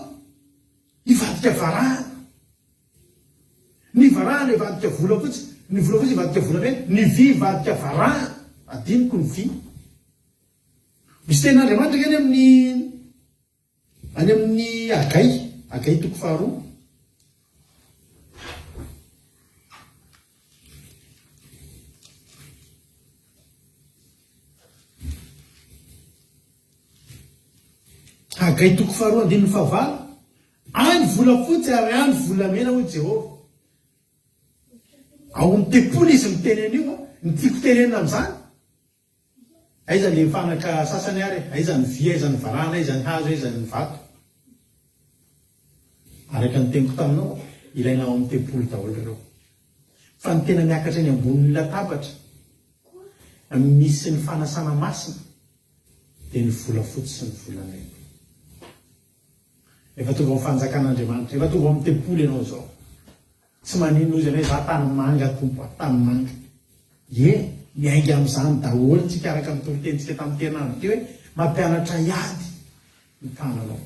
ivadika varahana ny varahana ivadika vola fotsy ny vola fotsy ivadika vola be ny vy ivadika varahana adiniko ny vy misy tena Andriamanitra any amin'ny agay toko faharoa agay toko faharoa andininy fahavalo any vola fotsy ary any volamena ho Jehova ao amin'ny tepolo izy miteny an'io ny tiako tenenina amin'izany aiza le fanaka sasany ary aiza ny vy aiza ny varahana aiza ny hazo aiza ny vato araka ny teniko taminao ilaina ao amin'ny tepolo daholo reo fa ny tena miakatra eny ambonin'ny latabatra misy ny fanasana masina dia ny vola fotsy sy ny volamena efa tonga amin'ny fanjakan'Andriamanitra efa tonga amin'ny tepolo ianao zao tsy manino izy hoe za tany manga tompo tany manga miainga amin'izany daholo tsika araka amin'ny torotentsika tamin'ny tenandro ty hoe mampianatra iady ny tananao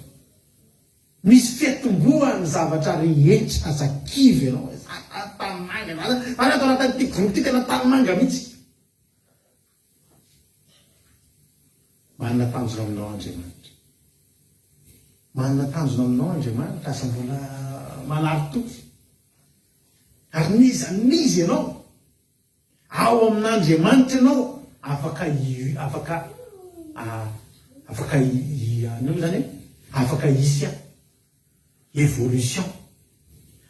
misy fiatombohany zavatra rehetra azakivy ianao tany manga atao anatin'ity groupe ty tena tany manga mihitsy manana tanjona aminao Andriamanitra manana tanjona aminao Andriamanitra asa mbola manary toky ary nizy ianao ao amin'Andriamanitra ianao afaka zany afaka isy evolution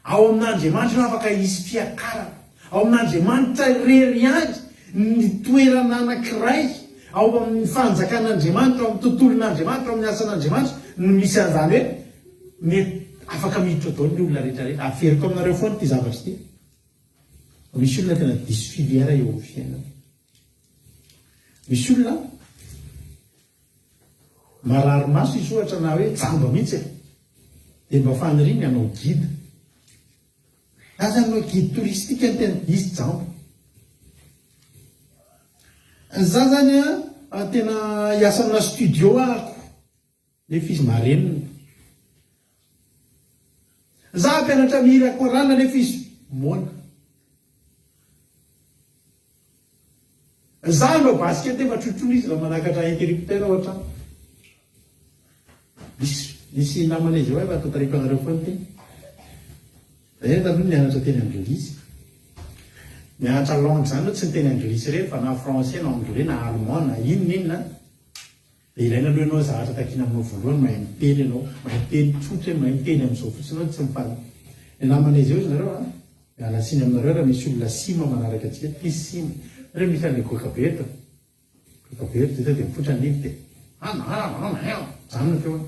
ao amin'Andriamanitra ianao afaka isy fiakarana ao amin'Andriamanitra rery any ny toerana anankiray ao amin'ny fanjakan'Andriamanitra ao amin'ny tontolon'Andriamanitra ao amin'ny asan'Andriamanitra no misy an'izany hoe mety afaka miditra daholo ny olona rehetrarehetra aferiko aminareo foana ty zavatra ty misy olona tena diso filière eo amin'ny fiainana misy olona marary maso izy ohatra na hoe jamba mihitsy dia mba faniriny hanao guide aza hanao guide touristique ny tena izy jamba za zany tena hiasa amina studio ahako nefa izy marenina za mpianatra mihira korana nefa izy mona za anao basket efa trotrona izy raha manakatra interrupteur ohatra misy namana izy hoe efa totaripana foana ty taloha mianatra teny anglisy mianatra langue zany tsy ny teny anglisy re fa na français na anglais na allemand na inona dia ilaina aloha ianao zavatra takina aminao voalohany mahay miteny ianao, mahay miteny tsotra, mahay miteny amin'izao fotsiny ao tsy mifana. Ny namana izy eo zareo a mialasiny aminareo raha misy olona sima manaraka antsika tisy sima reo misy an'ilay gokabeto dia mipotra an'iny dia zanona teo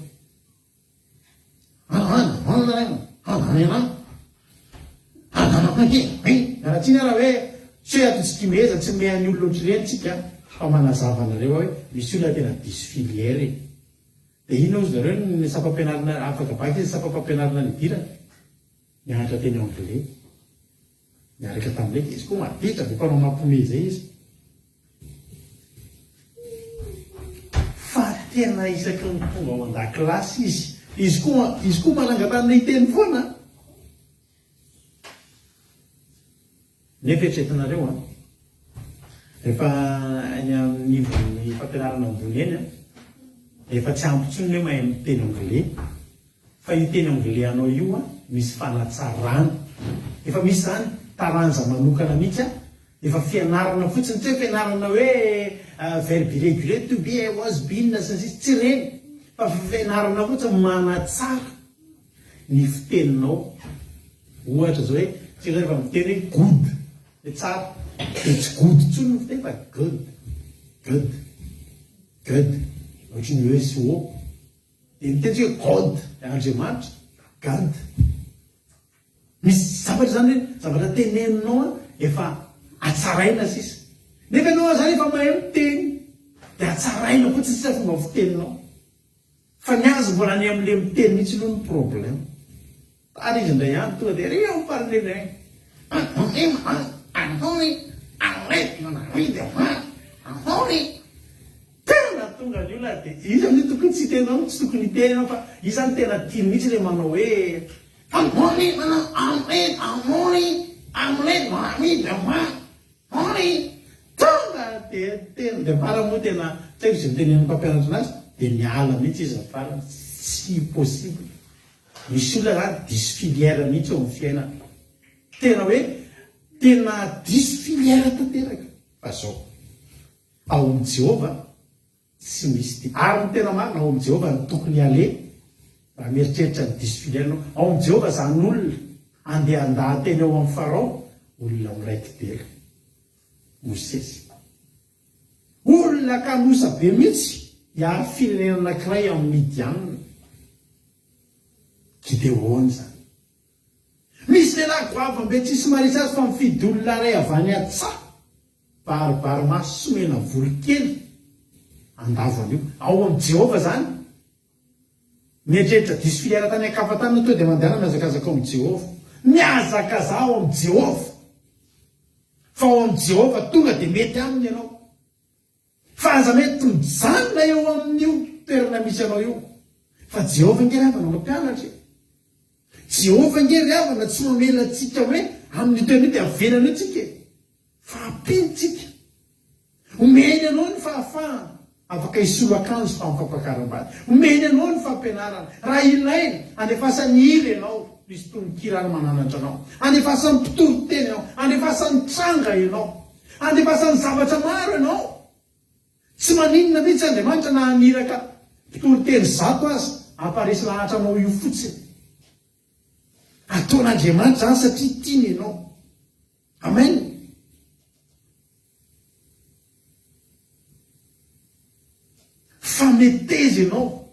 aratsiny raha hoe tsy hoe ato tsy timeza tsy mehan'ny olona ohatr'ireny tsika fa manazavanareo hoe misy olona tena diso filiere dia ino ozy zareo ny sapampianarina afaka baky izy sapapampianarina ny dirana mianatra teny anglais miaraka tamin'ilay izy koa maditra dia mpanao mampomeza izy fa tena isaky ny tonga ao an-dakilasy izy koa manangatanana iteny foana nefa eritreretinareo a rehefa any amin'ny fampianarana ambony eny a efa tsy ampitsony hoe mahay miteny anglais fa io teny anglais anao io a misy fanatsarana efa misy zany taranja manokana mihitsy a efa fianarana fotsiny tsy hoe fianarana hoe verbe irrégulier to be was been na sy tsy reny fa fianarana fotsiny manatsara ny fiteninao ohatra zao hoe tsika rehefa miteny hoe good de tsara de tsy good tsony no fiteny fa good ohatrany hoe so de miteny tsy hoe god andriamanitra god misy zavatra zany hoe zavatra teneninao a efa atsaraina sisa nefa ianao zany efa mahay miteny de atsaraina fotsiny sisa fomba fiteninao fa ny azy mbola ny am'le miteny mihitsy aloha ny problème ary izy indray any tonga de rio parlena tena tonga ny olona de izy amin'io tokony tsy tenao tsy tokony hiteny anao fa izany tena tiany mihitsy le manao hoe tonga de tena de fara moa tena tsy haiko izy mitenen'ny mpampianatra anazy de miala mihitsy izy afara tsy possible misy olona zany diso filière mihitsy eo amin'ny fiainana tena hoe tena diso filière tanteraka fa zao ao amin'i Jehova tsy misy ty ary ny tena marina ao amin'i Jehova ny tokony ale raha mieritreritra ny diso filière anao ao amin'i Jehova zany olona andeha andahateny ao amin'ny Farao olona miraiky telo Mosesy olona kanosa be mihitsy hiary firenena anankiray amin'ny Midianina Gideon zany misy lehilahy goavambe tsisy marisy azy fa mifidy olona ray avy any an-tsaha baribary maso somena volokely andavan'io ao amin'i Jehova zany mieritreritra diso filière tany ankafatany to dia mandehana miazakazaka ao amin'i Jehova miazakaza ao amin'i Jehova fa ao amin'i Jehova tonga dia mety aminy ianao fa aza mety mijanona eo amin'io toerana misy anao io fa Jehova ngery havana mampianatra Jehova ngery havana tsy mamela antsika hoe amin'ny toerana io dia avenana antsika fa ampintsika omeny anao ny fahafahana afaka hisolo akanjo fa mifampakaram-bady omeny anao ny fampianarana raha ilaina andefasany hira ianao misy tononkirana mananatra anao andefasany mpitoro teny ianao andefasany tranga ianao andefasany zavatra maro ianao tsy maninona mihitsy Andriamanitra na aniraka mpitoro teny zato azy amparesy lahatra anao io fotsiny ataon'Andriamanitra zany satria tiany ianao amen fameteza ianao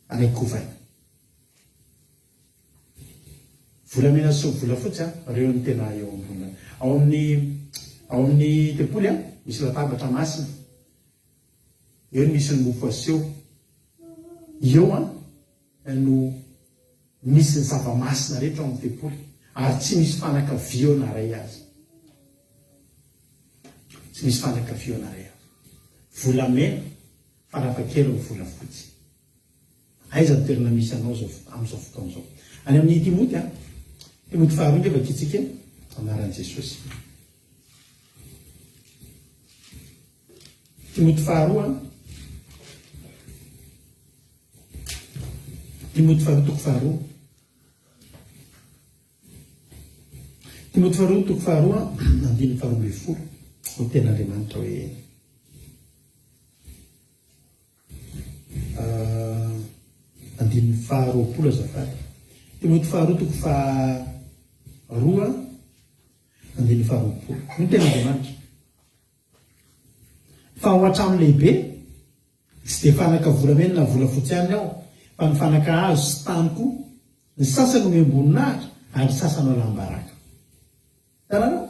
anaikovana volamena sy vola fotsy a reo ny tena eo ambonina ao amin'ny tempoly a misy latabatra masina eo ny misy ny mofo aseho eo a no misy ny zava-masina rehetra ao amin'ny tempoly ary tsy misy fanakavio naray azy tsy misy fanakavio naray azy volamena fanapakelo ny vola fotsy aiza ny toerana misy anao amin'izao fotoana zao any amin'ny Timoty a Timoty faharoa nge vakitsika anaran'i Jesosy Timoty faharoa Timoty faharoa toko faharoa Timoty faharoa toko faharoa andiny faharoa ambin'ny folo ho ten'Andriamanitra hoe faharoapolo azafady. Timoty faharotoko faharoa andiny faharoapolo. Ny tena Andriamanitra. Fa ho hatramin'ny lehibe, tsy dia fanaka volamena na volafotsy ihany aho, fa ny fanaka hazo sy taniko, ny sasany ho miamboninahitra ary sasany ao lambaraka. Tananao?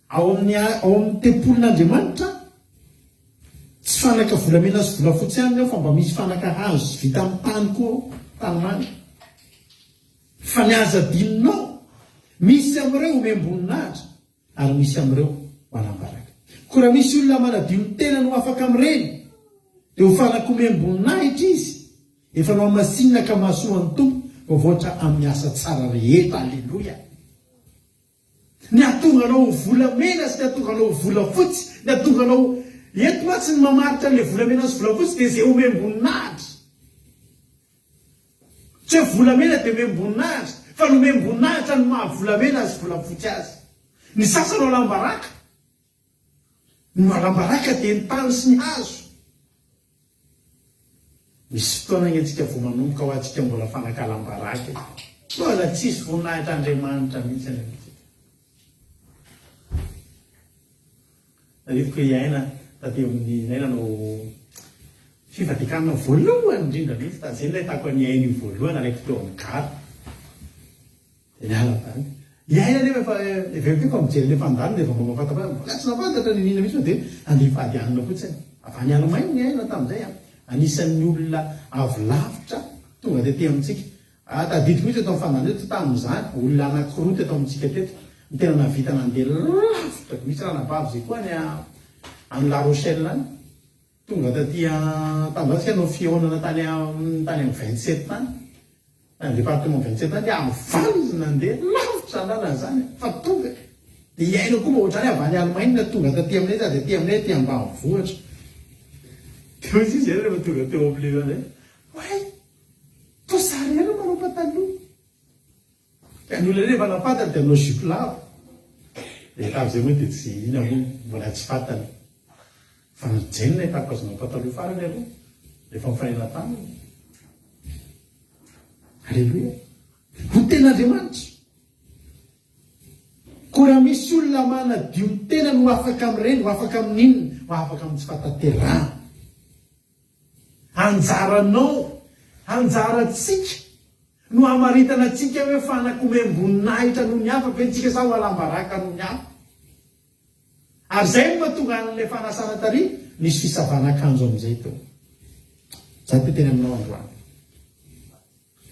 Ao amin'ny tempolin'Andriamanitra, tsy fanaka volamena sy volafotsy ihany aho, fa mba misy fanaka hazo sy vita amin'ny tany koa tanimany. Fa ny aza dininao, misy amin'ireo ho miamboninahitra ary misy amin'ireo ho alambaraka. Ko raha misy olona manadio ny tena no afaka amin'ireny, dia ho fanaka ho miamboninahitra izy, efa no amasinina ka mahasoan'ny tompo voavoatra amin'ny asa tsara rehetra. Alleloia. Ny atonganao ho volamena sy ny atonganao ho volafotsy, ny atonganao eto matsy ny mamaritra n'ilay volamena sy volafotsy dia izay ho miamboninahitra. Tsy hoe volamena dia miamboninahitra, fa no miamboninahitra no mahavolamena sy volafotsy azy. Ny sasany ao lambaraka, no alambaraka dia ny tany sy ny hazo. Misy fotoana antsika vao manomboka ho atsika mbola fanaka alambaraka, mbola tsisy voninahitra Andriamanitra mihitsy any amintsika. Arifiko iaina taty amin'ny naina no fivadikanina voalohany indrindra mihitsy, ta zay ilay tako ny aina io voalohany araiky teo amin'ny gara. Dia niala tany. Iaina nefa efa mijery ilay fandany dia efa mafantatra mbola tsy nafantatra ny nina mihitsy dia andeha fady anina fotsiny. Avy any Allemagne ny aina tamin'izay. Anisan'ny olona avy lavitra tonga dia amintsika. Tadidiko mihitsy eto amin'ny fandany eto tamin'izany, olona anankiroa teto amintsika teto. Ny tena navita nandeha lavitra mihitsy raha nabavy izay koa any La Rochelle any. Tonga tambatsika no fihaonana tany amin'ny 27 tany. Tany département 27 tany dia amin'ny valo izy nandeha lavitra lalana zany. Fa tonga dia iaina koa mba ohatrany avy any Allemagne tonga taty aminay za dia ty aminay ty ambanivohitra. Teo izy izay rehefa tonga teo amin'ilay zany. Way! Tosary ihany manao pataloha. Ka ny olona rehefa napatana dia manao zipo lava. Dia tamin'izay moa dia tsy ina moa mbola tsy fatana. Fa nijenina hitako azonao pataloha farany aloha. Rehefa mifanena tany. Alleluia. Ho ten'Andriamanitra. Ko raha misy olona manadio ny tena no afaka amin'ireny, ho afaka amin'inona, ho afaka amin'ny tsy fataterana. Anjaranao, anjarantsika no hamaritana antsika hoe fanaka ho miamboninahitra noho ny hafa, fa antsika sa ho alambaraka noho ny hafa. Ary izay no mahatonga an'ilay fanasana tary, nisy fisavana-kanjo amin'izay teo. Zany te teny aminao androany.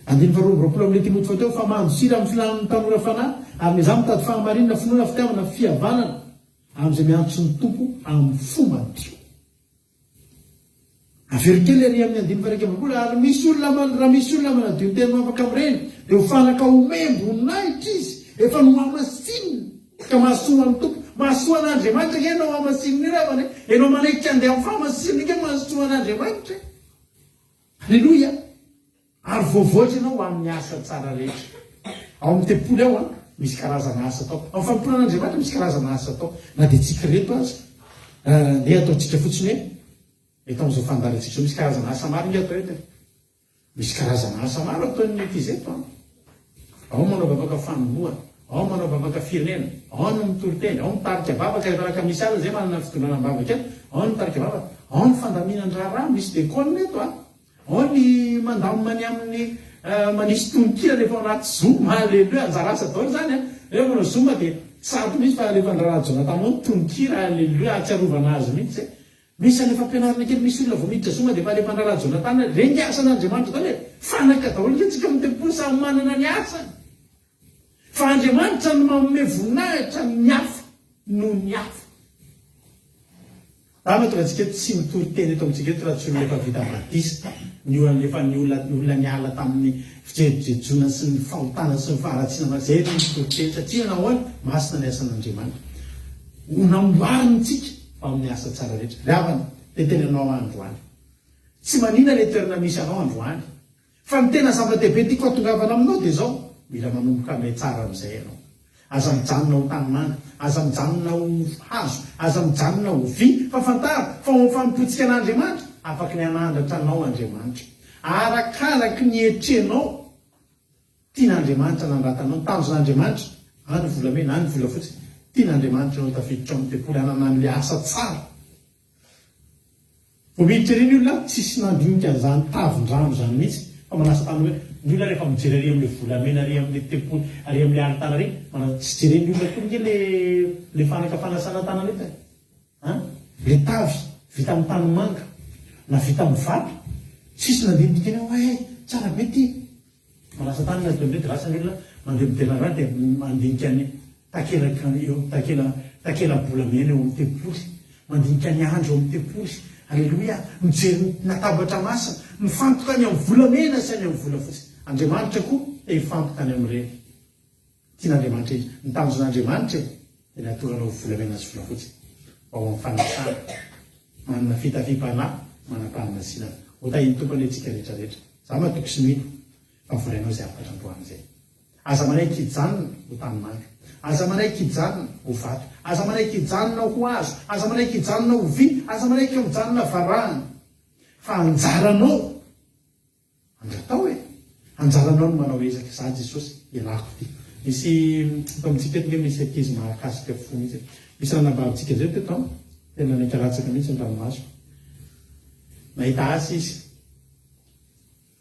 Andiny faharoapolo amin'ilay Timoty fateo, fa mandosira amin'ny filan'ny tanora fanahy, ary mizany mitady fahamarinana, finoana, fitiavana, fihavanana amin'izay miantso ny tompo amin'ny fomba-dio. Averikely ary amin'ny andiny faraika amam-polo, ary raha misy olona manadio ny tena afaka amin'ireny, dia ho fanaka ho miamboninahitra izy, efa no hamasinina ka mahasoa ny tompo. Mahasoa an'Andriamanitra ke ianao hamasinina ravany, ianao manaikitra andeha amin'ny fahamasinina ke mahasoa an'Andriamanitra. Alleloia. Ary voavoatra ianao amin'ny asa tsara rehetra. Ao amin'ny tempolo ao misy karazana asa atao. Ao amin'ny fampiponan'Andriamanitra misy karazana asa atao. Na dia tsika reto aza. Dia ataontsika fotsiny hoe eto amin'izao fandarantsika misy karazana asa maro inga atao eto. Misy karazana asa maro ataon'ny mety izy eto. Ao manao vavaka fanoloana, ao manao vavaka firenena, ao ny mitoriteny, ao mitarika vavaka rehefa misy aza zay manana fitondràna vavaka eto, ao ny mitarika vavaka, ao ny fandaminan-draharaha misy dekona eto ao ny mandamany amin'ny manisy tononkira rehefa anaty zoma. Alleluia. Anjara asa daholo zany rehefa manao zoma dia sato misy fa rehefa ndraraha Jonathan moa tononkira. Alleluia. Atsiarovana azy mihitsy. Misy alefa ampianarana kely, misy olona vao miditra zoma dia fa rehefa ndraraha Jonathan rengy asan'Andriamanitra zany hoe fanaka daholo tsika amin'ny tempolo samy manana ny asany. Fa Andriamanitra no manome voninahitra ny hafa noho ny hafa. Tonga antsika tsy mitory-teny eto amintsika eto raha tsy olona efa vita batista, ny olona niala tamin'ny fijerojejona sy ny fahotana sy ny faharatsiana zay no mitory-teny, satria nahoany masina ny asan'Andriamanitra. Namboarintsika amin'ny asa tsara rehetra. Ravana teny anao androany. Tsy manina ilay toerana misy anao androany. Fa ny tena zava-dehibe tiako atongavana aminao dia zao, mila manomboka amin'ilay tsara amin'izay ianao. Aza mijanona ho tanimanga, aza mijanona ho hazo, aza mijanona ho vy, fa fantara fa ho fampotsika an'Andriamanitra, afaka ny anandratra anao Andriamanitra. arakaraky ny etrenao tian'andriamanitra nanratanao tanjon'andriamanitra any volamena any volafotsy tian'andriamanitra nao tafiditra amin'ny tempoly anana an'le asa tsara vo miditra reny olona tsisy nandinika zany tavondrano zany mihitsy fa manasa tany hoe ny olona rehefa mijery ary am'le volamena ary am'le tempoly ary am'le alitana reny mana tsy jereny olona koa nge le fanaka fanasana tanana ety le tavy vita amin'ny tanimanga na vita amin'ny vato tsisy nandinika eny hoe tsara mety manasa tany na tomety rasany olona mandeha midenarany dia mandinika ny takela-bolamena eo amin'ny tempoly mandinika ny andro eo amin'ny tempoly alleloia mijery natabatra masina mifantoka any amin'ny volamena sy any amin'ny volafotsy andriamanitra koa dia hifantoka any amin'ireny tian'andriamanitra izy ny tanjon'andriamanitra dia natoranao volamena sy volafotsy ao amin'ny fanasana manana fitafim-panahy manam-panina sinana hotahiny tompony antsika rehetrarehetra za matoky sy mino fa vorainao izay afakatrandohan'izay aza manaiky hijanona ho tanimanga aza manaiky hijanona ho vato aza manaiky hijanona ho azo aza manaiky hijanona ho vy aza manaiky mijanona varahana fa anjaranao andratao hoe anjaranao no manao ezaka za jesosy ialako ty misy atao amintsika eto nge misy ankizy mahakasika fo mihitsy misy ranabavitsika zay teto tena naikaratsaka mihitsy ny ranomaso mahita asa izy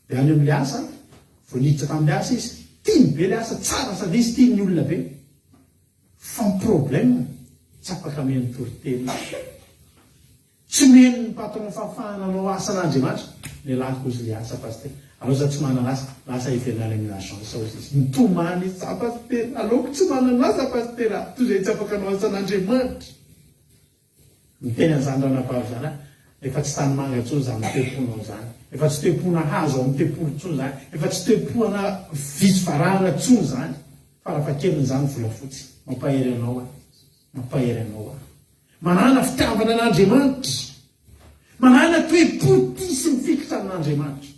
dia any amin'le asa voaniditra tamin'le asa izy tiany be le asa tsara sady izy tiany olona be fa ny problème tsy afaka mihany toriteny tsy mihany ny patron fahafahana anao asan'andriamanitra le lahiko izy le asa paster alao za tsy manana asa lasa hivernany amin'ny agence ozy izy mitomany izy za paster aleoko tsy manana asa paster toy zay tsy afaka anao asan'andriamanitra miteny an'izany ranabavy zany efa tsy tanimanga tsony za miteponao zany efa tsy tepona hazo amin'ny tepolo tsony zany efa tsy tepoana visy varahana tsony zany farafakeliny volafotsy mampahery anao manana fitiavana an'andriamanitra manana toe-poti sy mifikitra amin'andriamanitra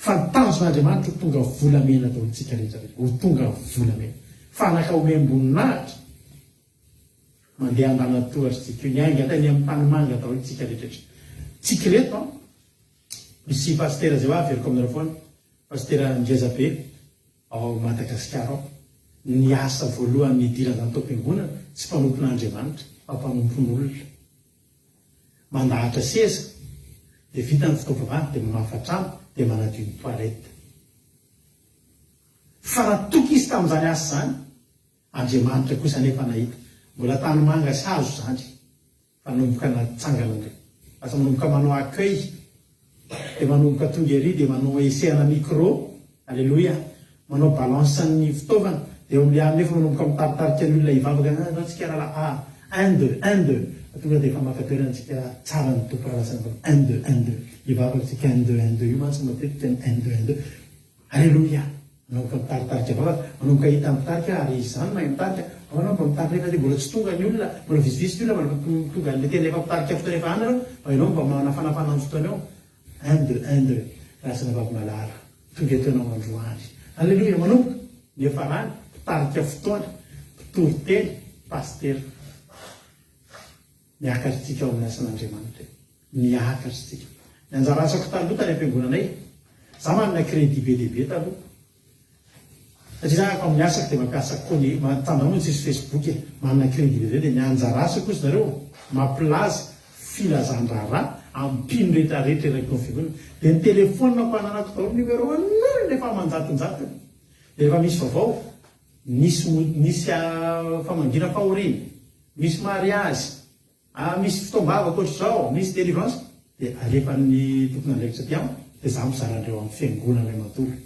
fa ny tanjon'andriamanitra ho tonga volamena daolontsika rehetrarehetra ho tonga volamena fanaka omem-boninahitra mandeha andanatohatra tsika io ny ainga tany amin'ny tanimanga daolontsika rehetrarehetra tsika reto misy pastera zay ho averiko aminareo foana pastera ngezabe ao Madagasikara ao ny asa voalohany idira zany tao am-piangonana tsy mpanompon'andriamanitra fa mpanompon'olona mandahatra seza dia vita ny fitaovavany dia mamafatrano dia manadio ny toaleta fa natoky izy tamin'izany asa zany andriamanitra kosa nefa nahita mbola tanimanga sy hazo zany fa manomboka natsangana ndray asa manomboka manao accueil dia manomboka tonga ery dia manao esehana micro alleloia manao balansan'ny fitaovana dia amin'ny any nefa manomboka mitaritarika ny olona hivavaka anao tsika rahala 1 2 tonga dia efa mafatoerantsika tsara ny tompo rahalasana 1 2 hivavaka tsika 1 2 io mantsy matetika ny 1 2 alleloia manomboka mitaritarika vavaka manomboka hita mitarika ary izy zany mahay mitarika aonao mba mitarika rehefa dia mbola tsy tonga ny olona mbola visivisy ny olona mbola tonga le tena efa mitarika fotoana efa any areo ainao mba manafanafana ny fotoana eo 1 2 rasana vavinalara tonga etoanao androany alleloia manomboka nefa rany mpitarika fotoana mpitoroteny pastera miakatritsika ao amin'ny asan'andriamanitra miakatritsika ny anjara asako taloha tany am-piangonanay za manana crédit be dehibe taloha satria za ako amin'ny asako dia mampiasa kony matandamony tsisy facebook e manana crédit be zay dia ny anjara asako izy nareo mampilaza filazan-draharaha ampino rehetrarehetra eraky ny fiangonana dia ny telefonina mpananako daholo numéro anary rehefa manjatonjatony dia rehefa misy vaovao nisy famangina fahoriny misy mariazy misy fitombavako ohatr'izao misy délivrance dia alefan'ny tompona andraikitra ty amo dia za mizarandreo amin'ny fiangonana matory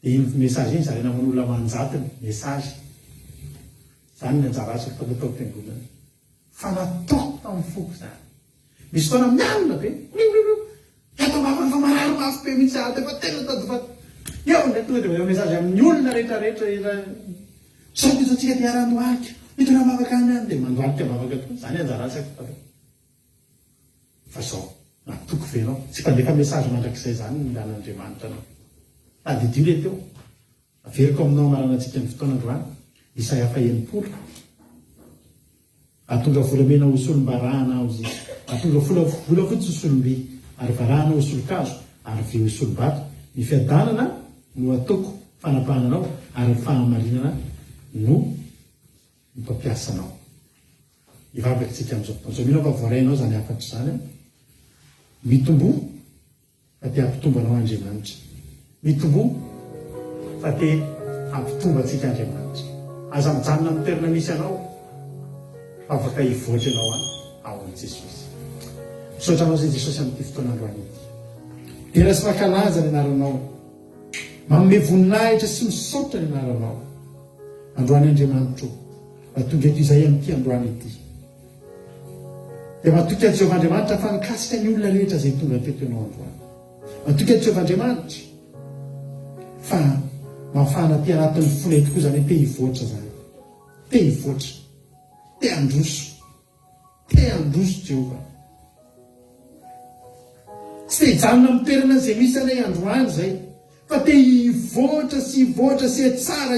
dia iny message iny zarena man'olona manjatony message zany ny anjara asako tatao fiangonana fa nataoko tamin'ny foko zany misy fotoana mialina be eto mavany fa mararo mafy be mihitsy ato efa tena tadivat eo ndraiky tonga dia message amin'ny olona rehetrarehetra sao titotsika dia arandoarika hitona mavaka any any dia mandoarika mavaka tokoa zany anjara asako tatao fa zao natoko venao tsy mpandefa message mandrakizay zany milan'andriamanitra anao adidio le teo averiko aminao maranatsika ny fotoana androany Isaia 1:20 atonga volamena ho solombarahana ao izy atonga volafotsy ho solomby ary varahana ho solokazo ary veo solobato ny fiadanana no ataoko fanapahananao ary fahamarinana no mpampiasanao ivavakytsika am'izao fotoana zao mino fa voarainao zany afatry zany mitombo fa te ampitombanao Andriamanitra mitombo fa te ampitombatsika Andriamanitra aza mijanona amin'ny toerana misy anao afaka hivoatra ianao ao amin'i Jesosy misaotra anao zay Jesosy amin'ity fotoana androany ity tena sy mankalaza ny anaranao manome voninahitra sy misaotra ny anaranao androany Andriamanitra mahatonga eto izay amin'ity androany ity dia mahatonga Jehovah Andriamanitra fa nikasika ny olona rehetra zay tonga teto ianao androany mahatonga Jehovah Andriamanitra fa mafana ty anatin'ny fona tokoa zany te hivoatra zany te hivoatra te androso Jehovah tsy te hijanona amin'ny toerana zay misy anay androany zay fa te hivoatra sy etsara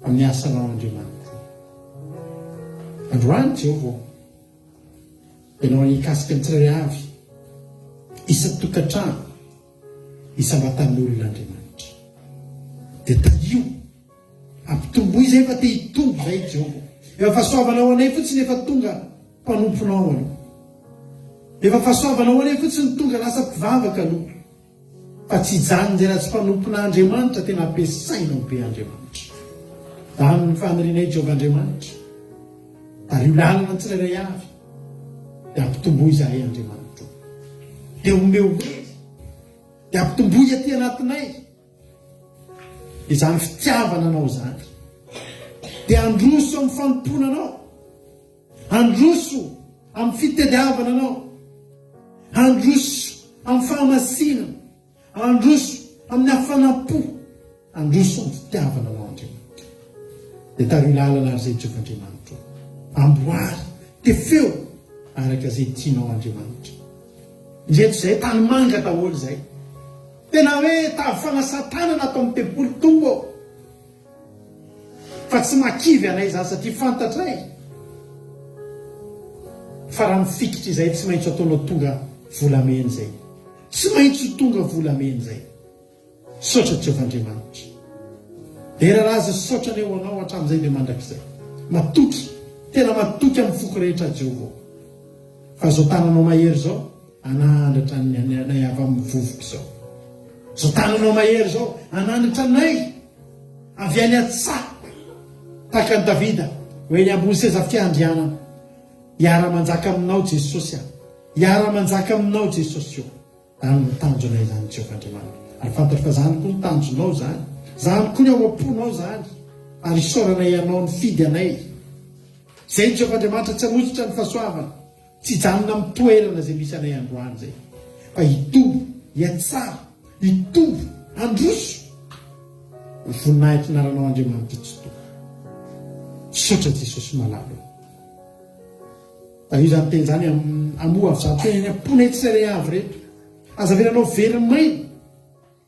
amin'ny asanao Andriamanitra androany Jehovah ianao hikasika ny tsirairay avy isa-tokantrano isam-batan'ny olona Andriamanitra dia taio ampitomboy zay fa te hitombo zay Jehovah efa fahasoavanao anay fotsiny efa tonga mpanomponao aloha efa fahasoavanao anay fotsiny tonga lasa mpivavaka aloha fa tsy hijanony zay raha tsy mpanompona Andriamanitra tena ampiasainao be Andriamanitra dany ny fanarinay Jehovah Andriamanitra ary io lalana ny tsirairay avy dia ampitomboy zahay Andriamanitra dia omeomery dia ampitomboy aty anatinay izany fitiavana anao zany dia androso amin'ny fanompona anao androso amin'ny fitediavana anao androso amin'ny fahamasinana androso amin'ny hafanampo androso amin'ny fitiavana anao Andriamanitra dia tario lalana ary zay Jehovah Andriamanitra amboary te feo araka zay tianao Andriamanitra ndreto zay tany manga daholo zay tena hoe tafanasatana atao amin'ny tempolo tombo fa tsy makivy anay zany satria fantatray fa raha mifikitra izay tsy maintsy ataonao tonga volamena zay tsy maintsy tonga volamena zay saotra Jehovah Andriamanitra dia raha aza saotra ny eo anao hatramin'izay dia mandrakizay matoky tena matoky amin'ny foko rehetra Jehovah fa zao tananao mahery zao anandratra nay avy amin'ny vovoka zao tananao mahery zao anandratra nay avy any atsa tahaka ny Davida hoe ny ambony seza fiandrianana hiara-manjaka aminao Jesosy hiara-manjaka aminao Jesosy io any mitanjo anay zany Jehovah Andriamanitra ary fantatra fa zany koa nitanjonao zany koa ny ao am-ponao zany ary isoranay ianao ny fidy anay zay Jehovah Andriamanitra tsy hamosotra ny fahasoavana tsy hijanona amin'ny toerana zay misy anay androany zay fa hitombo hiatsara hitombo androso ny voninahitra naranao Andriamanitra tsy tombo saotra Jesosy malalo io zany teny zany amoa avy zany teny ampona tsirairay avy reto azavelanao very maina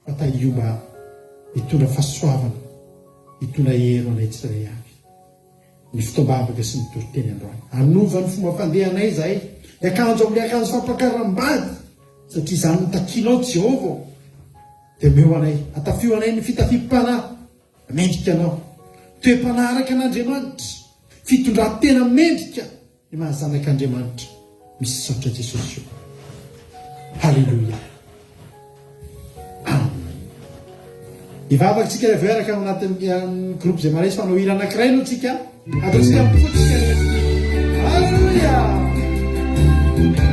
fa taio mba hitondra fahasoavana hitondra hero anay tsirairay avy ny fotoam-bavaka sy ny toriteny androany anova ny fomba fandehanay zahay akanjo amin'ny akanjo fampakaram-bady satria zany nitakianao Jehovah dia meo anay atafio anay ny fitafim-panahy mendrika anao toe-panahy araka an'Andriamanitra fitondran-tena mendrika ny mahazanak'Andriamanitra misy saotra Jesosy io halleluia amen ivavakytsika rehefa araka anatin'ny groupe zay maresy fanao hira anankiray aloha tsika ataotsika mifotsika halleluia You're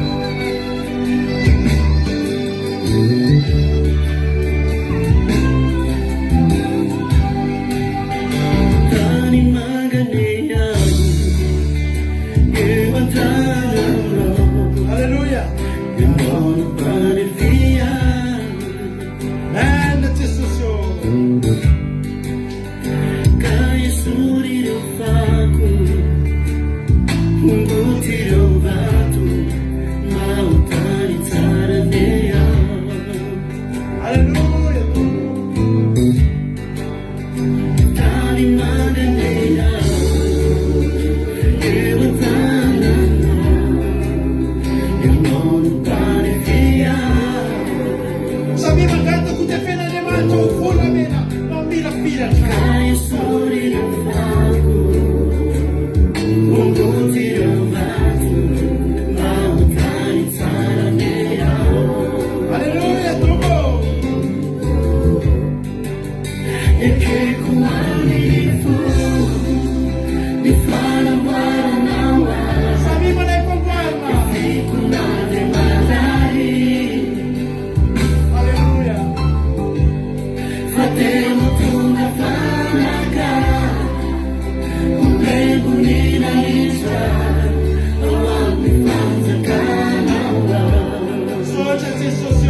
Jesús,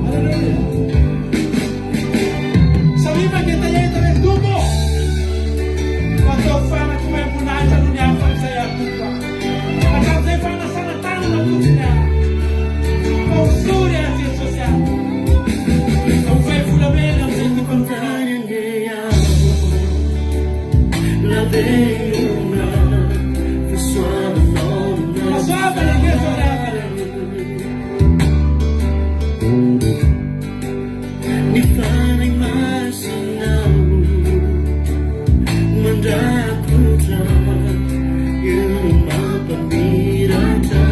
aleluya. Sabima kita yan ito ng dumo. Pato fa na kumabunan sa dunia pa saya tuwa. Nakasay fa na sa natang na dunia. Kung surya Jesús ya. Kung fay fulamen ang senti pangkaran gaya. La veuna suave nonna. Suave le che sorelle. Ni fanno immaginare mandakuta yung mapamirata.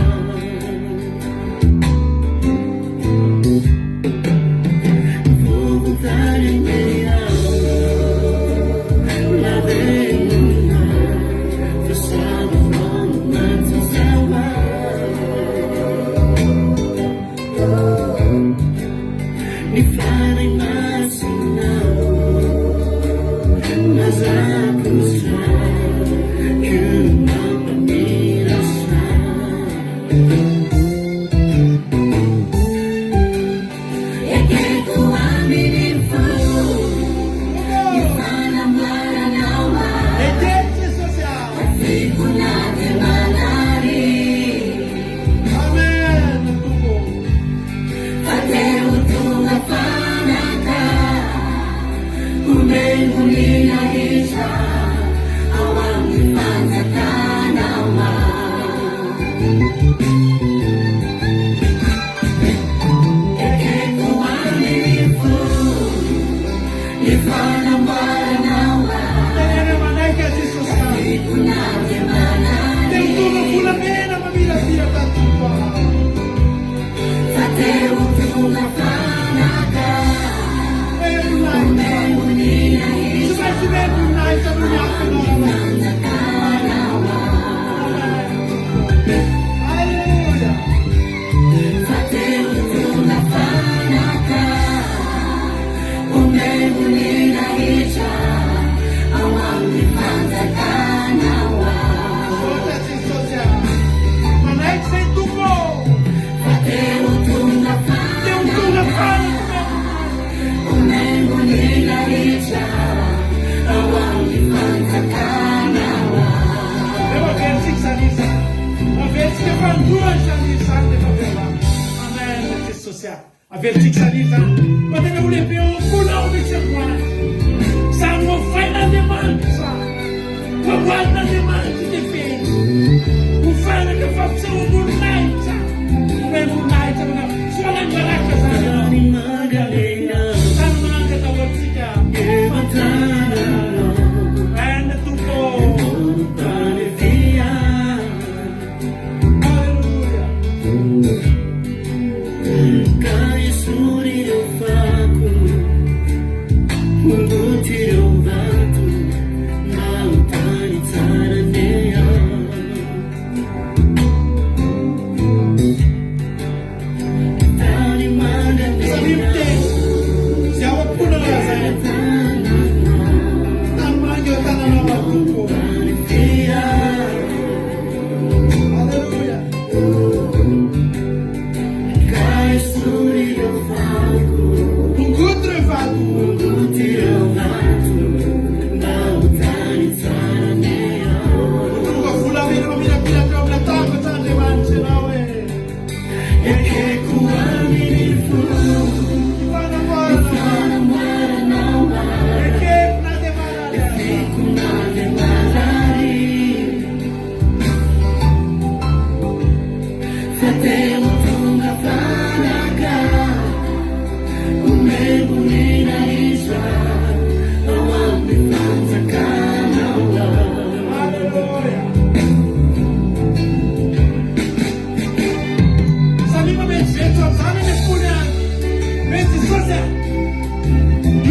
Pupunta rin kaya la venuna suave nonna susawa. Ni fanno immaginare mas aku sedang kenapa merasa ya que tu amirifu di mana mana fico na demanari amen fazer o tua fanaka umengulina hisa awang ipangatanawa ekeku amirifu ifana maranawa Fateu tunga fanaka umengulina hisa Averti salita, ma te ne volevi un culo di cercare. Sanno fai la demanza, ma guarda le mani di fede. Un fare che faccia un burnaita, una sola baracca sana. Magdalena, Sanno anche da volzita, prende tutto. Alleluia. Kaya suri ang faku, munguti ang batu, mautani taranea. Tani Magdalena, Siamo pure la sana. Tan mangio tan na tutto. Alleluia. kaya suri ang faku, Un gutro è fatto. munguti ang batu, mautani taranea. Comunque fu la vera mina pila che una tavola tante mance no E che kuaminifu, Ivana buona. E che una demana. kunade malari. Fateu tunga fanaka, umengulina isha, awang bifanza kanawa. Alleluia. Salima mezzetto, sale le spune. Mezzi sose.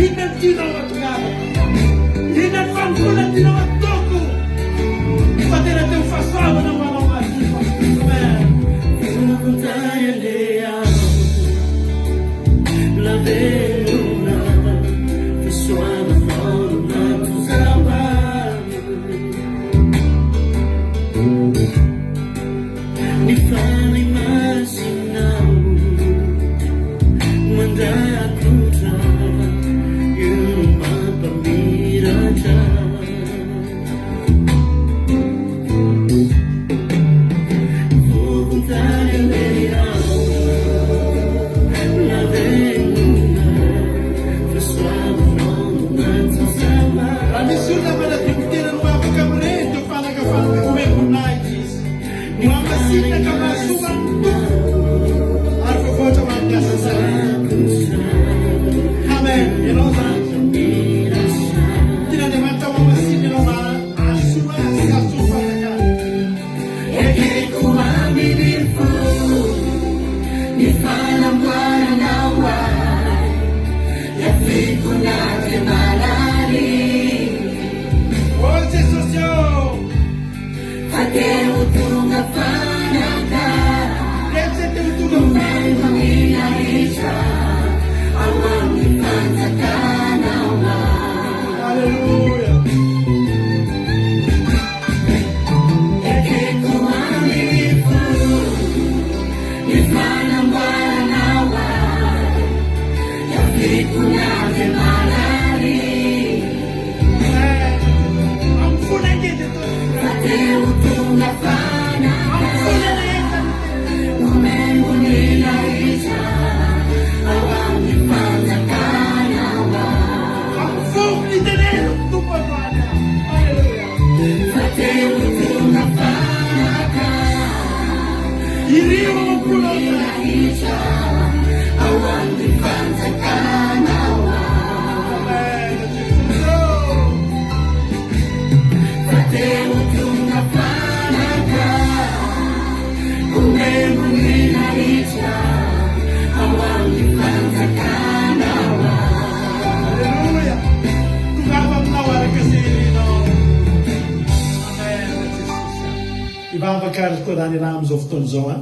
Inna tino wa tugaba. Inna fankula tino wa toku. Fatela te un fasolo na wa wa. Amen. Voluntaria lea, la venuna, che suona forma tusaba. Mi fanno immaginare Oh Jesus yo, Até o tunga panaka, let's do the Mamina Isha, Awang Ifanza Kanawa. hallelujah. Eke kuaminifu, Nifana Mbanawa, Yafiku na Kemalari, I'm full of it. Até o tunga panaka, Mamina Isha, Awang Ifanza Kanawa. I'm full in the name of the Father. Hallelujah. Até o tunga panaka, Iriyo kulosa. Isha, Awang Ifanza Kanawa. Amen. Jesus yo. Até o tunga panaka, Mamina Isha, Awang Ifanza Kanawa. Hallelujah. Tungaba mnawara kasi no. Amen. Jesus. Ivavaka ko dani na amzao fotoana zao a.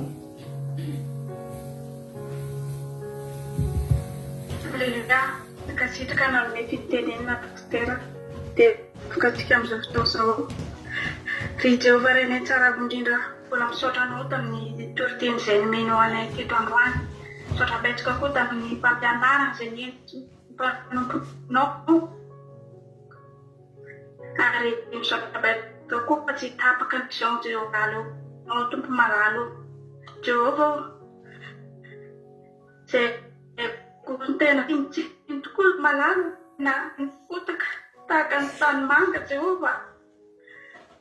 Lehilahy mikasitraka na amin'ny fitenenina pasitera dia vokatsika amin'izao fotoana izao. Ry Jehovah renay tsara indrindra mbola misaotra anao tamin'ny toriteny izay nomenao anay teto androany. Misaotra betsaka koa tamin'ny mpampianarana izay mpanomponao. Ary misaotra betsaka koa fa tsy tapaka ny izao Jehovah aleo. Anao tompo malalo. Jehovah izay kung tena timpitsipiny tokoa malalo na mifotaka tahaka ny tany manga Jehovah.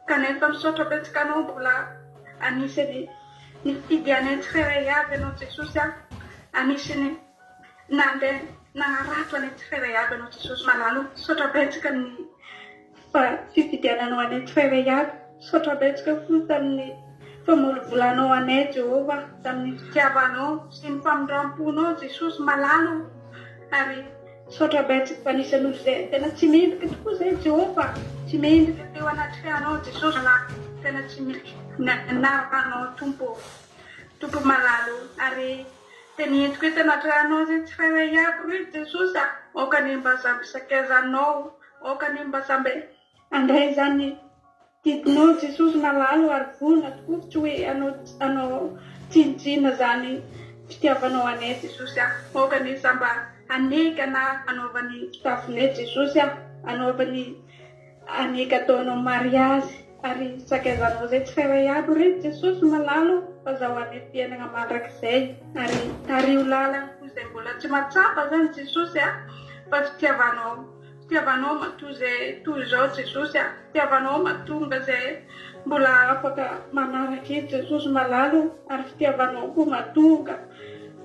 Kanefa misaotra betsaka anao mbola anisany nifidy anay tsirairay avy ianao Jesosy a. Anisany nandeha nagnarato anay tsirairay avy ianao Jesosy malalo. Misaotra betsaka ny fifidiananao anay tsirairay avy. Misaotra betsaka koa tamin'ny famolavolanao anay Jehovah, tamin'ny fitiavanao sy ny famindramponao Jesosy malalo. Ary misaotra betsaka fa anisany olo izay tena tsy mendrika tokoa izay Jehovah. Tsy mendrika teo anaty fianao Jesosy na tena tsy mendrika naranao tompo malalo. Ary tena entiko hoe tena tranao izay tsirairay aby hoe Jesosy a. Aoka ny mba samby sakezanao, aoka ny mba samby andray zany tidinao Jesosy malalo ary vonona tokoa tsy hoe anao tsinitsina zany fitiavanao anay Jesosy a. Aoka ny samba aneka na anaovan'ny fitafinay Jesosy a. Anaovan'ny aneka ataonao mariazy ary sakezanao izay tsirairay aby re Jesosy malalo. Fazao anay fiainana mandrakizay ary tario lalana koa izay mbola tsy matsapa zany Jesosy a. Fa fitiavanao matoa izay toy izao Jesosy a. Fitiavanao mahatonga izay mbola afaka manaraka eto Jesosy malalo. Ary fitiavanao koa mahatonga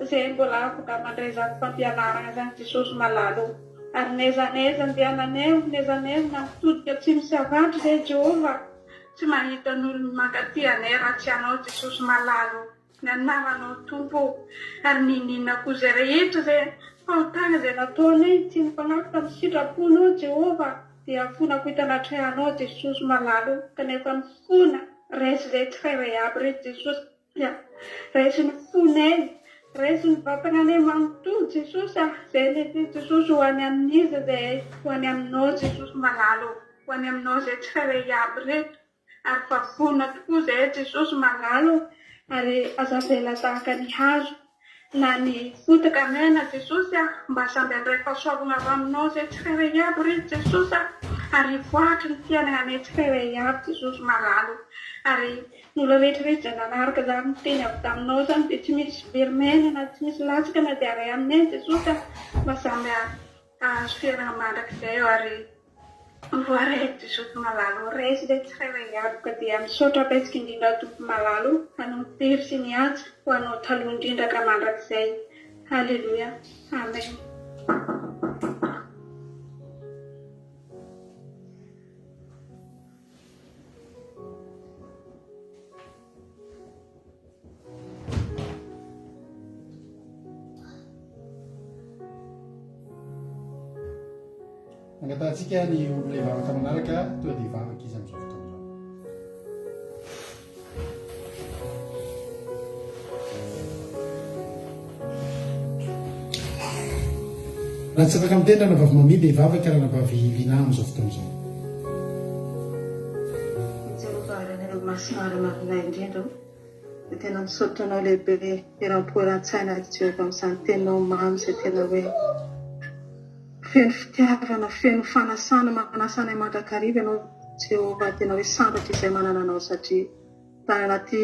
izay mbola afaka mandray zany fampianarana zany Jesosy malalo. Ary nezaneza andehananay na mitodika tsy misy avandry izay Jehovah. Tsy mahita n'olo mankaty anay raha tsy anao Jesosy malalo. Ny anaranao tompo ary ninina koa izay rehetra izay fahotana izay nataonay tsy nifanafy tamin'ny sitraponao Jehovah. Dia fonako hitanatrehanao Jesosy malalo. Kanefa mifona raisy izay tsirairay aby reto Jesosy. Raisy ny fonay, raisy ny vatananay manontolo Jesosy a. Izay nety Jesosy ho any amin'izy izay ho any aminao Jesosy malalo. Ho any aminao izay tsirairay aby reto. Ary fa vonona tokoa izay Jesosy malalo. Ary azavela tahaka ny hazo na ny fotaka mena Jesosy a. Mba samby andray fahasoavana avy aminao izay tsirairay aby reto Jesosy a. Ary voatra ny fiainana anay tsirairay aby Jesosy malalo. Ary ny olona rehetrarehetra izay nanaraka zany teny avy taminao zany dia tsy misy verimena na tsy misy latsaka na dia aray aminay Jesosy a. Mba samby ahazo fiainana mandrakizay ary voaray Jesosy malalo. Raisy izay tsirairay aby ka dia misaotra betsaka indrindra tompo malalo. Anao tery sy ny asa ho anao taloha indrindra ka mandrakizay. Halleluja. Amen. Angatantsika ny olona ivavaka manaraka toa dia ivavaka izy amin'izao fotoana izao. Raha tsy afaka mitendra na vavy mamidy dia ivavaka raha na vavy lina amin'izao fotoana izao. Jehovah masinara marinay indrindra dia tena misaotra anao lehibe eram-poeran-tsaina Jehovah amin'izany teninao mamy izay tena hoe feno fitiavana, feno fanasana, manasana mandrakariva ianao Jehovah, tena hoe sambatra izay manana anao satria tany anaty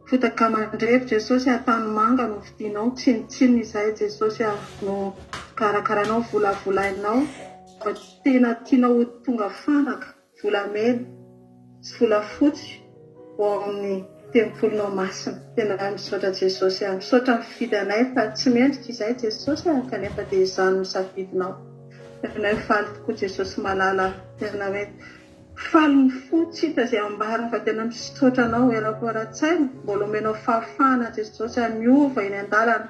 fotaka aman-drevy Jesosy tany manga no vidianao, tsinotsinona izay Jesosy no karakaranao, volavolainao fa tena tianao ho tonga fanaka, volamena sy volafotsy ao amin'ny tempolonao masina. Tena misaotra Jesosy, misaotra mifidy anay fa tsy mendrika izay Jesosy kanefa dia izany no safidinao. Tena hoe faly tokoa Jesosy malala, tena hoe faly ny fo tsy hita izay ambarina fa tena misaotra anao era-poeran-tsaina, mbola omenao fahafahana Jesosy miova eny an-dalana,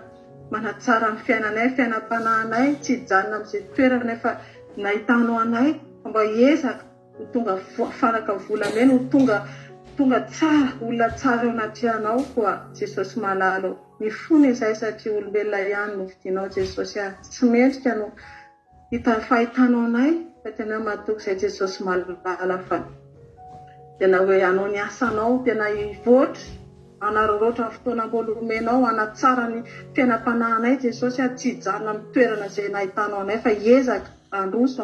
manatsara ny fiainanay, fiainam-panahinay, tsy hijanona amin'izay toerana efa nahitanao anay, mba hiezaka ho tonga fanaka volamena, ho tonga tsara, olona tsara eo anatinao koa Jesosy malala. Mifona izay satria olombelona ihany no vidianao Jesosy, tsy mendrika no hita fahitanao anay fa tena mahatoky izay Jesosy malala fa tena hoe anao ny asanao tena hivoatra, anararaotra ny fotoana mbola omenao, anatsara ny fiainam-panahinay Jesosy, tsy hijanona amin'ny toerana izay nahitanao anay fa hiezaka androso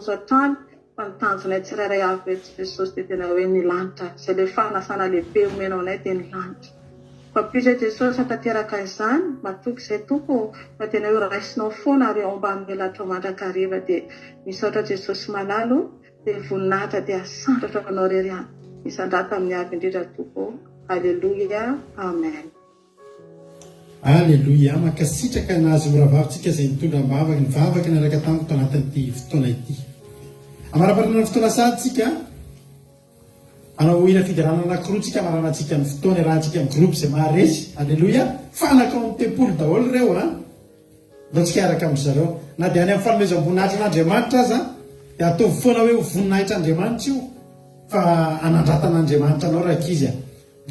hatrany fa ny tanjonay tsirairay avy Jesosy dia tena hoe ny lanitra, izay le fanasana lehibe omenao anay dia ny lanitra. Fa pisy Jesosy tanteraka izany, matoky izay toko fa tena hoe raisinao foana ary ao mba melatra mandrakariva dia misaotra Jesosy malalo dia voninahitra dia sandratra anao rery any. Isandrata amin'ny avy indrindra toko. Alleluia, amen. Alleluia, makasitraka nazy oravavitsika izay mitondra mivavaka, ny vavaka niaraka tamiko tao anatin'ity fotoana ity. Amaraparana ny fotoana saditsika anao ina fidirana anankiroatsika maranantsika ny fotoana rahantsika amin'ny groupe izay maharesy. Alleluia, fanaka ao amin'ny tempolo daholo ireo ndao tsika araka amin'izareo na dia any amin'ny fanomezam-boninahitra n'Andriamanitra aza dia ataovy foana hoe ho voninahitra Andriamanitra io fa anandratan'Andriamanitra anao raha izy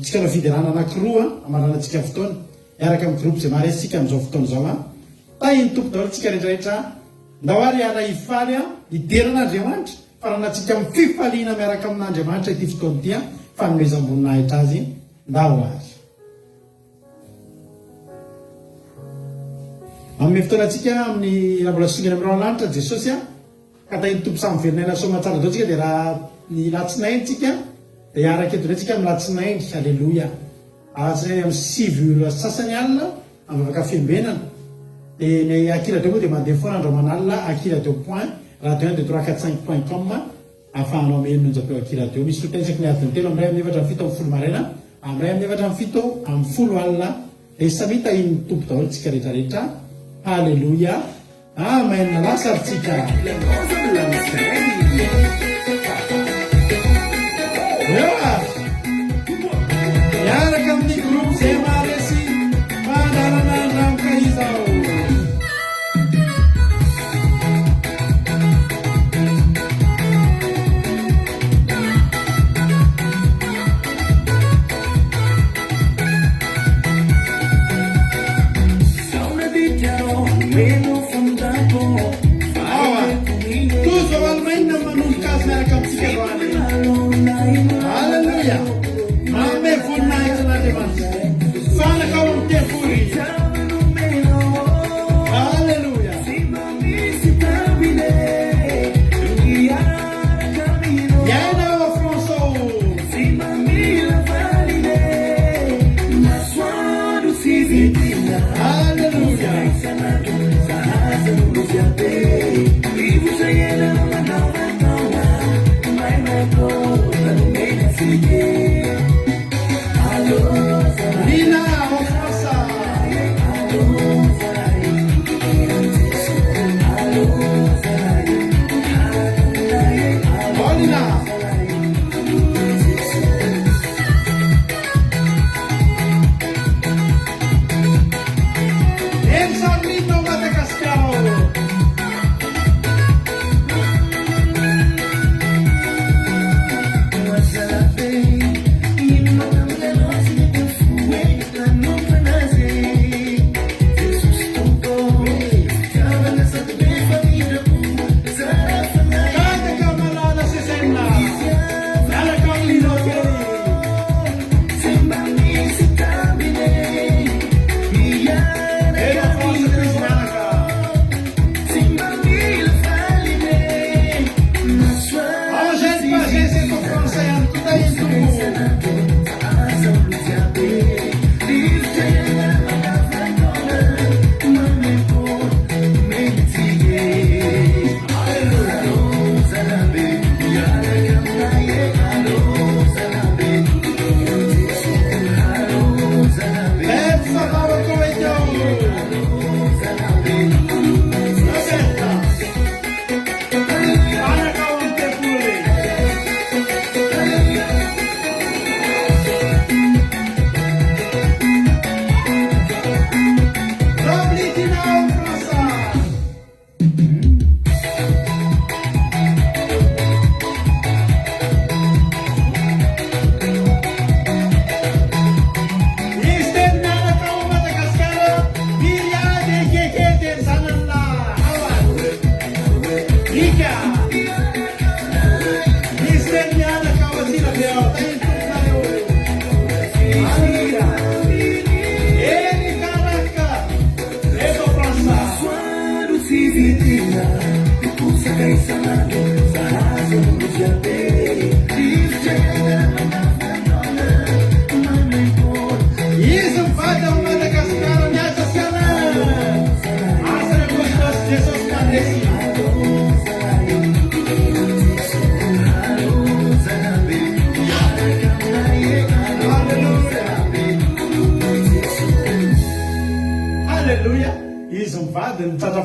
tsika nao fidirana anankiroa amaranantsika fotoana miaraka amin'ny groupe izay maharesy tsika amin'izao fotoana izao tahiny tompo daholo tsika rehetrarehetra ndao ary ana hifaly hideran'Andriamanitra fa ranatsika amin'ny fifaliana miaraka amin'Andriamanitra ity fotoana ity fanomezam-boninahitra azy ndao ary amin'ny fotoanantsika amin'ny raha mbola songana aminao lanitra Jesosy ka tahiny tompo samy verinaina somatsara dao tsika dia raha ny latsinaintsika dia araka eto ndraytsika amin'ny latsinainy. Alleluia, aza amin'ny 7 sasany alina amivavaka fiambenana dia ny akiladeo moa dia mandeha foana andromanalina akiladeo point radio 1 2 3 4 5.com ahafahanao menonjapeo akiladeo misy sotensaky ny adiny telo amiray amin'ny efatra amin'ny fito amin'ny folo maraina amiray amin'ny efatra amin'ny fito amin'ny folo alina dia samita iny tompo daholo tsika rehetrarehetra. Alleluia, amen. Lasarytsika miaraka amin'ny groupe izay maharesy mandaranandramoka izao. Alleluia.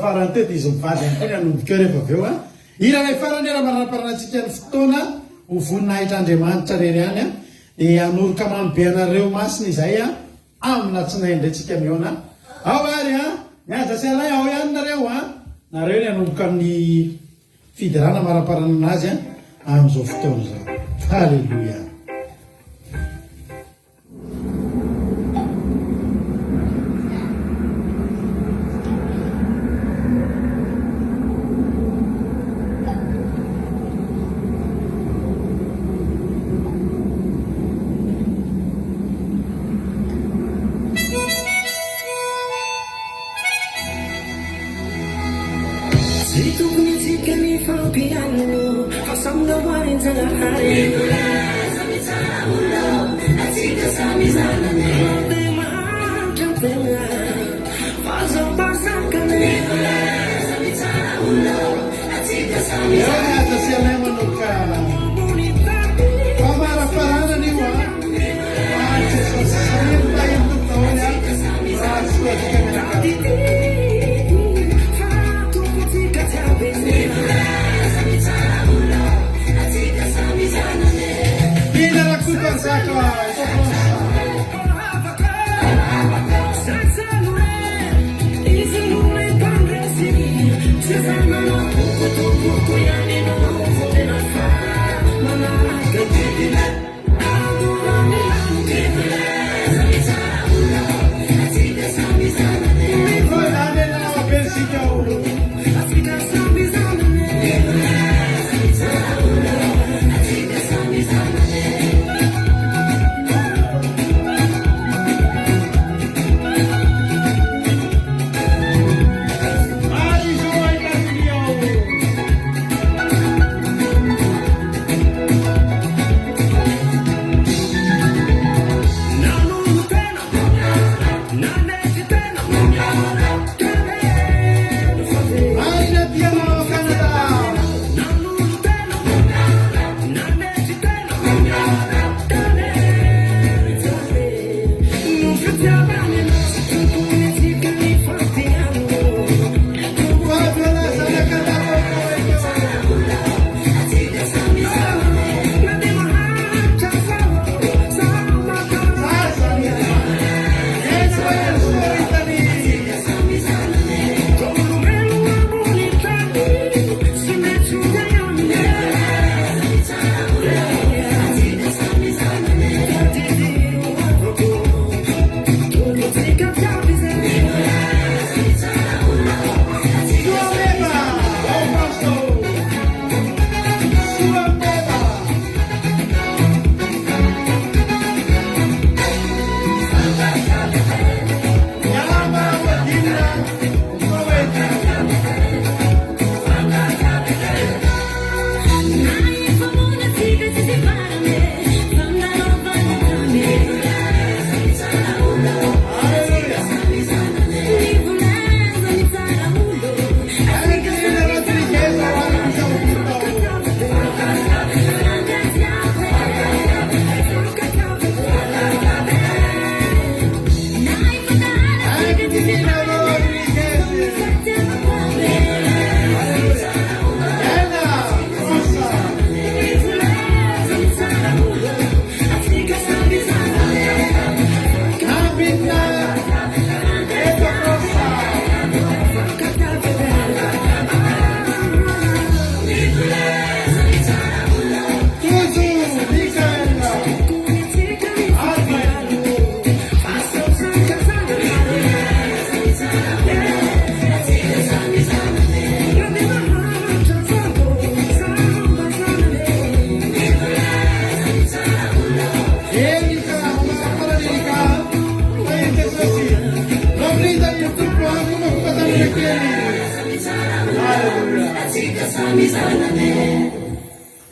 Farany teto izy mivady any teny anombokeo rehefa avy eo a iranay farany raha maraparatsika ny fotoana ho voninahitr' rery any a dia hanoroka manobe anareo masina izay a amina tsinaindrentsika miona ao ary a miaja sy alay ao ihany nareo a nareo ny hanomboka amin'ny fidirana maraparana anazy a amin'izao fotoana zao. Halleluia.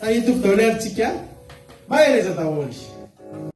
Ahitoko daholo ary tsika mahereza daholo.